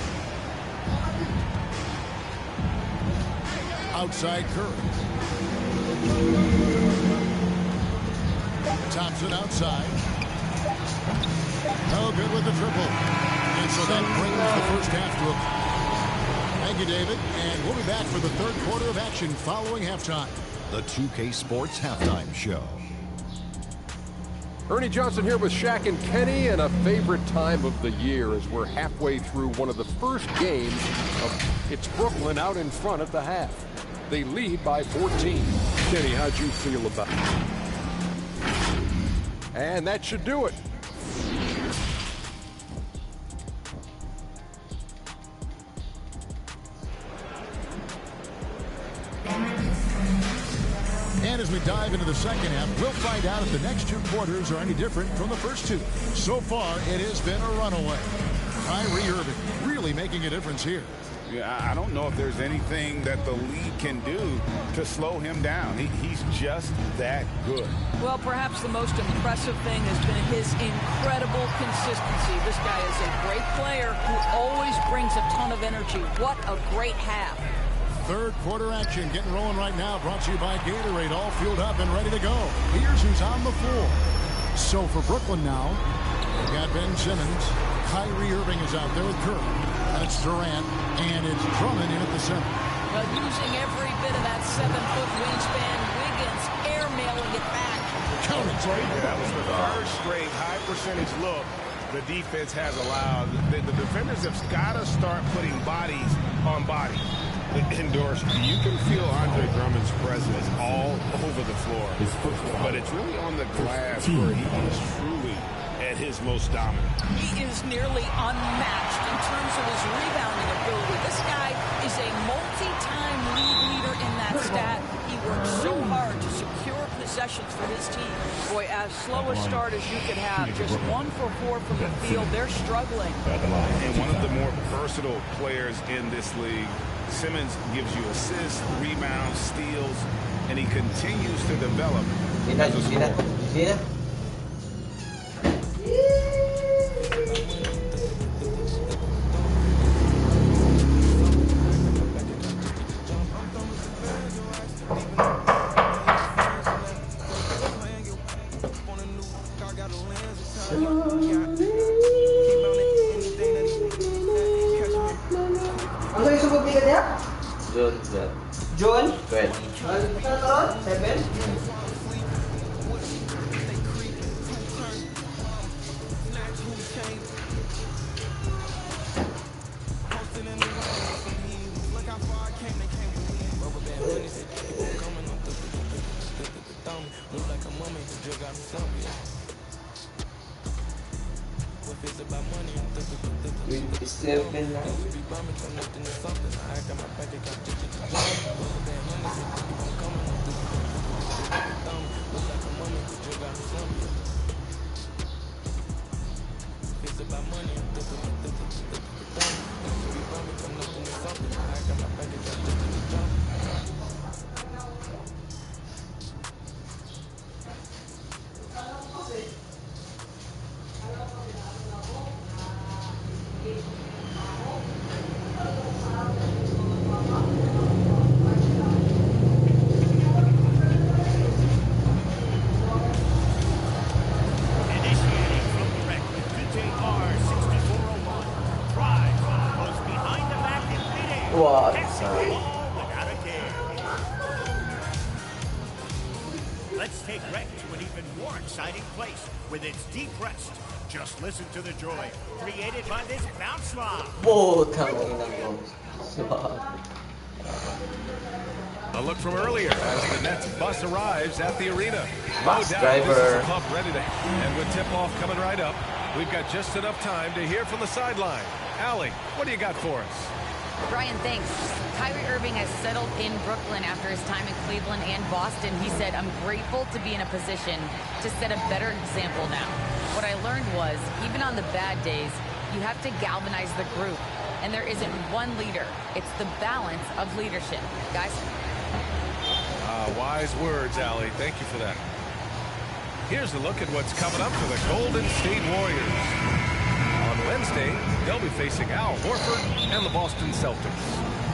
Outside Curry. Thompson outside. No good with the triple. And so that brings the first half to a... Thank you, David. And we'll be back for the third quarter of action following halftime. The 2K Sports Halftime Show. Ernie Johnson here with Shaq and Kenny, and a favorite time of the year as we're halfway through one of the first games of it's Brooklyn out in front at the half. They lead by 14. Kenny, how'd you feel about it? And that should do it. And as we dive into the second half, we'll find out if the next two quarters are any different from the first two. So far, it has been a runaway. Kyrie Irving really making a difference here. Yeah, I don't know if there's anything that the league can do to slow him down. He's just that good. Well, perhaps the most impressive thing has been his incredible consistency. This guy is a great player who always brings a ton of energy. What a great half. Third quarter action getting rolling right now, brought to you by Gatorade, all fueled up and ready to go. Here's who's on the floor. So for Brooklyn now, we got Ben Simmons. Kyrie Irving is out there with Curry. And it's Durant, and it's Drummond in at the center. Well, using every bit of that 7-foot wingspan, Wiggins airmailing it back. Count it. That was the first straight high percentage look the defense has allowed. The defenders have got to start putting bodies on bodies. Endorse, you can feel Andre Drummond's presence all over the floor, but it's really on the glass where he is truly at his most dominant. He is nearly unmatched in terms of his rebounding ability. This guy is a multi-time league leader in that stat. He works so hard to secure possessions for his team. Boy, as slow a start as you could have, just 1 for 4 from the field. They're struggling. And one of the more versatile players in this league. Simmons gives you assists, rebounds, steals, and he continues to develop as a scorer. Ano yung sububigan niya? John, John? 12. Ano karon? 7? Let's take Rec to an even more exciting place with its deep rest. Just listen to the joy created by this bounce lob. A look from earlier as the Nets bus arrives at the arena. Bus no doubt driver. This is a pump ready to, and with tip-off coming right up, we've got just enough time to hear from the sideline. Allie, what do you got for us? Brian, thanks. Kyrie Irving has settled in Brooklyn after his time in Cleveland and Boston. He said, "I'm grateful to be in a position to set a better example now. What I learned was, even on the bad days, you have to galvanize the group. And there isn't one leader. It's the balance of leadership." Guys? Wise words, Allie. Thank you for that. Here's a look at what's coming up for the Golden State Warriors. On Wednesday, they'll be facing Al Horford and the Boston Celtics.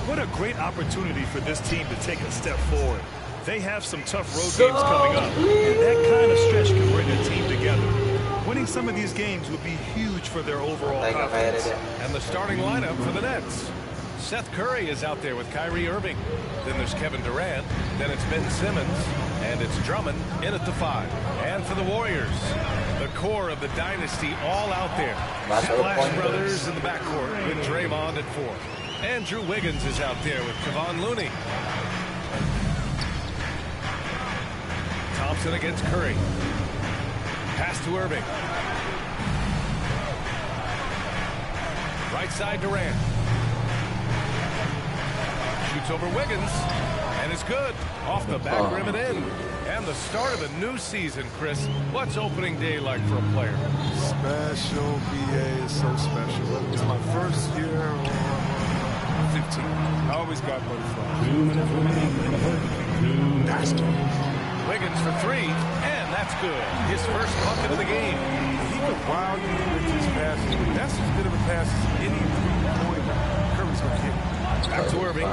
What a great opportunity for this team to take a step forward. They have some tough road games coming up, and that kind of stretch can bring a team together. Winning some of these games would be huge for their overall confidence. And the starting lineup for the Nets. Seth Curry is out there with Kyrie Irving. Then there's Kevin Durant. Then it's Ben Simmons. And it's Drummond in at the 5. And for the Warriors, the core of the dynasty all out there. Splash Brothers in the backcourt with Draymond at 4. Andrew Wiggins is out there with Kevon Looney. Thompson against Curry. Pass to Irving. Right side Durant. Shoots over Wiggins. And it's good. Off the back rim and in. And the start of a new season, Chris. What's opening day like for a player? Special. BA is so special. It's my first year or 15. I always got butterflies. 2 minutes remaining in the third. 2 basket. Wiggins for 3, and that's good. His first bucket of the game. He could wow you with his passes, but that's as good of a pass as any three-pointer Curry's going to hit. Back to Irving.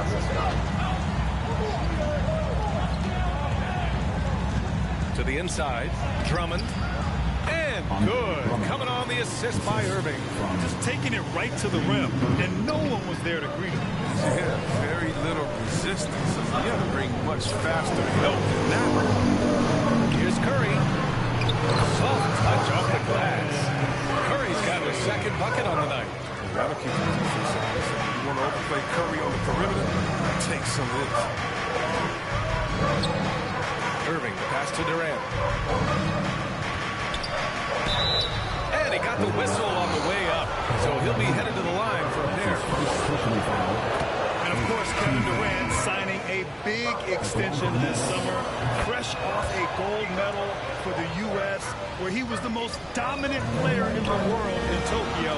To the inside, Drummond. And good. Coming on the assist by Irving. Just taking it right to the rim, and no one was there to greet him. Yeah, very little resistance. You have to bring much faster help than that. Here's Curry. Soft touch off the glass. Curry's got his second bucket on the night. That'll keep the defense honest. You want to overplay Curry on the perimeter, Pass to Durant. And he got the whistle on the way up. So he'll be headed to the line for a pair. And of course, Kevin Durant signing a big extension this summer, fresh off a gold medal for the U.S., where he was the most dominant player in the world in Tokyo.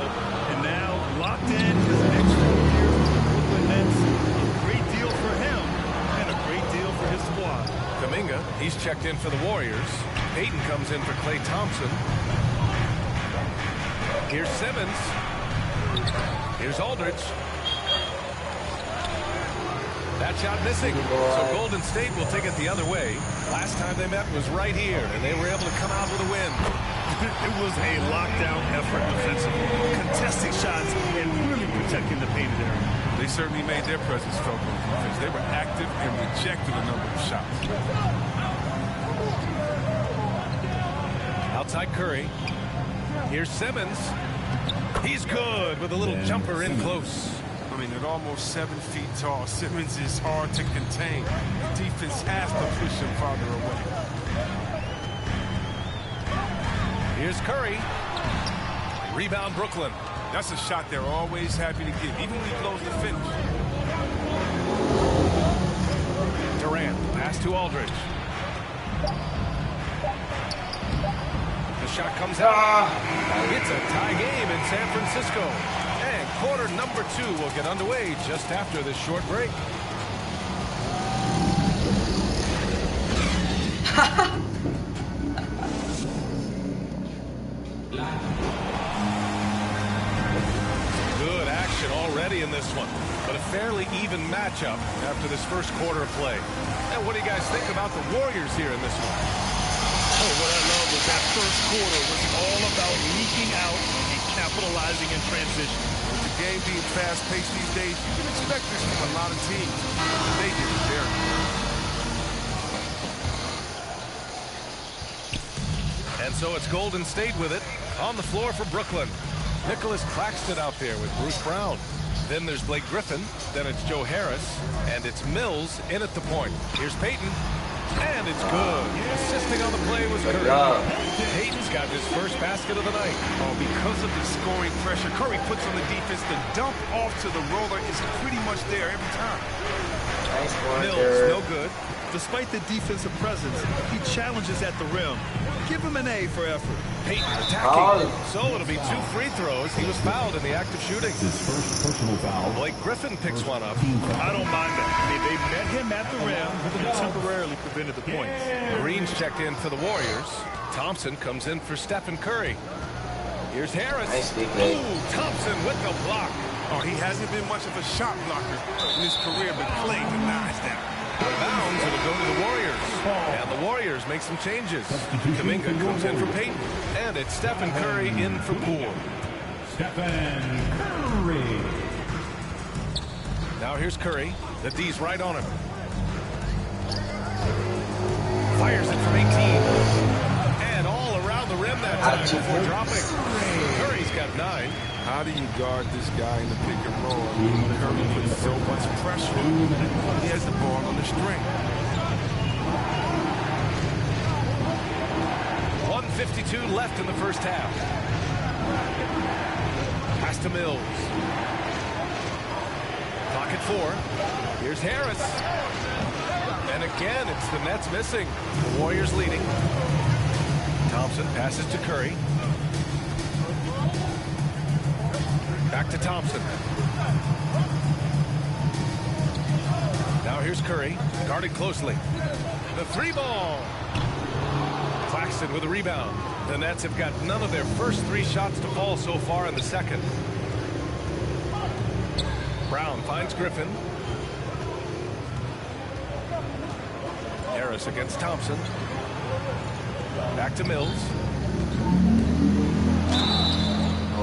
And now locked in for the next 4 years with the Brooklyn Nets. A great deal for him and a great deal for his squad. Kuminga, he's checked in for the Warriors. Payton comes in for Klay Thompson. Here's Simmons. Here's Aldridge. That shot missing. So Golden State will take it the other way. Last time they met was right here, and they were able to come out with a win. It was a lockdown effort defensively, contesting shots and really protecting the painted area. They certainly made their presence felt on defense. They were active and rejected a number of shots. Outside Curry. Here's Simmons. He's good with a little jumper in close. I mean, at almost 7 feet tall, Simmons is hard to contain. Defense has to push him farther away. Here's Curry. Rebound Brooklyn. That's a shot they're always happy to give, even when he blows the finish. Durant, pass to Aldridge. The shot comes out. It's a tie game in San Francisco. And quarter number 2 will get underway just after this short break. Good action already in this one, but a fairly even matchup after this first quarter of play. And what do you guys think about the Warriors here in this one? Oh, what I love was that first quarter was all about leaking out and capitalizing in transition. With the game being fast-paced these days, you can expect this from a lot of teams. They did it very well. And so it's Golden State with it. On the floor for Brooklyn. Nicholas Claxton out there with Bruce Brown. Then there's Blake Griffin. Then it's Joe Harris. And it's Mills in at the point. Here's Payton. And it's good. Assisting on the play was Curry. Payton's got his first basket of the night. Oh, because of the scoring pressure Curry puts on the defense, the dump off to the roller is pretty much there every time. Mills, no good. Despite the defensive presence, he challenges at the rim. Give him an A for effort. Payton attacking. So it'll be 2 free throws. He was fouled in the act of shooting. His first personal foul. Blake Griffin picks one up. I don't mind that. I mean, they met him at the rim and temporarily prevented the points. Green's checked in for the Warriors. Thompson comes in for Stephen Curry. Here's Harris. Ooh, Thompson with the block. Oh, he hasn't been much of a shot blocker in his career, but Klay denies that. Bounds, it'll go to the Warriors. And the Warriors make some changes. Kuminga comes in for Payton. And it's Stephen Curry in for Poole. Stephen Curry. Now here's Curry. The D's right on him. Fires it from 18. And all around the rim that time before dropping. Curry's got 9. How do you guard this guy in the pick and roll? I mean, Curry puts so much pressure. He has the ball on the string. 1:52 left in the first half. Pass to Mills. Clock at 4. Here's Harris. And again, it's the Nets missing. The Warriors leading. Thompson passes to Curry. Back to Thompson. Now here's Curry, guarded closely. The 3 ball. Claxton with a rebound. The Nets have got none of their first 3 shots to fall so far in the second. Brown finds Griffin. Harris against Thompson. Back to Mills.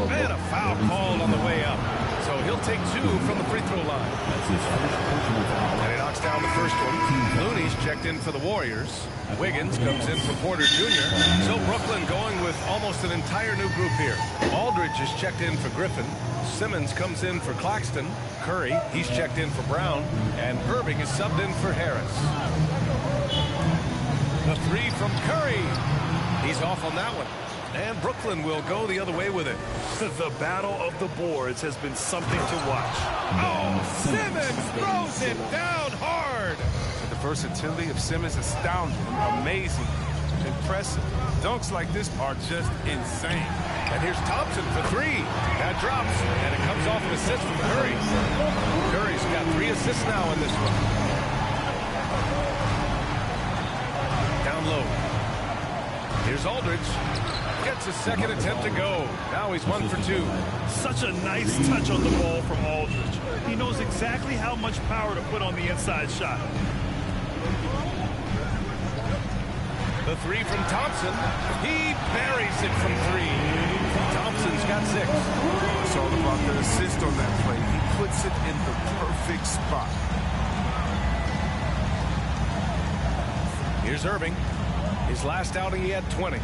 And a foul called on the way up. So he'll take 2 from the free throw line. And he knocks down the first one. Looney's checked in for the Warriors. Wiggins comes in for Porter Jr. So Brooklyn going with almost an entire new group here. Aldridge is checked in for Griffin. Simmons comes in for Claxton. Curry, he's checked in for Brown. And Irving is subbed in for Harris. The three from Curry. He's off on that one. And Brooklyn will go the other way with it. The battle of the boards has been something to watch. Oh, Simmons throws it down hard. The versatility of Simmons is astounding, amazing, impressive. Dunks like this are just insane. And here's Thompson for three. That drops, and it comes off an assist from Curry. Curry's got 3 assists now in this one. Down low. Here's Aldridge. Gets his second attempt to go. Now he's 1 for 2. Such a nice touch on the ball from Aldridge. He knows exactly how much power to put on the inside shot. The three from Thompson. He buries it from 3. Thompson's got 6. It's all about the assist on that play. He puts it in the perfect spot. Here's Irving. His last outing, he had 20.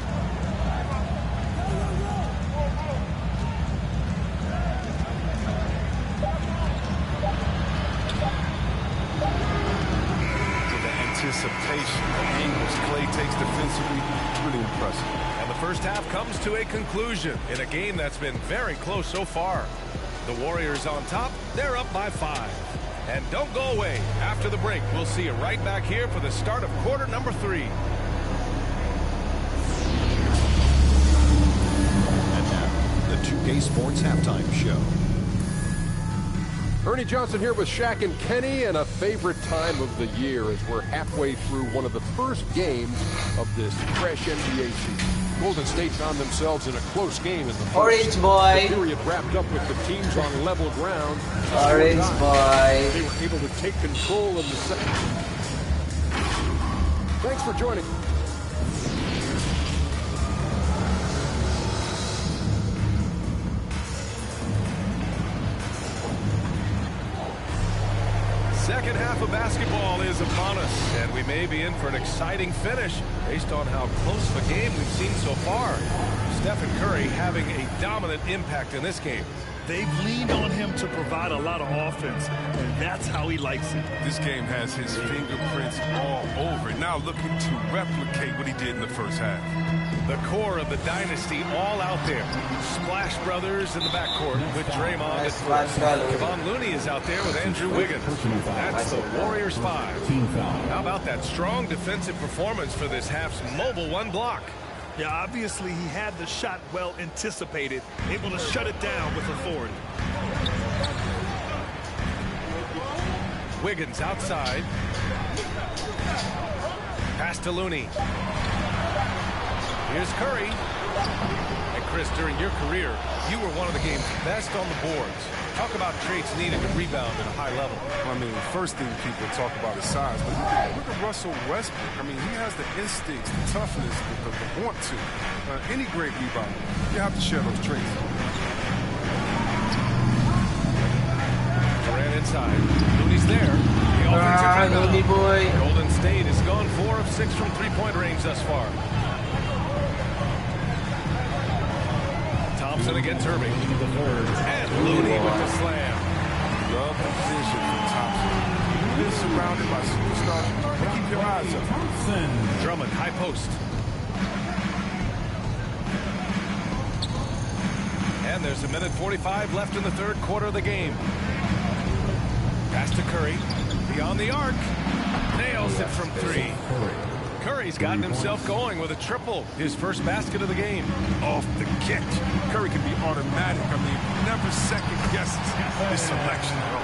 Anticipation, the angles Clay takes defensively, really impressive. And the first half comes to a conclusion in a game that's been very close so far. The Warriors on top, they're up by 5. And don't go away. After the break, we'll see you right back here for the start of quarter number 3. And now, the 2K Sports Halftime Show. Ernie Johnson here with Shaq and Kenny, and a favorite time of the year as we're halfway through one of the first games of this fresh NBA season. Golden State found themselves in a close game in the first. Orange boy. The period wrapped up with the teams on level ground. Orange boy. They were able to take control of the second. Thanks for joining. Second half of basketball is upon us, and we may be in for an exciting finish based on how close of a game we've seen so far. Stephen Curry having a dominant impact in this game. They've leaned on him to provide a lot of offense, and that's how he likes it. This game has his fingerprints all over it. Now looking to replicate what he did in the first half. The core of the dynasty all out there. Splash Brothers in the backcourt with Draymond at first. Kevon Looney is out there with Andrew Wiggins. That's the Warriors 5. How about that strong defensive performance for this half's mobile 1 block? Yeah, obviously he had the shot well anticipated, able to shut it down with authority. Wiggins outside. Pass to Looney. Here's Curry. And Chris, during your career, you were one of the game's best on the boards. Talk about traits needed to rebound at a high level. I mean, the first thing people talk about is size, but look at Russell Westbrook. I mean, he has the instincts, the toughness, the want to. Any great rebounder, you have to share those traits. Durant inside. Looney's there. The offensive rebound. Looney boy. Golden State has gone 4 of 6 from three-point range thus far. Thompson against Irving. And Looney with the slam. Love the vision from Thompson. You're surrounded by superstars. Keep your eyes up. Drummond, high post. And there's 1:45 left in the third quarter of the game. Pass to Curry. Beyond the arc. Nails it from 3. Curry's gotten himself going with a triple. His first basket of the game. Off the catch. Curry can be automatic. I mean, never second guesses his selection at all.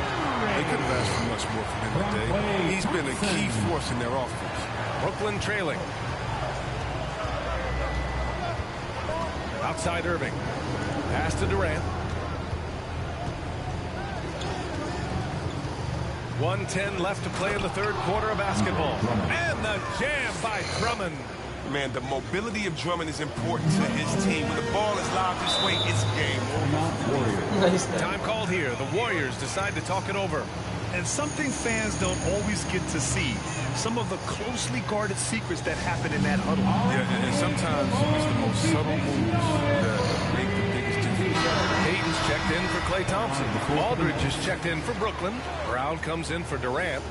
They could have asked for much more from him today. He's been a key force in their offense. Brooklyn trailing. Outside Irving. Pass to Durant. 1:10 left to play in the third quarter of basketball. And the jam by Drummond. Man, the mobility of Drummond is important to his team. When the ball is lobbed this way, it's game over. Time called here. The Warriors decide to talk it over. And something fans don't always get to see. Some of the closely guarded secrets that happen in that huddle. Yeah, and sometimes it's the most subtle moves that make the biggest difference. Hayden's checked in for Klay Thompson. Aldridge is checked in for Brooklyn. Brown comes in for Durant.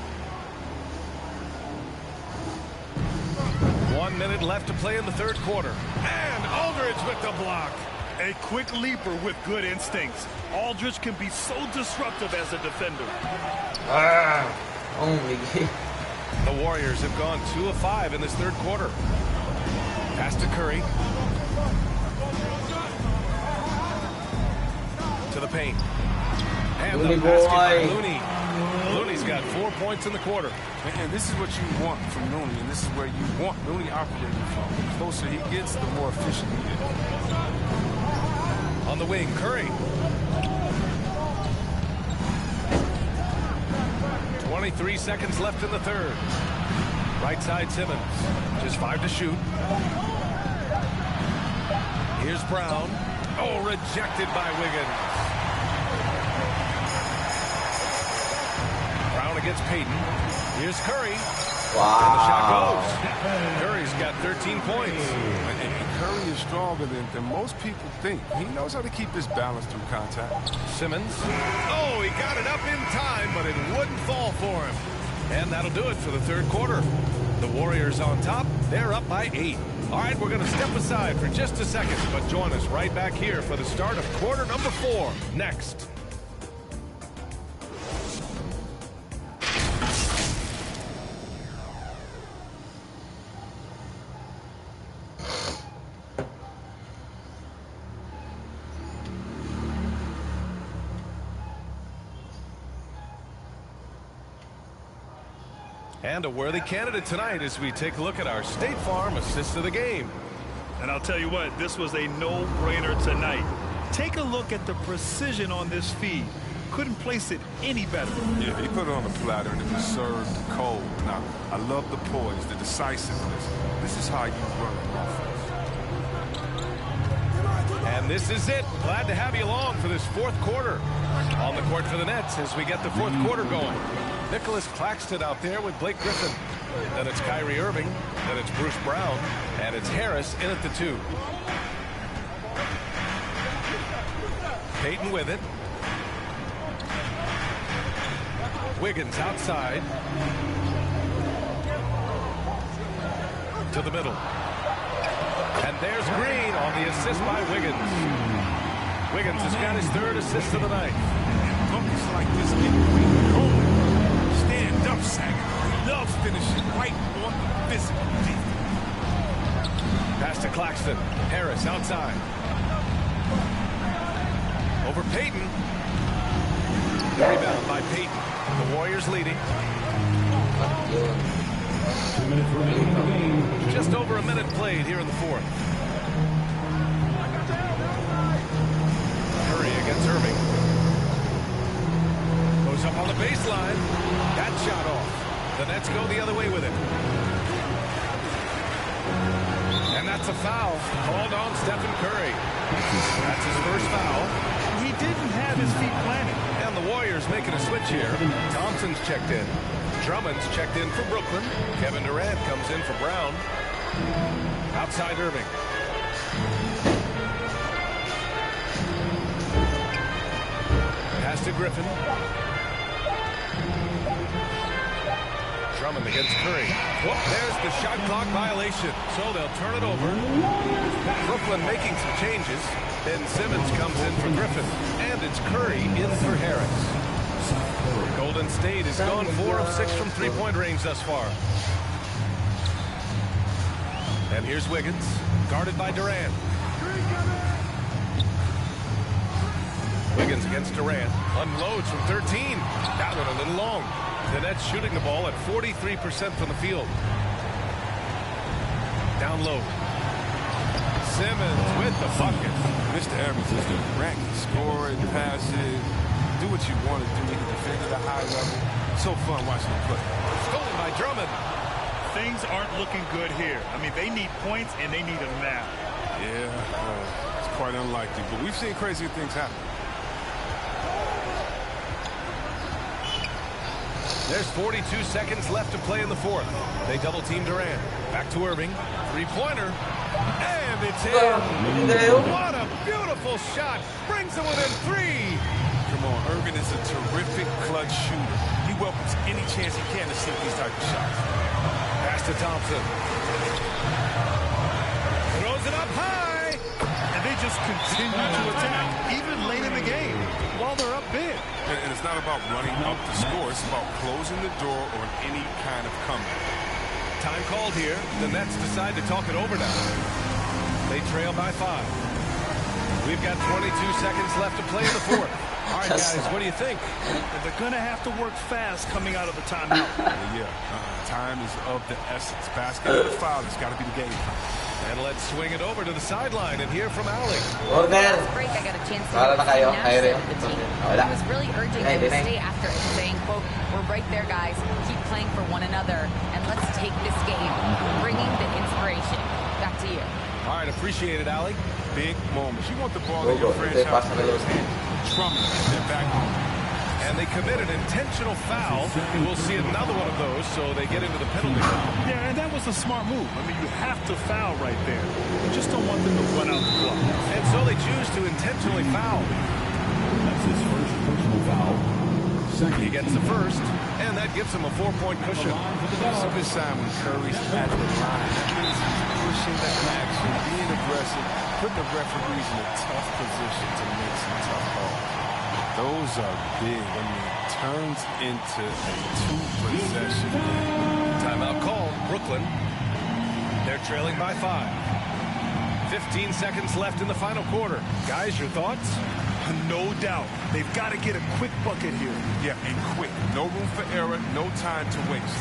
1 minute left to play in the third quarter. And Aldridge with the block. A quick leaper with good instincts. Aldridge can be so disruptive as a defender. The Warriors have gone 2 of 5 in this third quarter. Pass to Curry. To the paint. And the basket by Looney. Looney's got 4 points in the quarter. And this is what you want from Looney, and this is where you want Looney operating from. The closer he gets, the more efficient he gets. On the wing, Curry. 23 seconds left in the third. Right side, Simmons. Just 5 to shoot. Here's Brown. Oh, rejected by Wiggins. Brown against Payton. Here's Curry. Wow. And the shot goes. Curry's got 13 points. And Curry is stronger than most people think. He knows how to keep his balance through contact. Simmons. Oh, he got it up in time, but it wouldn't fall for him. And that'll do it for the third quarter. The Warriors on top. They're up by 8. All right, we're going to step aside for just a second, but join us right back here for the start of quarter number 4 next. And a worthy candidate tonight as we take a look at our State Farm assist of the game. And I'll tell you what, this was a no-brainer tonight. Take a look at the precision on this feed. Couldn't place it any better. Yeah, he put it on a platter and it was served cold. Now, I love the poise, the decisiveness. This is how you run an offense. And this is it. Glad to have you along for this fourth quarter. On the court for the Nets as we get the fourth quarter going. Nicholas Claxton out there with Blake Griffin. Then it's Kyrie Irving. Then it's Bruce Brown. And it's Harris in at the 2. Payton with it. Wiggins outside. To the middle. And there's Green on the assist by Wiggins. Wiggins has got his 3rd assist of the night. Buckets like this get Green going. Stand up, Sagan. He loves finishing right on the physical defense. Pass to Claxton. Harris outside. Over Payton. The rebound by Payton. The Warriors leading. 2 minutes remaining in the game. Just over a minute played here in the fourth. Curry against Irving. Goes up on the baseline. That shot off. The Nets go the other way with it. And that's a foul called on Stephen Curry. That's his first foul. He didn't have his feet planted. And the Warriors making a switch here. Thompson's checked in. Drummond's checked in for Brooklyn. Kevin Durant comes in for Brown. Outside Irving. Pass to Griffin. Drummond against Curry. Whoop, there's the shot clock violation. So they'll turn it over. Brooklyn making some changes. Then Simmons comes in for Griffin. And it's Curry in for Harris. Golden State has gone 4 of 6 from three-point range thus far. And here's Wiggins, guarded by Durant. Wiggins against Durant, unloads from 13. That one a little long. The Nets shooting the ball at 43% from the field. Down low. Simmons with the bucket. Mr. Everything. Durant can score it, pass it, do what you want to do. He can defend at a high level. So fun watching him play. Stolen by Drummond. Things aren't looking good here. I mean, they need points and they need them now. Yeah, it's quite unlikely, but we've seen crazy things happen. There's 42 seconds left to play in the fourth. They double-team Durant. Back to Irving. Three-pointer. And it's in. What a beautiful shot. Brings them within 3. Come on, Irving is a terrific clutch shooter. He welcomes any chance he can to sink these type of shots. Pass to Thompson. Throws it up high. And they just continue to attack, even late in the game, while they're up big. And it's not about running up the score. It's about closing the door on any kind of comeback. Time called here. The Nets decide to talk it over now. They trail by 5. We've got 22 seconds left to play in the fourth. All right, guys, what do you think? They're going to have to work fast coming out of a timeout. Time is of the essence. Basket and the foul has got to be the game. And let's swing it over to the sideline and hear from Ali. Last break, I got a chance to meet the team. He was really urging them to stay after it, saying, quote, "We're right there, guys. Keep playing for one another, and let's take this game," bringing the inspiration. Back to you. All right, appreciate it, Ali. Big moments. You want the ball in your franchise hands. From them back home. And they commit an intentional foul. We'll see another one of those, so they get into the penalty foul. Yeah, and that was a smart move. I mean, you have to foul right there. You just don't want them to run out the clock. And so they choose to intentionally foul. That's his first personal foul. He gets the first, and that gives him a 4-point cushion. It's a good sign when Curry's at the line. That means he's pushing the action, being aggressive, putting the referees in a tough position to make some tough calls. Those are big. I mean, turns into a 2-possession game. Timeout called. Brooklyn. They're trailing by 5. 15 seconds left in the final quarter. Guys, your thoughts? No doubt. They've got to get a quick bucket here. Yeah, and quick. No room for error, no time to waste.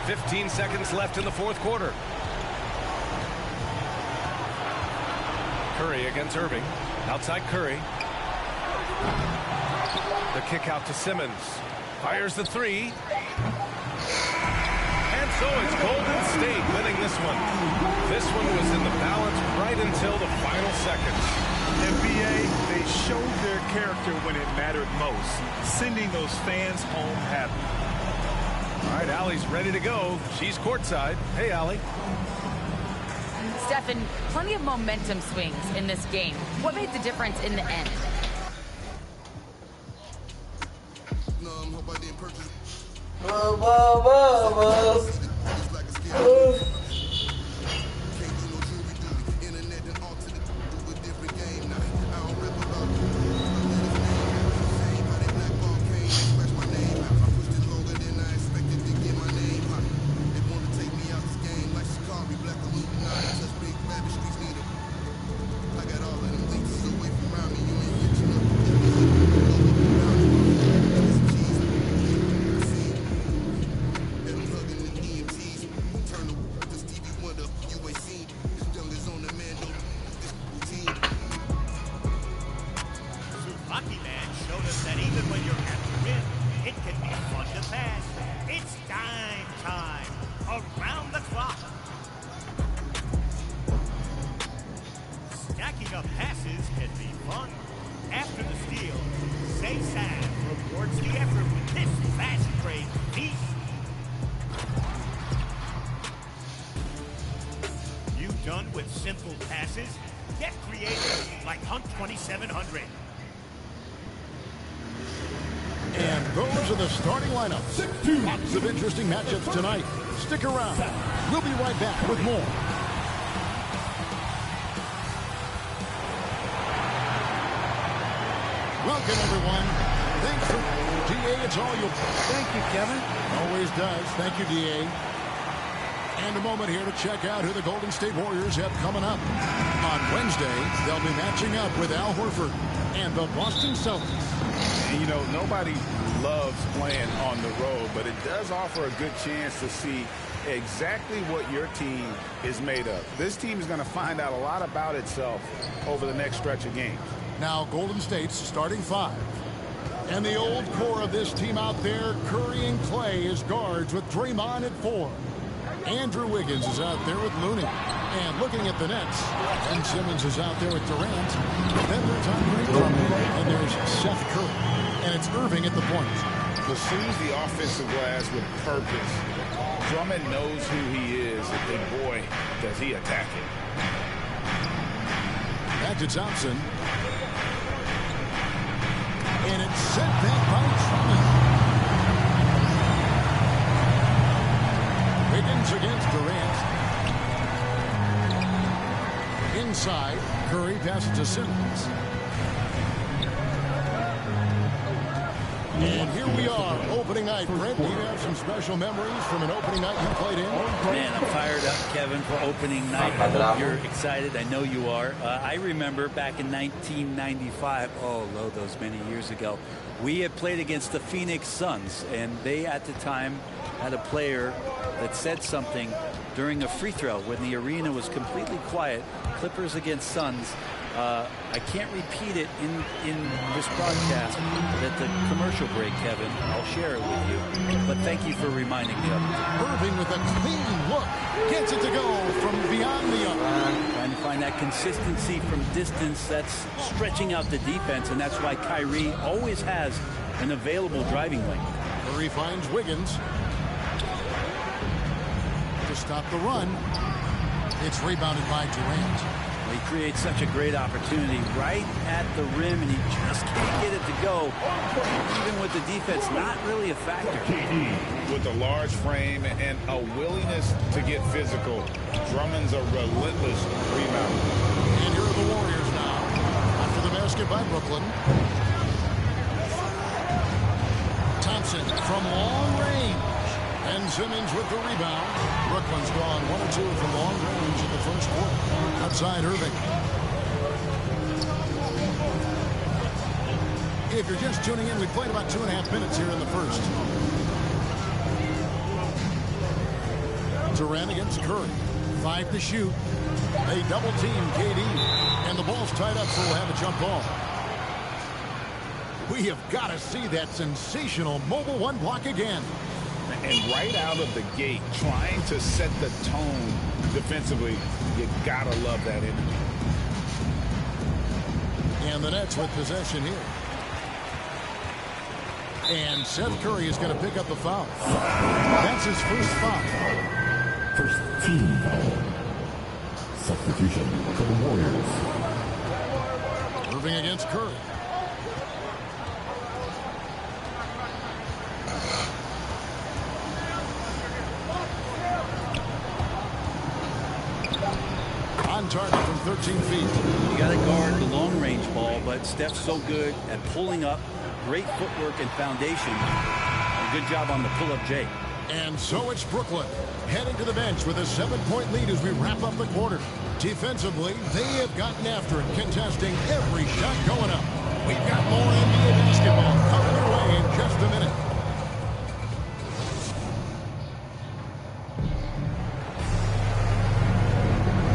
Fifteen seconds left in the fourth quarter. Curry against Irving. Outside Curry. The kick out to Simmons. Fires the 3. And so it's Golden State winning this one. This one was in the balance right until the final seconds. NBA, they showed their character when it mattered most, sending those fans home happy. All right, Allie's ready to go. She's courtside. Hey, Allie. Stephen, plenty of momentum swings in this game. What made the difference in the end? Lots of interesting matchups tonight. Stick around. We'll be right back with more. Welcome, everyone. Thanks for DA. It's all you. Thank you, Kevin. Always does. Thank you, DA. And a moment here to check out who the Golden State Warriors have coming up. On Wednesday, they'll be matching up with Al Horford and the Boston Celtics. And, you know, nobody loves playing on the road, but it does offer a good chance to see exactly what your team is made of. This team is going to find out a lot about itself over the next stretch of games. Now, Golden State's starting 5. And the old core of this team out there, Curry and Clay as guards with Draymond at 4. Andrew Wiggins is out there with Looney. And looking at the Nets, Ben Simmons is out there with Durant. Then there's Andre Drummond, and there's Seth Curry. And it's Irving at the point. Pursues the offensive glass with purpose. Drummond knows who he is, and boy, does he attack it. Back to Thompson. And it's sent back by Drummond. Wiggins against Durant. Inside, Curry passes to Simmons. And here we are, opening night. Brent, do you have some special memories from an opening night you played in? Man, I'm fired up, Kevin, for opening night. I hope you're excited. I know you are. I remember back in 1995, those many years ago, we had played against the Phoenix Suns, and they at the time had a player that said something during a free throw when the arena was completely quiet. Clippers against Suns. I can't repeat it in this broadcast at the commercial break, Kevin. I'll share it with you. But thank you for reminding me of it. Irving with a clean look. Gets it to go from beyond the arc. Trying to find that consistency from distance that's stretching out the defense, and that's why Kyrie always has an available driving lane. Curry finds Wiggins. To stop the run. It's rebounded by Durant. He creates such a great opportunity right at the rim, and he just can't get it to go. Even with the defense not really a factor. With a large frame and a willingness to get physical, Drummond's a relentless rebounder. And here are the Warriors now. After the basket by Brooklyn. Thompson from long range. And Simmons with the rebound. Brooklyn's gone 1 or 2 from long range in the first quarter. Outside Irving. If you're just tuning in, we played about 2.5 minutes here in the first. Durant against Curry. 5 to shoot. They double team KD. And the ball's tied up, so we'll have a jump ball. We have got to see that sensational mobile one block again. And right out of the gate, trying to set the tone defensively, you gotta love that energy. And the Nets with possession here. And Seth Curry is going to pick up the foul. That's his first foul. First team foul. Substitution for the Warriors. Irving against Curry. On target from 13 feet. You got to guard the long-range ball, but Steph's so good at pulling up. Great footwork and foundation. A good job on the pull-up J. And so it's Brooklyn heading to the bench with a 7-point lead as we wrap up the quarter. Defensively, they have gotten after it, contesting every shot going up. We've got more NBA basketball coming your way in just a minute.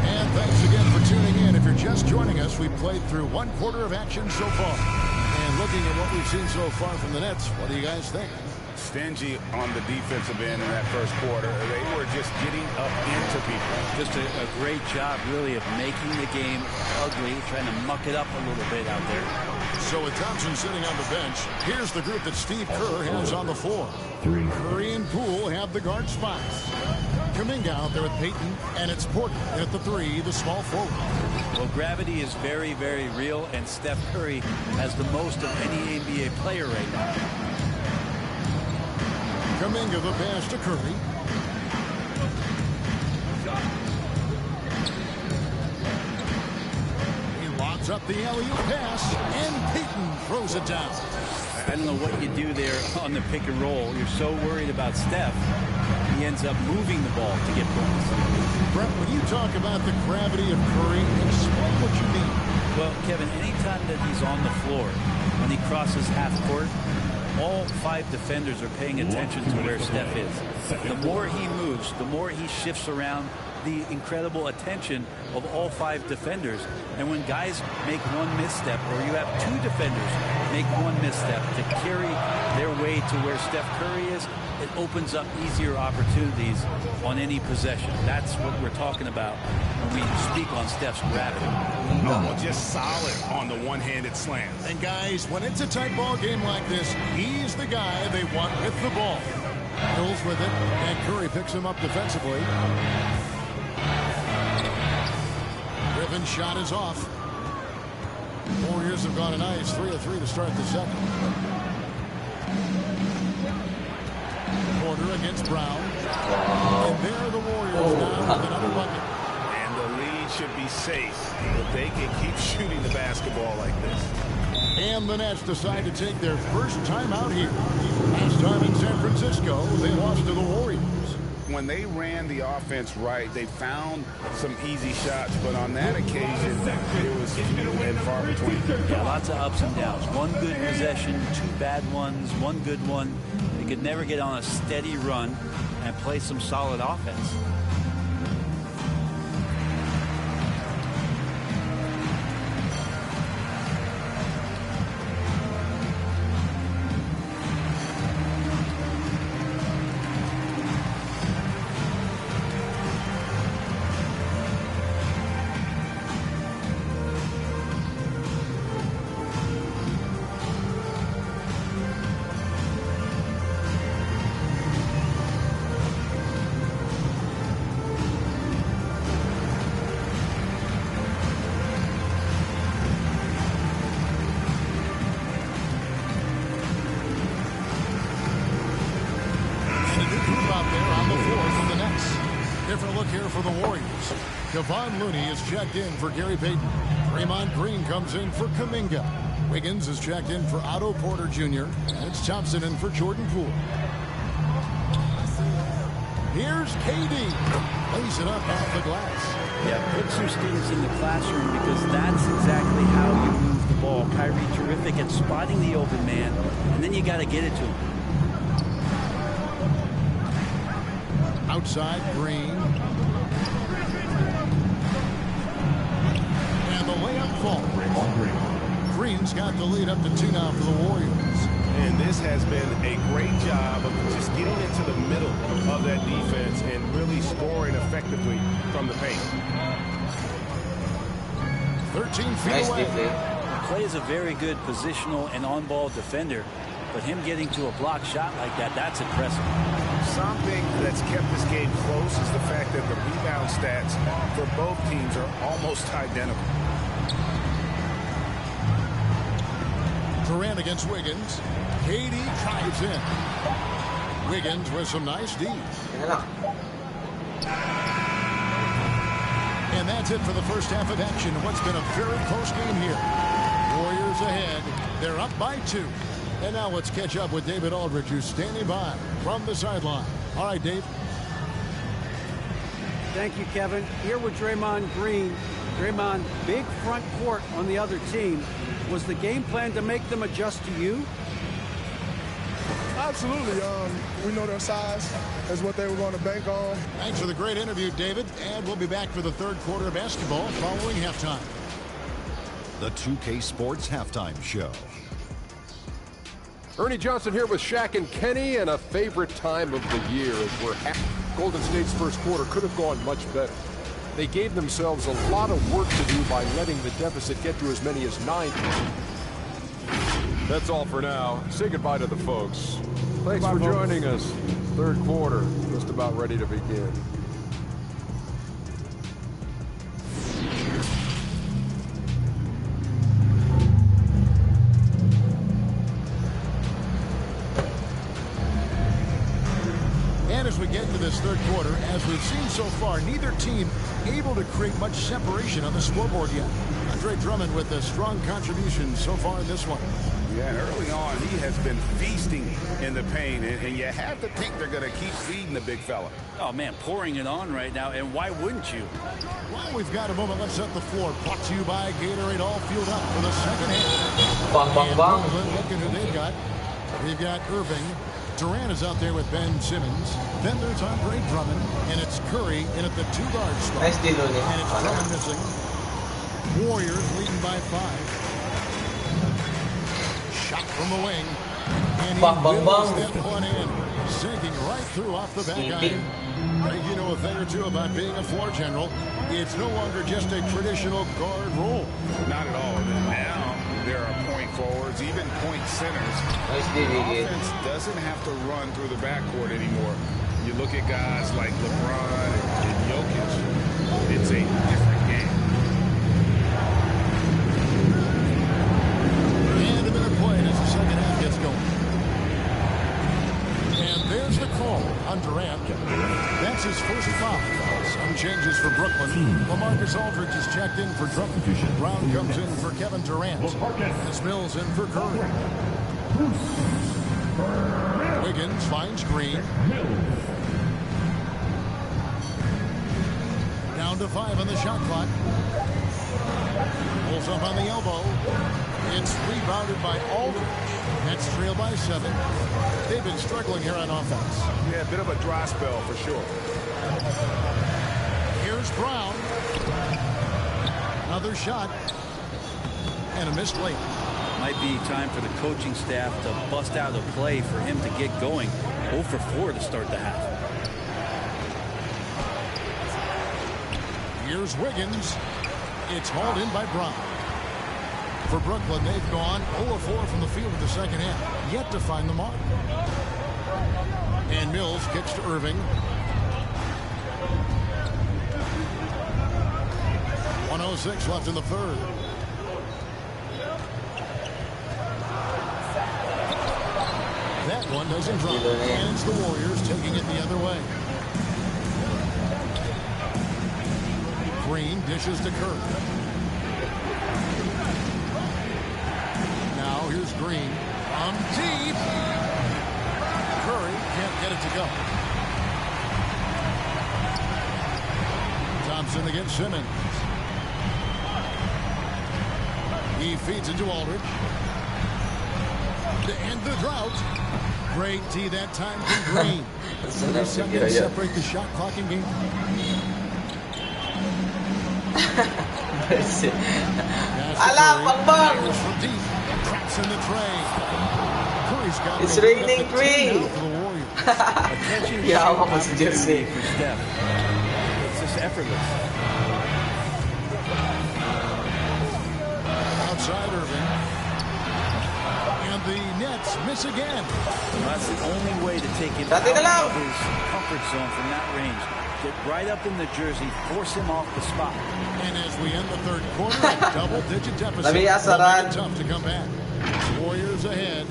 And thanks again for tuning in. If you're just joining us, we've played through 1 quarter of action so far. And looking at what we've seen so far from the Nets, what do you guys think? Stingy on the defensive end in that first quarter. They were just getting up into people. Just a great job, really, of making the game ugly, trying to muck it up a little bit out there. So with Thompson sitting on the bench, here's the group that Steve Kerr has on the floor. Curry and Poole have the guard spots. Kuminga out there with Payton, and it's Porter at the 3, the small forward. Well, gravity is very, very real, and Steph Curry has the most of any NBA player right now. Kuminga the pass to Curry. He lobs up the alley-oop pass, and Payton throws it down. I don't know what you do there on the pick and roll. You're so worried about Steph. He ends up moving the ball to get points. Brett, when you talk about the gravity of Curry, explain what you mean. Well, Kevin, anytime that he's on the floor, when he crosses half court, all 5 defenders are paying attention to where Steph is. The more he moves, the more he shifts around, the incredible attention of all 5 defenders. And when guys make one misstep, or you have 2 defenders make one misstep to carry their way to where Steph Curry is, it opens up easier opportunities on any possession. That's what we're talking about when we speak on Steph's gravity. Oh, just solid on the one-handed slam. And guys, when it's a tight ball game like this, he's the guy they want with the ball. Hills with it, and Curry picks him up defensively. Griffin's shot is off. Warriors have gone a nice 3 of 3 to start the second. Porter against Brown. And there are the Warriors now with another bucket. And the lead should be safe if they can keep shooting the basketball like this. And the Nets decide to take their first time out here. Last time in San Francisco, they lost to the Warriors. When they ran the offense right, they found some easy shots, but on that occasion, it was few and far between. Yeah, lots of ups and downs. One good possession, 2 bad ones, one good one. They could never get on a steady run and play some solid offense. Kevon Looney is checked in for Gary Payton. Draymond Green comes in for Kuminga. Wiggins is checked in for Otto Porter Jr. And it's Thompson in for Jordan Poole. Here's KD. Lays it up off the glass. Yeah, put some students in the classroom because that's exactly how you move the ball. Kyrie terrific at spotting the open man, and then you got to get it to him. Outside, Green. And the layup falls. Green's got the lead up to 2 now for the Warriors. And this has been a great job of just getting into the middle of that defense and really scoring effectively from the paint. 13 feet away. Clay is a very good positional and on-ball defender, but him getting to a block shot like that, that's impressive. Something that's kept this game close is the fact that the rebound stats for both teams are almost identical. Durant against Wiggins. KD drives in. Wiggins with some nice D. And that's it for the first half of action. What's been a very close game here. Warriors ahead. They're up by 2. And now let's catch up with David Aldridge, who's standing by from the sideline. All right, Dave. Thank you, Kevin. Here with Draymond Green. Draymond, big front court on the other team. Was the game plan to make them adjust to you? Absolutely. We know their size is what they were going to bank on. Thanks for the great interview, David. And we'll be back for the third quarter of basketball following halftime. The 2K Sports Halftime Show. Ernie Johnson here with Shaq and Kenny, and a favorite time of the year as we're Golden State's first quarter could have gone much better. They gave themselves a lot of work to do by letting the deficit get to as many as 9. That's all for now. Say goodbye to the folks. Thanks for joining us. Third quarter, just about ready to begin. As we get into this third quarter, as we've seen so far, neither team able to create much separation on the scoreboard yet. Andre Drummond with a strong contribution so far in this one. Yeah, and early on, he has been feasting in the paint, and you have to think they're going to keep feeding the big fella. Oh, man, pouring it on right now, and why wouldn't you? Well, we've got a moment. Let's set the floor. Brought to you by Gatorade, all fueled up for the second half. And Brooklyn, look at who they've got. They've got Irving, Durant is out there with Ben Simmons. Then there's Andre Drummond, and it's Curry in at the 2-guard spot. Nice deal, And it's Drummond missing. Warriors leading by 5. Shot from the wing. And he wheels that one in, sinking right through off the back iron. You know a thing or two about being a floor general. It's no longer just a traditional guard role. Not at all. Now there are point forwards, even point centers. Offense doesn't have to run through the backcourt anymore. You look at guys like LeBron and Jokic. It's a different game. And a minute played as the second half gets going. And there's the call on Durant. That's his first foul. Some changes for Brooklyn. LaMarcus Aldridge is checked in for Drummond. Brown comes in for Kevin Durant. As Mills in for Curry. Wiggins finds Green. Down to 5 on the shot clock. Pulls up on the elbow. It's rebounded by Aldridge. That's trailed by 7. They've been struggling here on offense. Yeah, a bit of a dry spell for sure. Here's Brown. Another shot. And a missed late. Might be time for the coaching staff to bust out a play for him to get going. 0 for 4 to start the half. Here's Wiggins. It's hauled in by Brown. For Brooklyn, they've gone 0 for 4 from the field in the second half. Yet to find the mark. And Mills kicks to Irving. 1:06 left in the third. That one doesn't drop. And it's the Warriors taking it the other way. Green dishes to Kirk. Now here's Green. On deep. Curry can't get it to go. Thompson against Simmons. He feeds it to Aldridge. To end the drought. Great D that time from Green. 30 seconds separate the shot clock in game. Cracks in the tray. It's raining 3. Yeah, I was just saying. It's just effortless. Outside Irving. And the Nets miss again. That's the only way to take him out of his comfort zone from that range. Get right up in the jersey, force him off the spot. And as we end the third quarter, a double-digit deficit. It'll make it tough to come back. Warriors ahead,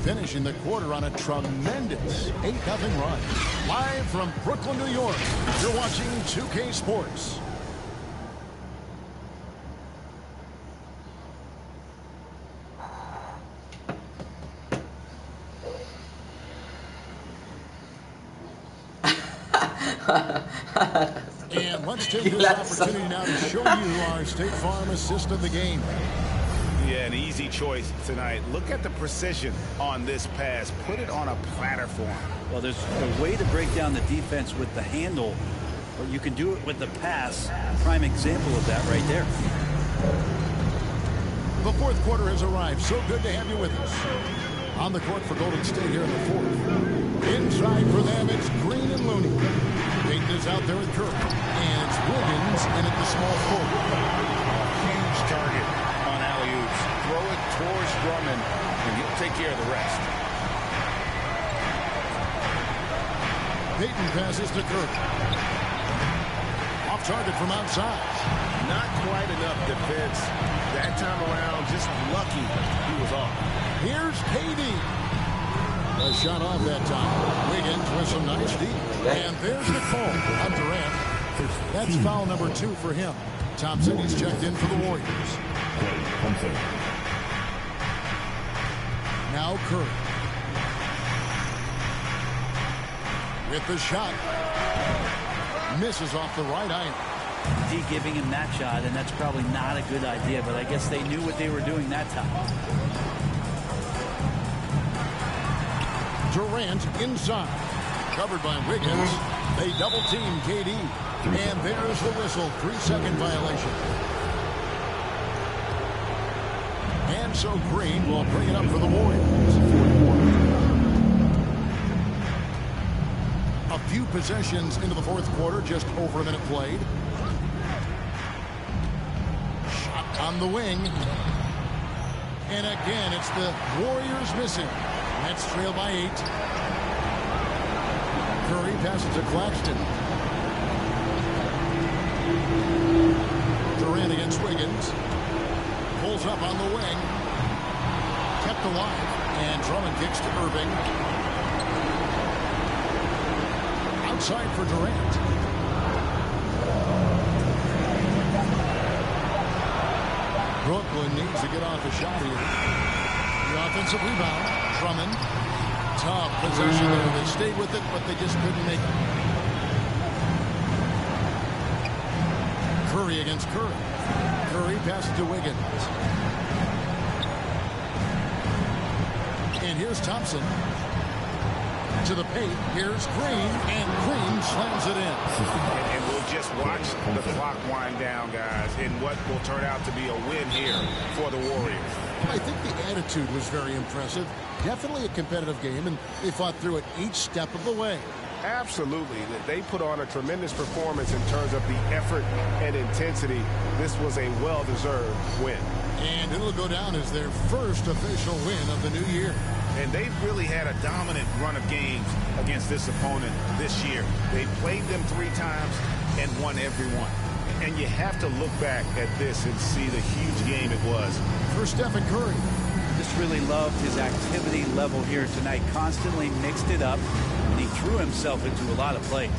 finishing the quarter on a tremendous 8-0 run. Live from Brooklyn, New York, you're watching 2K Sports. And let's take this opportunity now to show you our State Farm assist of the game. Yeah, an easy choice tonight. Look at the precision on this pass. Put it on a platter form. Well, there's a way to break down the defense with the handle, or you can do it with the pass. Prime example of that right there. The fourth quarter has arrived. So good to have you with us. On the court for Golden State here in the fourth. Inside for them, it's Green and Looney. Payton is out there with Kirk. And it's Wiggins in at the small forward. Huge target on alley-oops. Throw it towards Drummond, and he'll take care of the rest. Payton passes to Kirk. Off target from outside. Not quite enough defense. That time around, just lucky he was off. Here's KD. A shot off that time. Wiggins with some nice D. And there's the call on Durant. That's foul number 2 for him. Thompson, he's checked in for the Warriors. Now Curry. With the shot. Misses off the right iron. D giving him that shot, and that's probably not a good idea, but I guess they knew what they were doing that time. Durant inside. Covered by Wiggins. They double-team KD. And there's the whistle. 3-second violation. And so Green will bring it up for the Warriors. A few possessions into the fourth quarter. Just over a minute played. Shot on the wing. And again, it's the Warriors missing. Nets trail by 8. Curry passes to Claxton. Durant against Wiggins. Pulls up on the wing. Kept alive. And Drummond kicks to Irving. Outside for Durant. Brooklyn needs to get off the shot here. The offensive rebound. Drummond. Tough possession there. They stayed with it, but they just couldn't make it. Curry against Curry. Curry passes to Wiggins. And here's Thompson. To the paint. Here's Green. And Green slams it in. And we'll just watch the clock wind down, guys, in what will turn out to be a win here for the Warriors. I think the attitude was very impressive. Definitely a competitive game, and they fought through it each step of the way. Absolutely. They put on a tremendous performance in terms of the effort and intensity. This was a well-deserved win. And it'll go down as their first official win of the new year. And they've really had a dominant run of games against this opponent this year. They played them 3 times and won every one. And you have to look back at this and see the huge game it was. For Stephen Curry. Just really loved his activity level here tonight. Constantly mixed it up, and he threw himself into a lot of plays.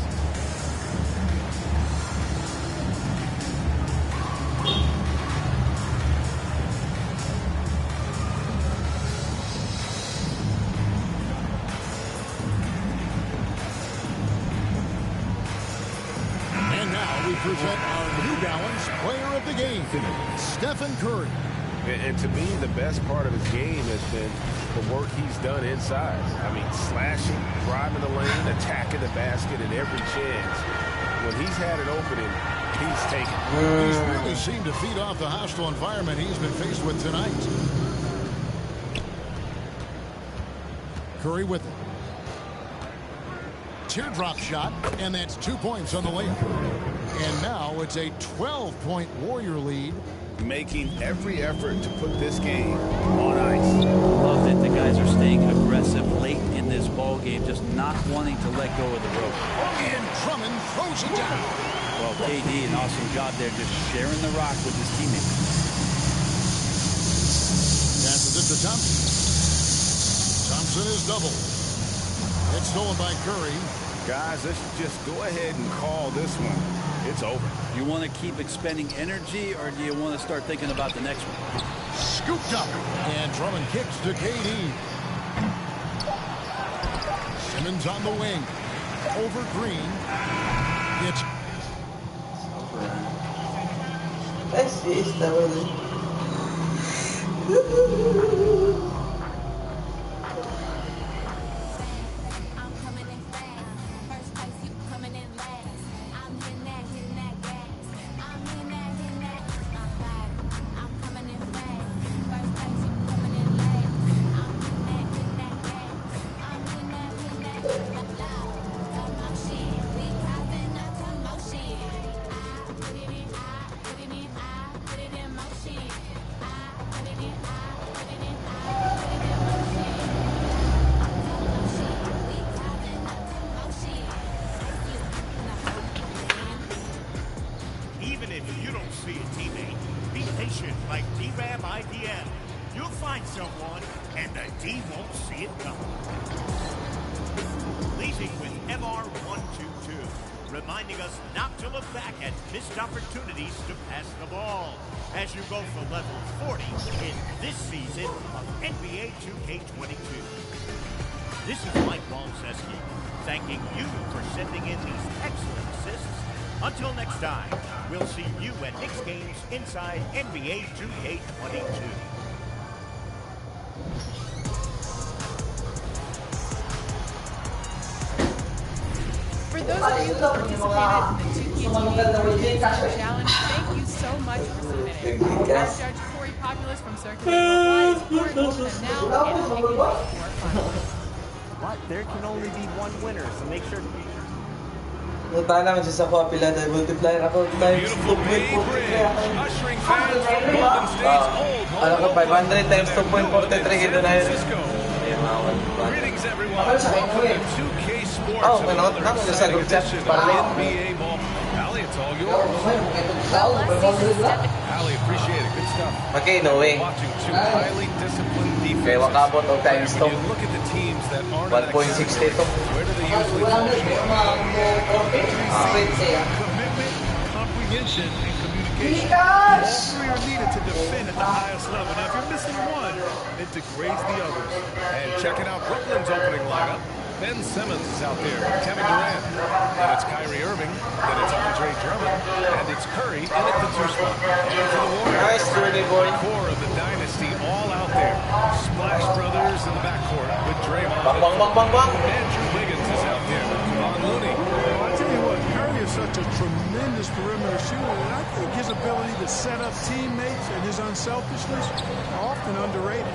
And now we present our New Balance Player of the Game, Stephen Curry. And to me, the best part of his game has been the work he's done inside. I mean, slashing, driving the lane, attacking the basket at every chance. When he's had an opening, he's taken. He's really seemed to feed off the hostile environment he's been faced with tonight. Curry with it. Teardrop shot, and that's 2 points on the layup. And now it's a 12-point Warrior lead. Making every effort to put this game on ice. Love that the guys are staying aggressive late in this ball game, just not wanting to let go of the rope. And Drummond throws it down. Well, KD, an awesome job there, just sharing the rock with his teammates. Passes it to Thompson. Thompson is doubled. It's stolen by Curry. Guys, let's just go ahead and call this one. It's over. You want to keep expending energy, or do you want to start thinking about the next one? Scooped up. And Drummond kicks to KD. Simmons on the wing. Over Green. It's... That's it, that was Even if you don't see a teammate, be patient like DRAM IDM. You'll find someone, and the D won't see it coming. Leading with MR122, reminding us not to look back at missed opportunities to pass the ball as you go for level 40 in this season of NBA 2K22. This is Mike Walczewski, thanking you for sending in these excellent assists. Until next time, we'll see you at next games inside NBA 2K22. those of you who participated in the 2K Challenge, thank you so much for submitting. Our judge, Corey Populous from Circulate Worldwide, is scoring both the now and picking the 4 finalists. But there can only be one winner, so make sure to... Punta naman siya sa Popula dahil multiplier ako times 2.43 alam ko 500 times 2.43 gito na yun. Greetings everyone. Welcome to 2K Sports. Oh, manood na mo sa group chat. NBA ball. Allie, it's all yours. Allie, appreciate it. Good stuff. Okay, no way. Watching two highly disciplined defenses. Kaya wakabot o times to. You look at the teams that aren't 1.62. Where do they usually fall short? Commitment, comprehension, and communication. All three are needed to defend at the highest level. Now, if you're missing one, it degrades the others. And checking out Brooklyn's opening lineup. Ben Simmons is out there with Kevin Durant. Then it's Kyrie Irving. Then it's Andre Drummond. And it's Curry in at the 2 spot. And for the Warriors, nice, Rudy boy. Core of the dynasty all out there. Splash Brothers in the backcourt with Draymond. Andrew Wiggins is out there with Kevon Looney. Well, I tell you what, Curry is such a tremendous perimeter shooter, and I think his ability to set up teammates and his unselfishness are often underrated.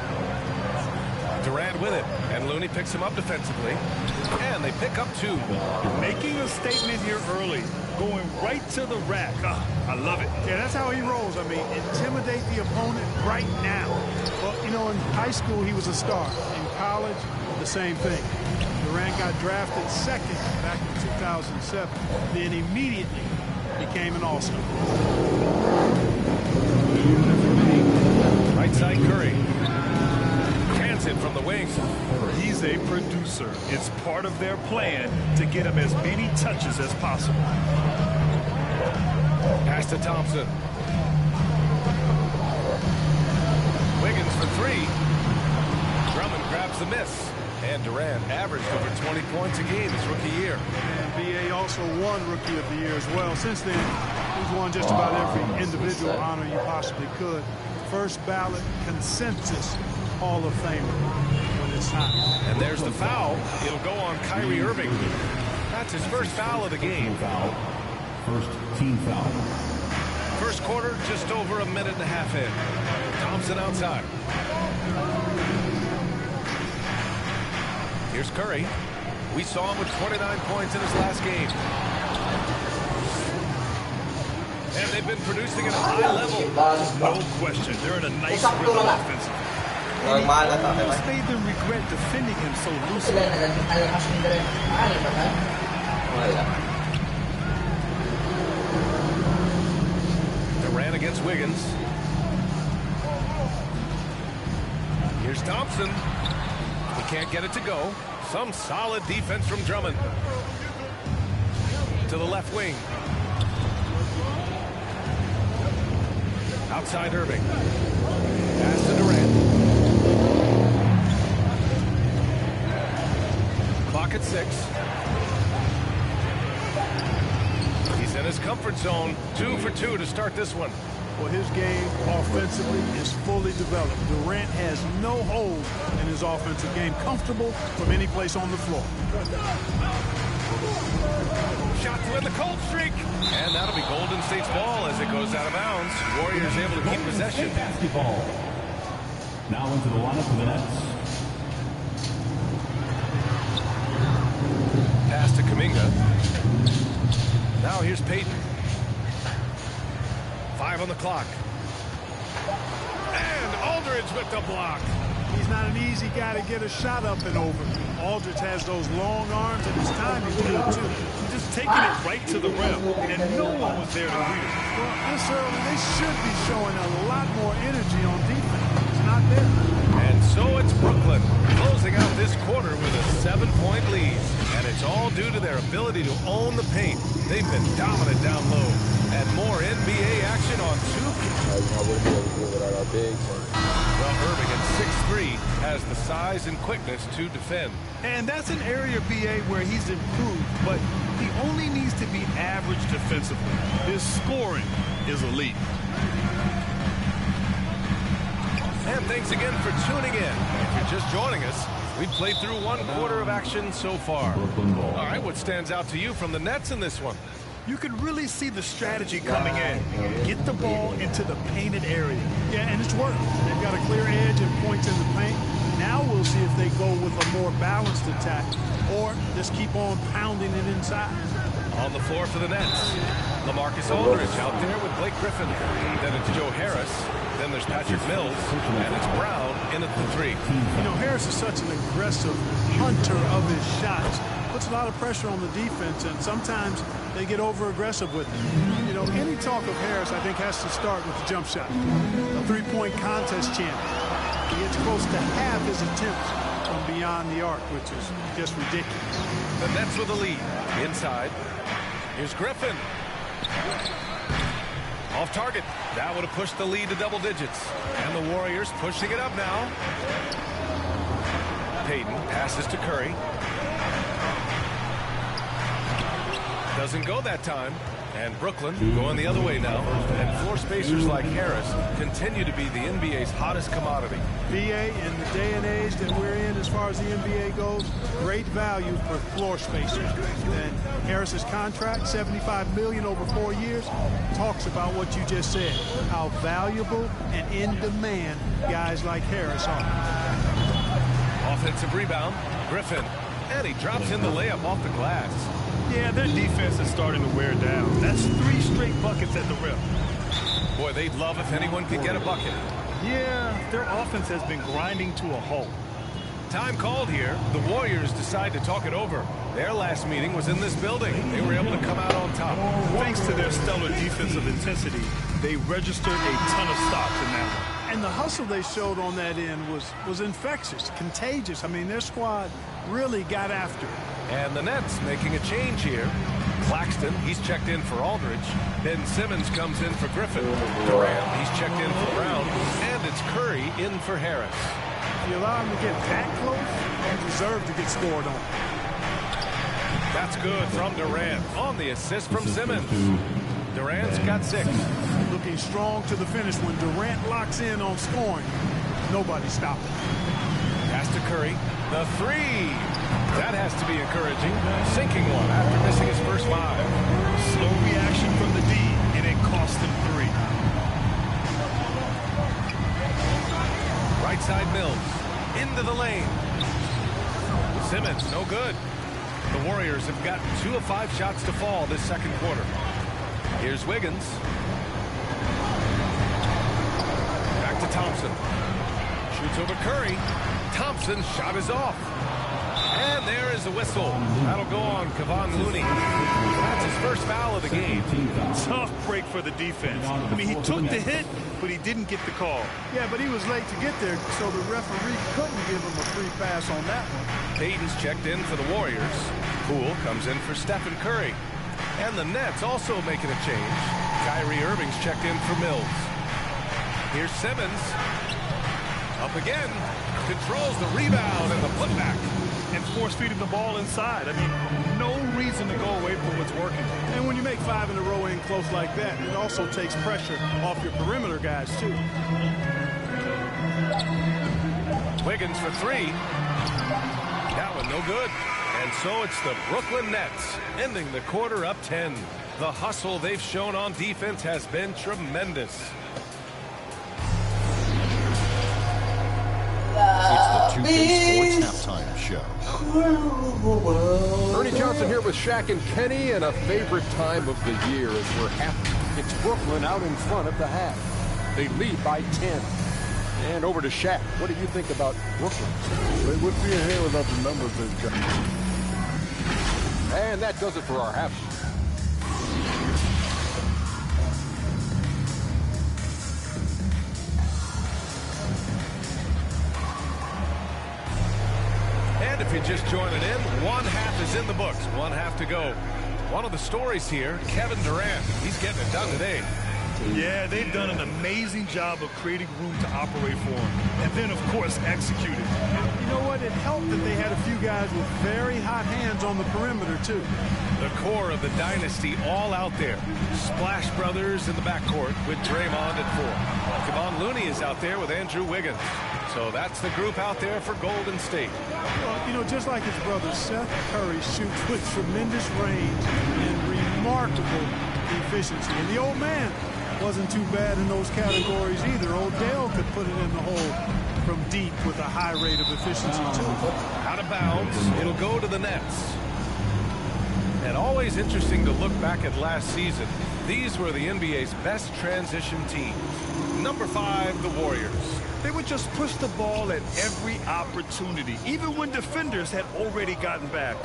Durant with it, and Looney picks him up defensively, and they pick up 2. Making a statement here early, going right to the rack. I love it. Yeah, that's how he rolls. I mean, intimidate the opponent right now. Well, you know, in high school, he was a star. In college, the same thing. Durant got drafted 2nd back in 2007, then immediately became an all-star. Right side Curry. It from the wing. He's a producer. It's part of their plan to get him as many touches as possible. Pass to Thompson. Wiggins for 3. Drummond grabs the miss. And Durant averaged over 20 points a game his rookie year. And B.A. also won Rookie of the Year as well. Since then, he's won just about every individual honor you possibly could. First ballot consensus Hall of Famer when it's time. And there's the foul. It'll go on Kyrie Irving. That's his first foul of the game. First team foul. First quarter, just over a minute and a half in. Thompson outside. Here's Curry. We saw him with 29 points in his last game. And they've been producing at a high level. No question. They're in a nice rhythm offensively. And he almost made them regret defending him so loosely. Durant against Wiggins. Here's Thompson. He can't get it to go. Some solid defense from Drummond. To the left wing. Outside Irving. Pass to Durant. Clock at 6. He's in his comfort zone. 2 for 2 to start this one. Well, his game offensively is fully developed. Durant has no holes in his offensive game. Comfortable from any place on the floor. Shot to end the cold streak. And that'll be Golden State's ball as it goes out of bounds. Warriors able to keep possession. Basketball. Now into the lineup for the Nets. Pass to Kuminga. Now here's Payton. 5 on the clock. And Aldridge with the block. He's not an easy guy to get a shot up and over. Aldridge has those long arms, and his timing's good, too. Just taking it right to the rim, and no one was there to read it. Well, this early, they should be showing a lot more energy on defense. It's not there. And so it's Brooklyn closing out this quarter with a 7-point lead. And it's all due to their ability to own the paint. They've been dominant down low. And more NBA action on 2K. Well, Irving at 6'3" has the size and quickness to defend. And that's an area, BA, where he's improved, but he only needs to be average defensively. His scoring is elite. And thanks again for tuning in. If you're just joining us, We've played through one quarter of action so far. All right, what stands out to you from the Nets in this one? You can really see the strategy coming in. Get the ball into the painted area. Yeah, and it's worked. They've got a clear edge and points in the paint. Now we'll see if they go with a more balanced attack or just keep on pounding it inside. On the floor for the Nets, LaMarcus Aldridge out there with Blake Griffin. Then it's Joe Harris. Then there's Patrick Mills. And it's Brown in at the 3. You know, Harris is such an aggressive hunter of his shots. Puts a lot of pressure on the defense, and sometimes they get over-aggressive with him. You know, any talk of Harris, I think, has to start with the jump shot. A three-point contest champion. He gets close to half his attempts from beyond the arc, which is just ridiculous. The Nets with the lead. Inside. Here's Griffin. Off target. That would have pushed the lead to double digits. And the Warriors pushing it up now. Payton passes to Curry. Doesn't go that time. And Brooklyn going the other way now. And floor spacers like Harris continue to be the NBA's hottest commodity. BA, in the day and age that we're in as far as the NBA goes, great value for floor spacers. And Harris's contract, $75 million over 4 years, talks about what you just said, how valuable and in demand guys like Harris are. Offensive rebound, Griffin. And he drops in the layup off the glass. Yeah, their defense is starting to wear down. That's 3 straight buckets at the rim. Boy, they'd love if anyone could get a bucket. Yeah, their offense has been grinding to a halt. Time called here. The Warriors decide to talk it over. Their last meeting was in this building. They were able to come out on top. Thanks to their stellar defensive intensity, they registered a ton of stops in that one. And the hustle they showed on that end was infectious, contagious. I mean, their squad really got after it. And the Nets making a change here. Claxton, he's checked in for Aldridge. Ben Simmons comes in for Griffin. Durant, he's checked in for Brown. And it's Curry in for Harris. If you allow him to get that close, you deserve to get scored on. That's good from Durant on the assist from Simmons. Durant's got 6. Looking strong to the finish when Durant locks in on scoring. Nobody stopping. Pass to Curry. The 3. That has to be encouraging. Sinking one after missing his first 5. Slow reaction from the D, and it cost him 3. Right side Mills. Into the lane. Simmons, no good. The Warriors have gotten 2 of 5 shots to fall this second quarter. Here's Wiggins. Back to Thompson. Shoots over Curry. Thompson's shot is off. And there is a whistle. That'll go on Kevon Looney. That's his first foul of the game. Tough break for the defense. I mean, he took the hit, but he didn't get the call. Yeah, but he was late to get there, so the referee couldn't give him a free pass on that one. Payton's checked in for the Warriors. Poole comes in for Stephen Curry. And the Nets also making a change. Kyrie Irving's checked in for Mills. Here's Simmons. Up again. Controls the rebound and the putback. And force-feeding the ball inside. I mean, no reason to go away from what's working. And when you make 5 in a row in close like that, it also takes pressure off your perimeter guys, too. Wiggins for 3. That one no good. And so it's the Brooklyn Nets ending the quarter up 10. The hustle they've shown on defense has been tremendous. It's the 2K Sports Halftime Show. Ernie Johnson here with Shaq and Kenny, and a favorite time of the year as we're it's Brooklyn out in front of the half. They lead by 10. And over to Shaq. What do you think about Brooklyn? They wouldn't be ahead without the numbers they've got. And that does it for our half. And if you're just joining in, one half is in the books. One half to go. One of the stories here, Kevin Durant. He's getting it done today. team. Yeah, they've done an amazing job of creating room to operate for him. And then, of course, executed. You know what? It helped that they had a few guys with very hot hands on the perimeter, too. The core of the dynasty all out there. Splash Brothers in the backcourt with Draymond at 4. Kevon Looney is out there with Andrew Wiggins. So that's the group out there for Golden State. Well, you know, just like his brother, Seth Curry shoots with tremendous range and remarkable efficiency. And the old man wasn't too bad in those categories either. Odell could put it in the hole from deep with a high rate of efficiency, too. Out of bounds. It'll go to the Nets. And always interesting to look back at last season. These were the NBA's best transition teams. Number 5, the Warriors. They would just push the ball at every opportunity, even when defenders had already gotten back.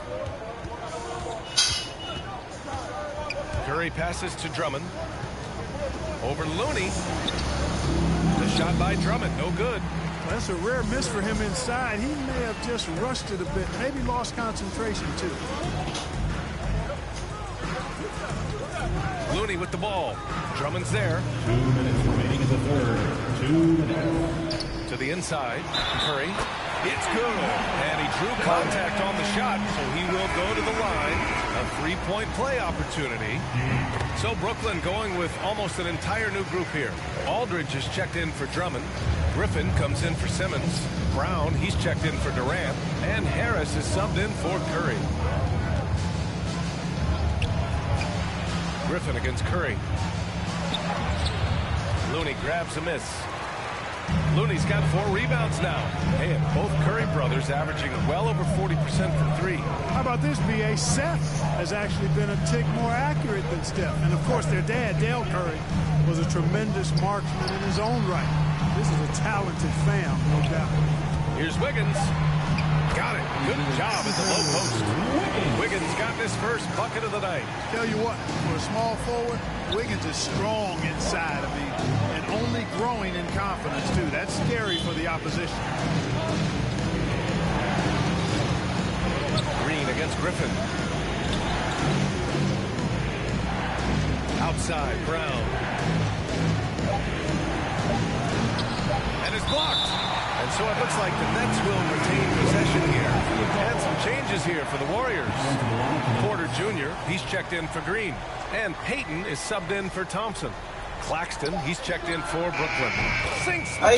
Curry passes to Drummond. Over Looney. The shot by Drummond, no good. That's a rare miss for him inside. He may have just rushed it a bit, maybe lost concentration, too. Looney with the ball. Drummond's there. 2 minutes remaining in the third. 2 minutes. To the inside. Curry. It's good. And he drew contact on the shot, so he will go to the line. A 3-point play opportunity. So Brooklyn going with almost an entire new group here. Aldridge is checked in for Drummond. Griffin comes in for Simmons. Brown, he's checked in for Durant. And Harris is subbed in for Curry. Griffin against Curry. Looney grabs a miss. Looney's got 4 rebounds now. And both Curry brothers averaging well over 40% from 3. How about this, B.A.? Seth has actually been a tick more accurate than Steph. And, of course, their dad, Dale Curry, was a tremendous marksman in his own right. This is a talented fam, no doubt. Here's Wiggins. Got it. Good job at the low post. Wiggins got his first bucket of the night. Tell you what, for a small forward, Wiggins is strong inside. I mean, and only growing in confidence, too. That's scary for the opposition. Green against Griffin. Outside, Brown. And it's blocked. And so it looks like the Nets will retain possession here. And some changes here for the Warriors. Porter Jr., he's checked in for Green. And Payton is subbed in for Thompson. Claxton, he's checked in for Brooklyn. Sinks the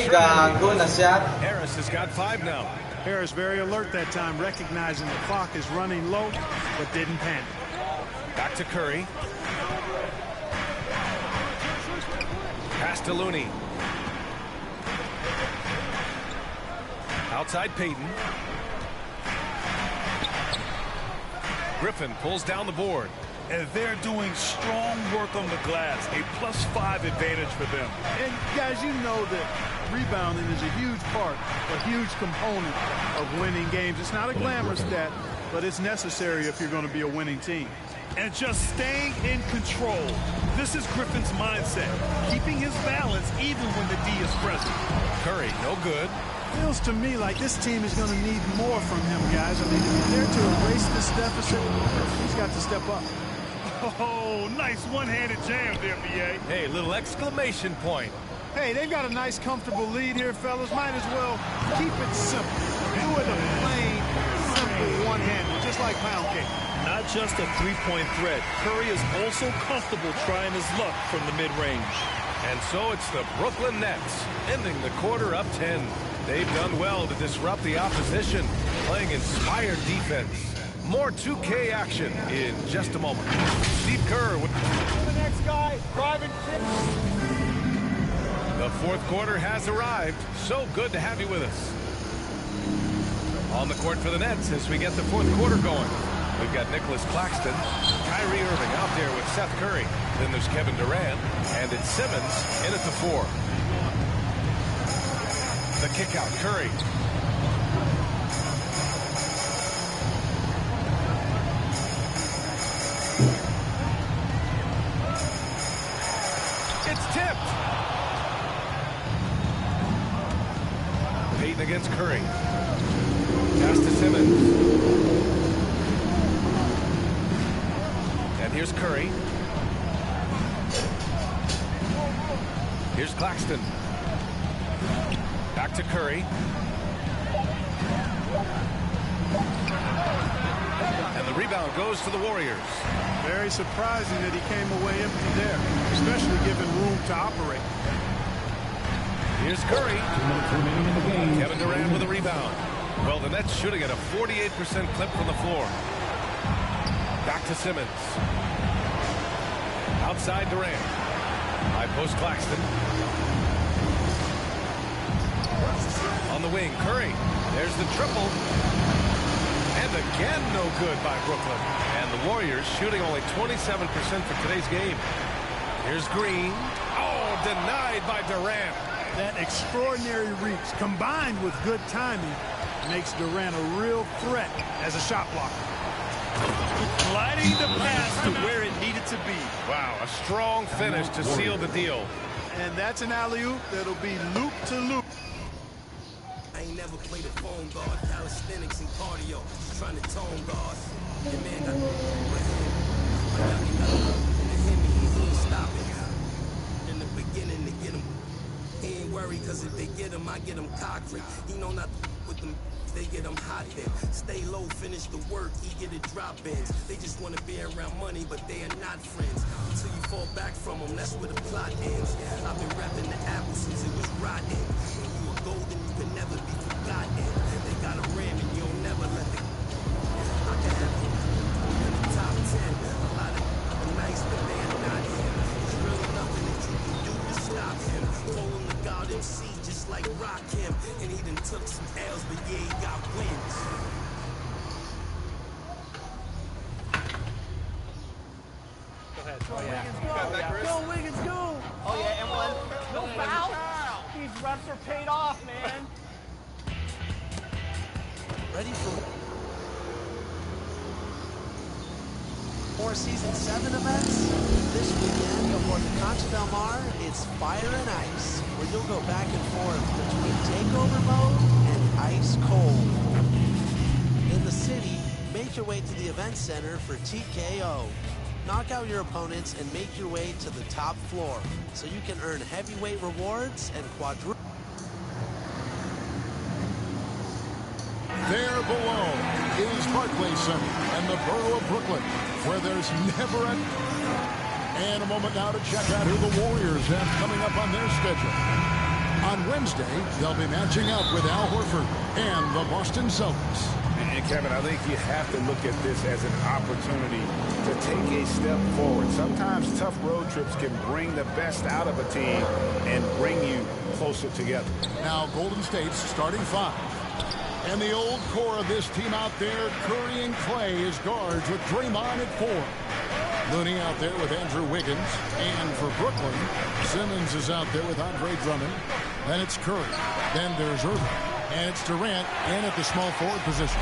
Harris has got 5 now. Harris very alert that time, recognizing the clock is running low, but didn't panic. Back to Curry. Pass to Looney. Outside Payton. Griffin pulls down the board. And they're doing strong work on the glass. A +5 advantage for them. And guys, you know that rebounding is a huge part, a huge component of winning games. It's not a glamorous stat, but it's necessary if you're going to be a winning team. And just staying in control. This is Griffin's mindset, keeping his balance even when the D is present. Curry, no good. Feels to me like this team is going to need more from him, guys. I mean, if they're to erase this deficit, he's got to step up. Oh, nice one-handed jam there, B.A. Hey, little exclamation point. Hey, they've got a nice, comfortable lead here, fellas. Might as well keep it simple. Do it a plain, simple one-handed, just like pound cake. Not just a three-point threat. Curry is also comfortable trying his luck from the mid-range. And so it's the Brooklyn Nets ending the quarter up 10. They've done well to disrupt the opposition, playing inspired defense. More 2K action in just a moment. Steve Kerr with the next guy, driving. The fourth quarter has arrived. So good to have you with us. On the court for the Nets as we get the fourth quarter going. We've got Nicholas Claxton, Kyrie Irving out there with Seth Curry. Then there's Kevin Durant, and it's Simmons in at the 4. The kick out, Curry. It's tipped. Payton against Curry. Pass to Simmons. And here's Curry. Here's Claxton. Back to Curry. And the rebound goes to the Warriors. Very surprising that he came away empty there, especially given room to operate. Here's Curry. Kevin Durant with a rebound. Well, the Nets shooting at a 48% clip from the floor. Back to Simmons. Outside Durant. High post Claxton. On the wing, Curry. There's the triple. And again, no good by Brooklyn. And the Warriors shooting only 27% for today's game. Here's Green. Oh, denied by Durant. That extraordinary reach, combined with good timing, makes Durant a real threat as a shot blocker. Gliding the pass to where it needed to be. Wow, a strong finish to seal the deal. And that's an alley-oop that'll be loop to loop. I ain't never played a phone guard, calisthenics and cardio, just trying to tone guard. Your man got him, he ain't stopping. In the beginning, to get him, he ain't worried, cause if they get him, I get him cocked. He know not to with them, they get him hot then. Stay low, finish the work, he get it drop ins. They just wanna be around money, but they are not friends. Until you fall back from them, that's where the plot ends. I've been rapping the apple since it was rotten. When you were golden, you could never be forgotten. They got a ram and you'll never let the I can have him in the top 10. A lot of nice, but they are not him. There's really nothing that you can do to stop him. Call him the God MC, just like Rock him. And he done took some L's, but yeah, he got wins. Go ahead. Oh, yeah. Go, Wiggins, go! Oh, yeah, and one. No foul! These refs are paid off, man. Ready for more Season 7 events? This weekend aboard the Concha Del Mar, it's Fire and Ice, where you'll go back and forth between Takeover Mode and Ice Cold. In the city, make your way to the event center for TKO. Knock out your opponents and make your way to the top floor, so you can earn heavyweight rewards and quadruple. There below is Barclays Center and the borough of Brooklyn, where there's never a... And a moment now to check out who the Warriors have coming up on their schedule. On Wednesday, they'll be matching up with Al Horford and the Boston Celtics. And Kevin, I think you have to look at this as an opportunity to take a step forward. Sometimes tough road trips can bring the best out of a team and bring you closer together. Now Golden State's starting five. And the old core of this team out there, Curry and Clay as guards with Draymond at 4. Looney out there with Andrew Wiggins. And for Brooklyn, Simmons is out there with Andre Drummond. Then it's Curry. Then there's Irving. And it's Durant in at the small forward position.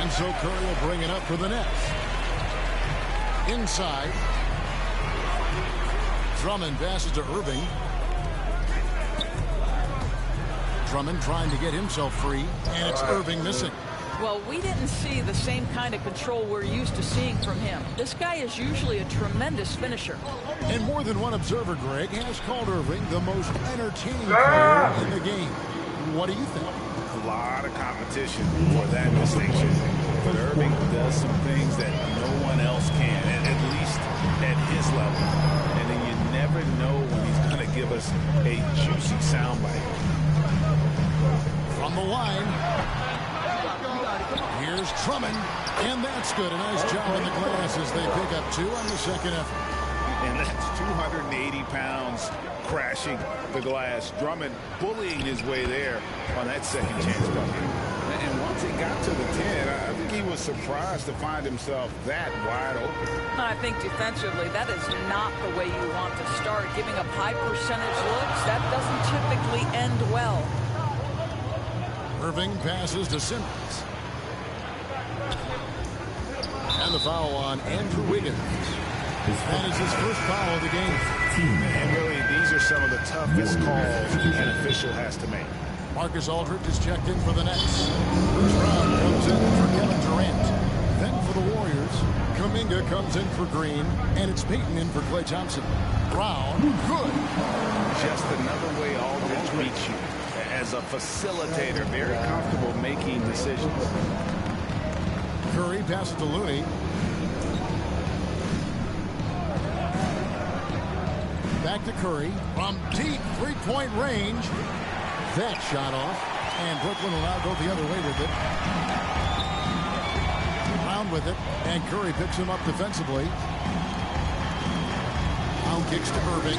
And so Curry will bring it up for the Nets. Inside. Drummond passes to Irving. Drummond trying to get himself free, and it's Irving missing. Well, we didn't see the same kind of control we're used to seeing from him. This guy is usually a tremendous finisher. And more than one observer, Greg, has called Irving the most entertaining player in the game. What do you think? A lot of competition for that distinction. But Irving does some things that no one else can, at least at his level. And then you never know when he's going to give us a juicy soundbite. From the line, here's Drummond, and that's good. A nice job on the glass as they pick up 2 on the second effort. And that's 280 pounds crashing the glass. Drummond bullying his way there on that second chance bucket. And once he got to the 10, I think he was surprised to find himself that wide open. I think defensively, that is not the way you want to start. Giving up high percentage looks, that doesn't typically end well. Irving passes to Simmons. And the foul on Andrew Wiggins. That is his first foul of the game. And really, these are some of the toughest calls an official has to make. Marcus Aldridge is checked in for the Nets. Bruce Brown comes in for Kevin Durant. Then for the Warriors, Kuminga comes in for Green, and it's Payton in for Klay Thompson. Brown, good. Just another way Aldridge meets you. As a facilitator, very comfortable making decisions. Curry passes to Looney. Back to Curry from deep three-point range. That shot off, and Brooklyn will now go the other way with it. Brown with it, and Curry picks him up defensively. Brown kicks to Irving.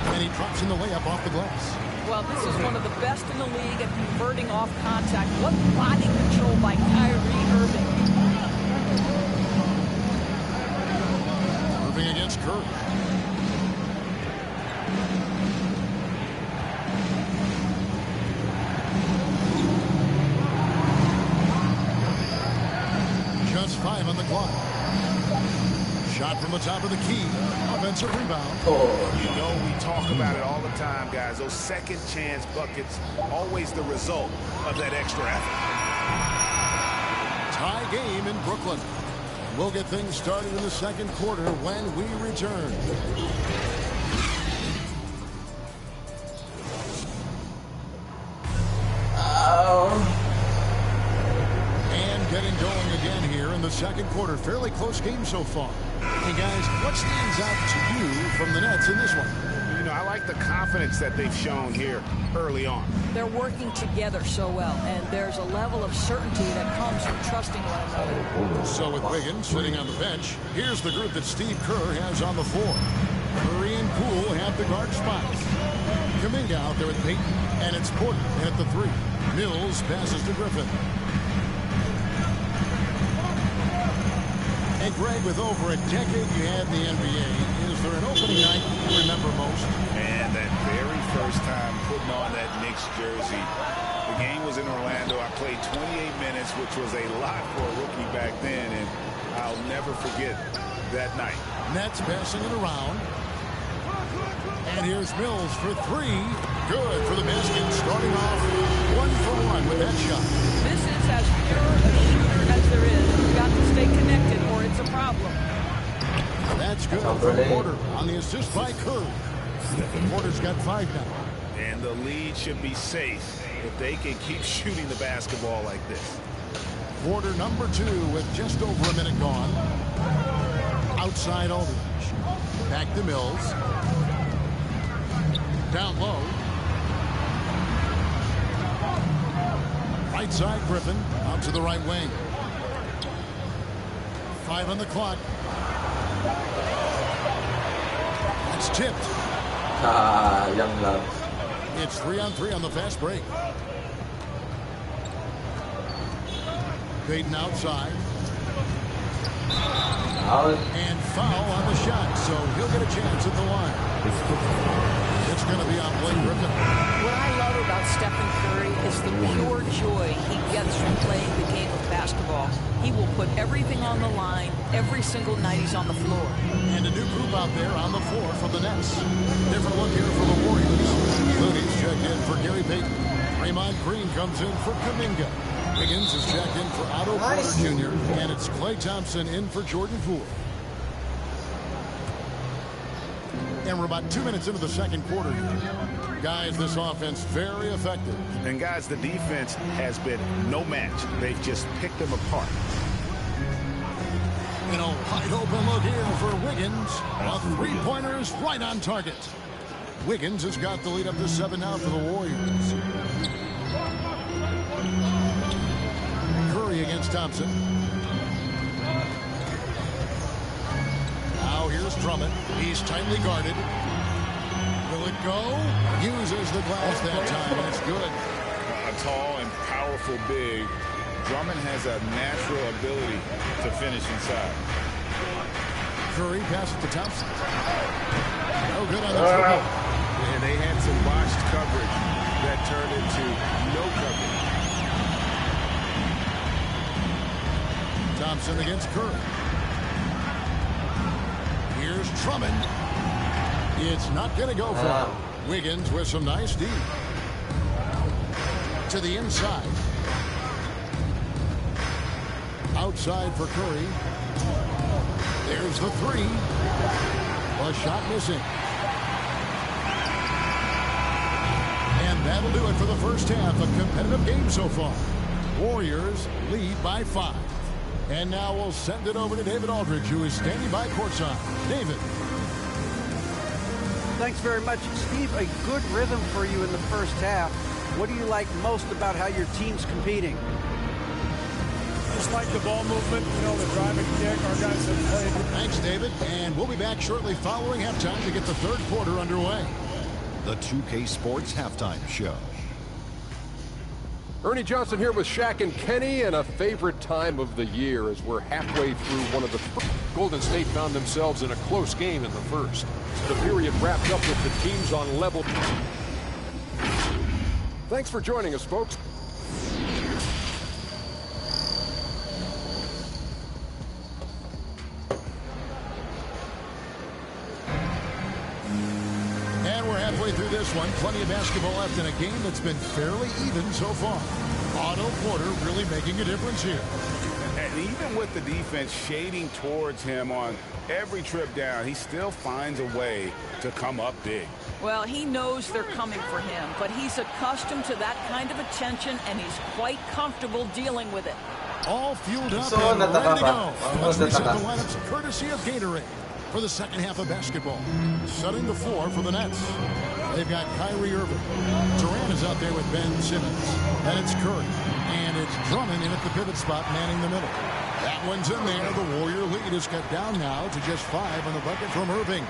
And he drops in the layup off the glass. Well, this is one of the best in the league at converting off contact. What body control by Kyrie Irving. Irving against Curry. Just 5 on the clock. Shot from the top of the key. Offensive rebound. You know, we talk about it all the time, guys. Those second chance buckets, always the result of that extra effort. Tie game in Brooklyn. We'll get things started in the second quarter when we return. And getting going again here in the second quarter. Fairly close game so far. Hey guys, what stands out to you from the Nets in this one? You know, I like the confidence that they've shown here early on. They're working together so well, and there's a level of certainty that comes from trusting one another. So with Wiggins sitting on the bench, here's the group that Steve Kerr has on the floor. Curry and Poole have the guard spots. Kuminga out there with Payton, and it's Porter at the 3. Mills passes to Griffin. And Greg, with over a decade you had in the NBA, is there an opening night you remember most? And that very first time putting on that Knicks jersey. The game was in Orlando. I played 28 minutes, which was a lot for a rookie back then, and I'll never forget that night. Nets passing it around. And here's Mills for 3. Good for the basket, starting off 1 for 1 with that shot. This is as pure a shooter as there is. You've got to stay connected or it's a problem. That's good for Porter on the assist by Curry. Porter's got 5 now. And the lead should be safe if they can keep shooting the basketball like this. Quarter number 2 with just over a minute gone. Outside Aldridge. Back to Mills. Down low. Right side Griffin. Out to the right wing. 5 on the clock. It's tipped. Young love. It's 3-on-3 on the fast break. Payton outside. And foul on the shot, so he'll get a chance at the line. It's going to be on Blake Griffin. What I love about Stephen Curry is the pure joy he gets from playing the game of basketball. He will put everything on the line every single night he's on the floor. And a new group out there on the floor for the Nets. Different look here for the Warriors. Looney's checked in for Gary Payton. Draymond Green comes in for Kuminga. Wiggins is checked in for Otto Porter Jr. And it's Klay Thompson in for Jordan Poole. And we're about 2 minutes into the second quarter. Guys, this offense very effective. And guys, the defense has been no match. They've just picked them apart. You know, wide open look here for Wiggins. A three-pointer is right on target. Wiggins has got the lead up to 7 now for the Warriors. Curry against Thompson. Now here's Drummond. He's tightly guarded. Will it go? Uses the glass that time, and it's good. A tall and powerful big. Drummond has a natural ability to finish inside. Curry passes to Thompson. No good on the triple. And they had some botched coverage that turned into no coverage. Thompson against Curry. Here's Drummond. It's not going to go for him. Wiggins with some nice D. To the inside. Outside for Curry. There's the three. A shot missing. And that'll do it for the first half. A competitive game so far. Warriors lead by 5. And now we'll send it over to David Aldridge, who is standing by courtside. David. Thanks very much, Steve. A good rhythm for you in the first half. What do you like most about how your team's competing? Just like the ball movement, you know, the drive and kick. Our guys have played. Thanks, David. And we'll be back shortly following halftime to get the third quarter underway. The 2K Sports Halftime Show. Ernie Johnson here with Shaq and Kenny, and a favorite time of the year as we're halfway through one of the first. Golden State found themselves in a close game in the first. The period wrapped up with the teams on level. Thanks for joining us, folks. Halfway through this one, plenty of basketball left in a game that's been fairly even so far. Otto Porter really making a difference here. And even with the defense shading towards him on every trip down, he still finds a way to come up big. Well, he knows they're coming for him, but he's accustomed to that kind of attention, and he's quite comfortable dealing with it. All fueled up and ready to go. Let's reset the lineups courtesy of Gatorade. For the second half of basketball, setting the floor for the Nets. They've got Kyrie Irving. Durant is out there with Ben Simmons. And it's Curry. And it's Drummond in at the pivot spot, manning the middle. That one's in there. The Warrior lead is cut down now to just 5 on the bucket from Irving.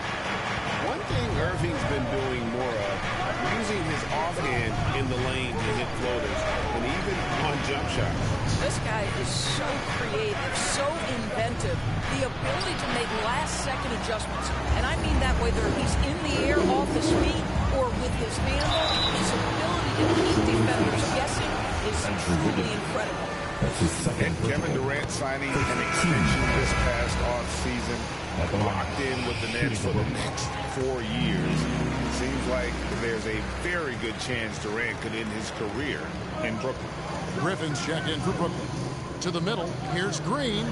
One thing Irving's been doing more of, using his offhand in the lane to hit floaters, and even on jump shots. This guy is so creative, so inventive. The ability to make last-second adjustments. And I mean that whether he's in the air off his feet or with his handle, his ability to keep defenders guessing is truly incredible. And Kevin Durant signing an extension this past offseason, locked in with the Nets for the next 4 years. Seems like there's a very good chance Durant could end his career in Brooklyn. Griffin's checked in for Brooklyn. To the middle, here's Green.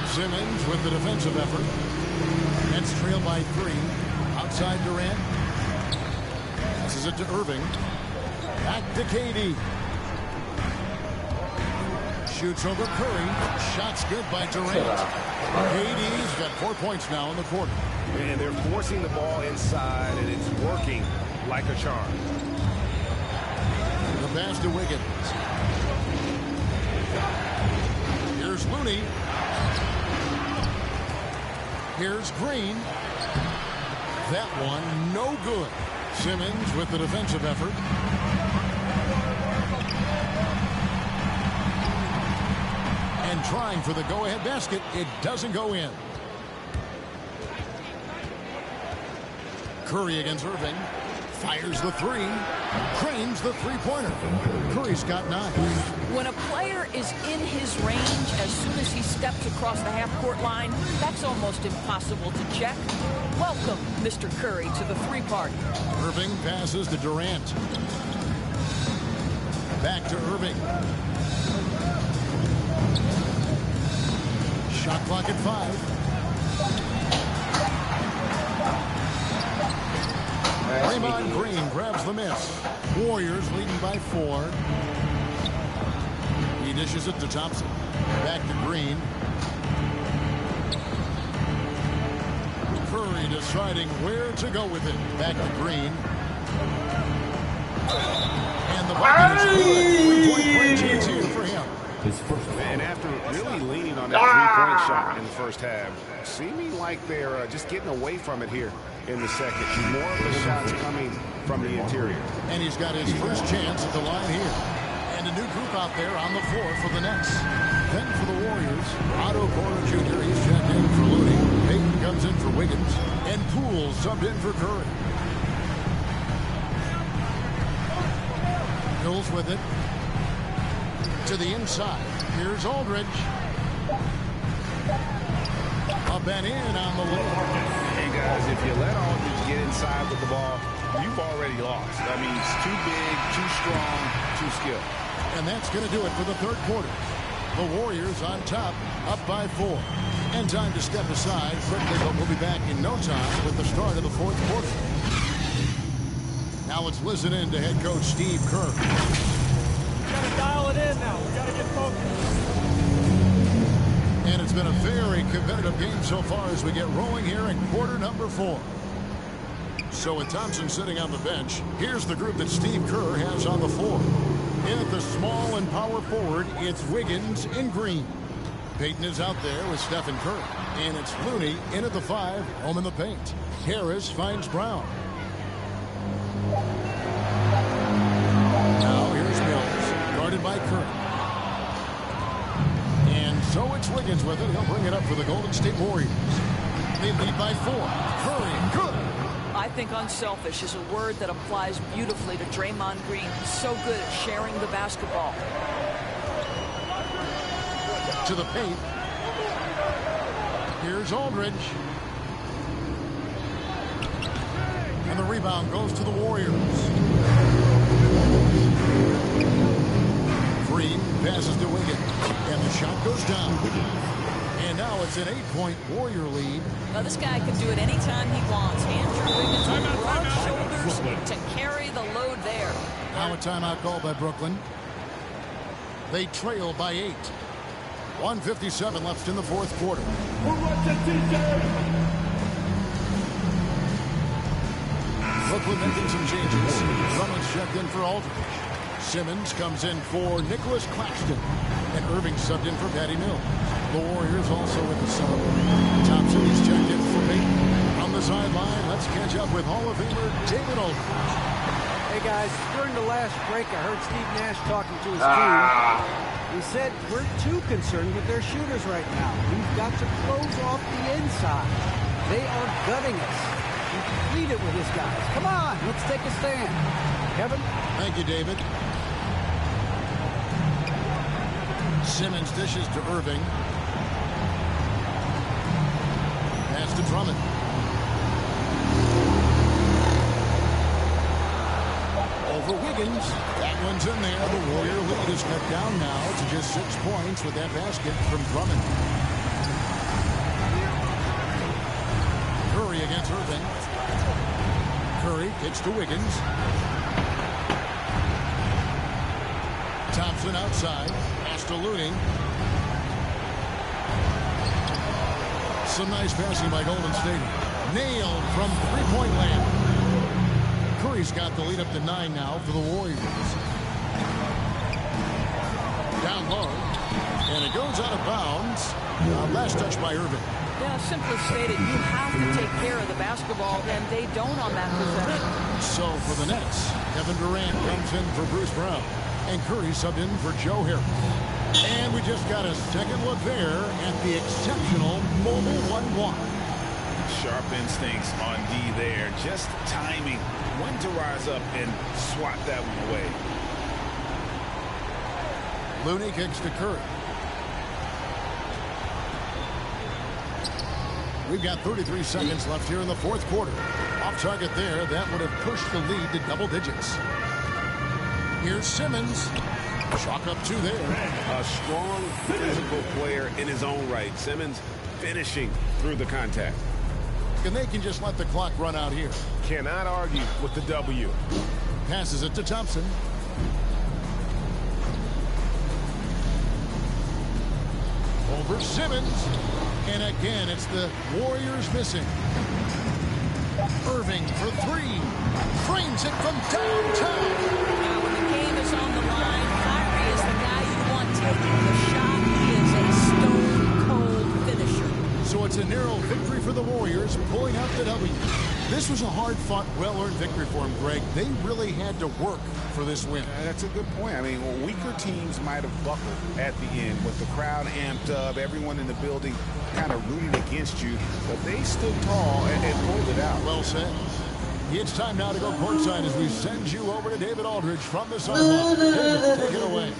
Simmons with the defensive effort. Nets trail by 3. Outside Durant. Passes it to Irving. Back to KD. Shoots over Curry. Shots good by Durant. KD's got 4 points now in the quarter. And they're forcing the ball inside, and it's working like a charm. The pass to Wiggins. Here's Looney. Here's Green. That one, no good. Simmons with the defensive effort. And trying for the go-ahead basket. It doesn't go in. Curry against Irving. Fires the 3. Cranes the three-pointer. Curry's got 9. When a player is in his range as soon as he steps across the half-court line, that's almost impossible to check. Welcome, Mr. Curry, to the three-party. Irving passes to Durant. Back to Irving. Shot clock at 5. Draymond Green grabs the miss. Warriors leading by 4. He dishes it to Thompson. Back to Green. Curry deciding where to go with it. Back to Green. And the bucket is good. 3-point range here for him. And after really leaning on that three-point shot in the first half, seeming like they're just getting away from it here in the second. More of the shots coming from the interior. And he's got his first chance at the line here. And a new group out there on the floor for the Nets. Then for the Warriors, Otto Porter Jr. He's checked in for Looney. Payton comes in for Wiggins. And Poole subbed in for Curry. Hills with it. To the inside. Here's Aldridge. Up and in on the low. Hey, guys, if you let Aldridge get inside with the ball, you've already lost. I mean, it's too big, too strong, go-to skill. And that's going to do it for the third quarter. The Warriors on top, up by 4. And time to step aside quickly, but we'll be back in no time with the start of the fourth quarter. Now let's listen in to head coach Steve Kerr. We got to dial it in now. We got to get focused. And it's been a very competitive game so far as we get rolling here in quarter number 4. So with Thompson sitting on the bench, here's the group that Steve Kerr has on the floor. In at the small and power forward, it's Wiggins in green. Payton is out there with Stephen Curry. And it's Looney in at the 5, home in the paint. Harris finds Brown. Now here's Mills, guarded by Curry. And so it's Wiggins with it. He'll bring it up for the Golden State Warriors. They lead by 4. Curry, good. I think unselfish is a word that applies beautifully to Draymond Green. He's so good at sharing the basketball. To the paint. Here's Aldridge. And the rebound goes to the Warriors. Green passes to Wiggins. And the shot goes down. And now it's an 8-point Warrior lead. Now this guy can do it anytime he wants. Andrew Wiggins with broad shoulders to carry the load there. Now a timeout call by Brooklyn. They trail by 8. 1:57 left in the fourth quarter. Brooklyn making some changes. Drummond's checked in for Aldridge. Simmons comes in for Nicholas Claxton. And Irving subbed in for Patty Mills. The Warriors also with the sub. Thompson is checked in for Payton. On the sideline, let's catch up with Hall of Famer David Aldridge. Hey guys, during the last break, I heard Steve Nash talking to his team. He said, we're too concerned with their shooters right now. We've got to close off the inside. They are gutting us. We complete it with his guys. Come on, let's take a stand. Kevin? Thank you, David. Simmons dishes to Irving. Pass to Drummond. Over Wiggins. That one's in there. The Warrior lead is cut down now to just 6 points with that basket from Drummond. Curry against Irving. Curry kicks to Wiggins. Thompson outside. Pass to Looney. Some nice passing by Golden State. Nailed from three-point land. Curry's got the lead up to 9 now for the Warriors. Down low. And it goes out of bounds. Last touch by Irving. Yeah, simply stated, you have to take care of the basketball, and they don't on that possession. So for the Nets, Kevin Durant comes in for Bruce Brown. And Curry subbed in for Joe Harris. And we just got a second look there at the exceptional mobile 1-1. Sharp instincts on D there. Just timing when to rise up and swat that one away. Looney kicks to Curry. We've got 33 seconds left here in the fourth quarter. Off target there. That would have pushed the lead to double digits. Here's Simmons. Chalk up 2 there. A strong physical player in his own right. Simmons finishing through the contact. And they can just let the clock run out here. Cannot argue with the W. Passes it to Thompson. Over Simmons. And again, it's the Warriors missing. Irving for 3. Frames it from downtown. Now, when the game is on the line, Kyrie is the guy you want taking the shot. He is a stone-cold finisher. So it's a narrow victory for the Warriors, pulling out the W. This was a hard-fought, well-earned victory for them, Greg. They really had to work for this win. That's a good point. I mean, weaker teams might have buckled at the end with the crowd amped up, everyone in the building kind of rooting against you, but they stood tall and pulled it out. Well said. It's time now to go courtside as we send you over to David Aldridge from the sideline. David, take it away.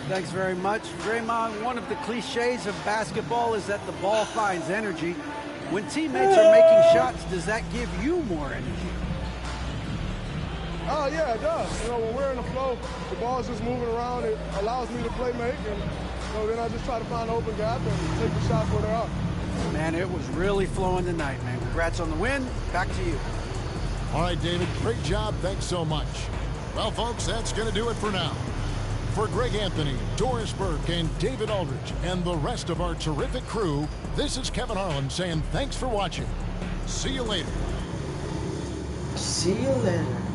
Thanks very much. Draymond, one of the cliches of basketball is that the ball finds energy. When teammates are making shots, does that give you more energy? Yeah, it does. You know, when we're in the flow, the ball's just moving around. It allows me to play make, and you know, then I just try to find an open gap and take the shots where they are. Man, it was really flowing tonight, man. Congrats on the win. Back to you. All right, David, great job. Thanks so much. Well, folks, that's going to do it for now. For Greg Anthony, Doris Burke, and David Aldridge, and the rest of our terrific crew, this is Kevin Harlan saying thanks for watching. See you later. See you later.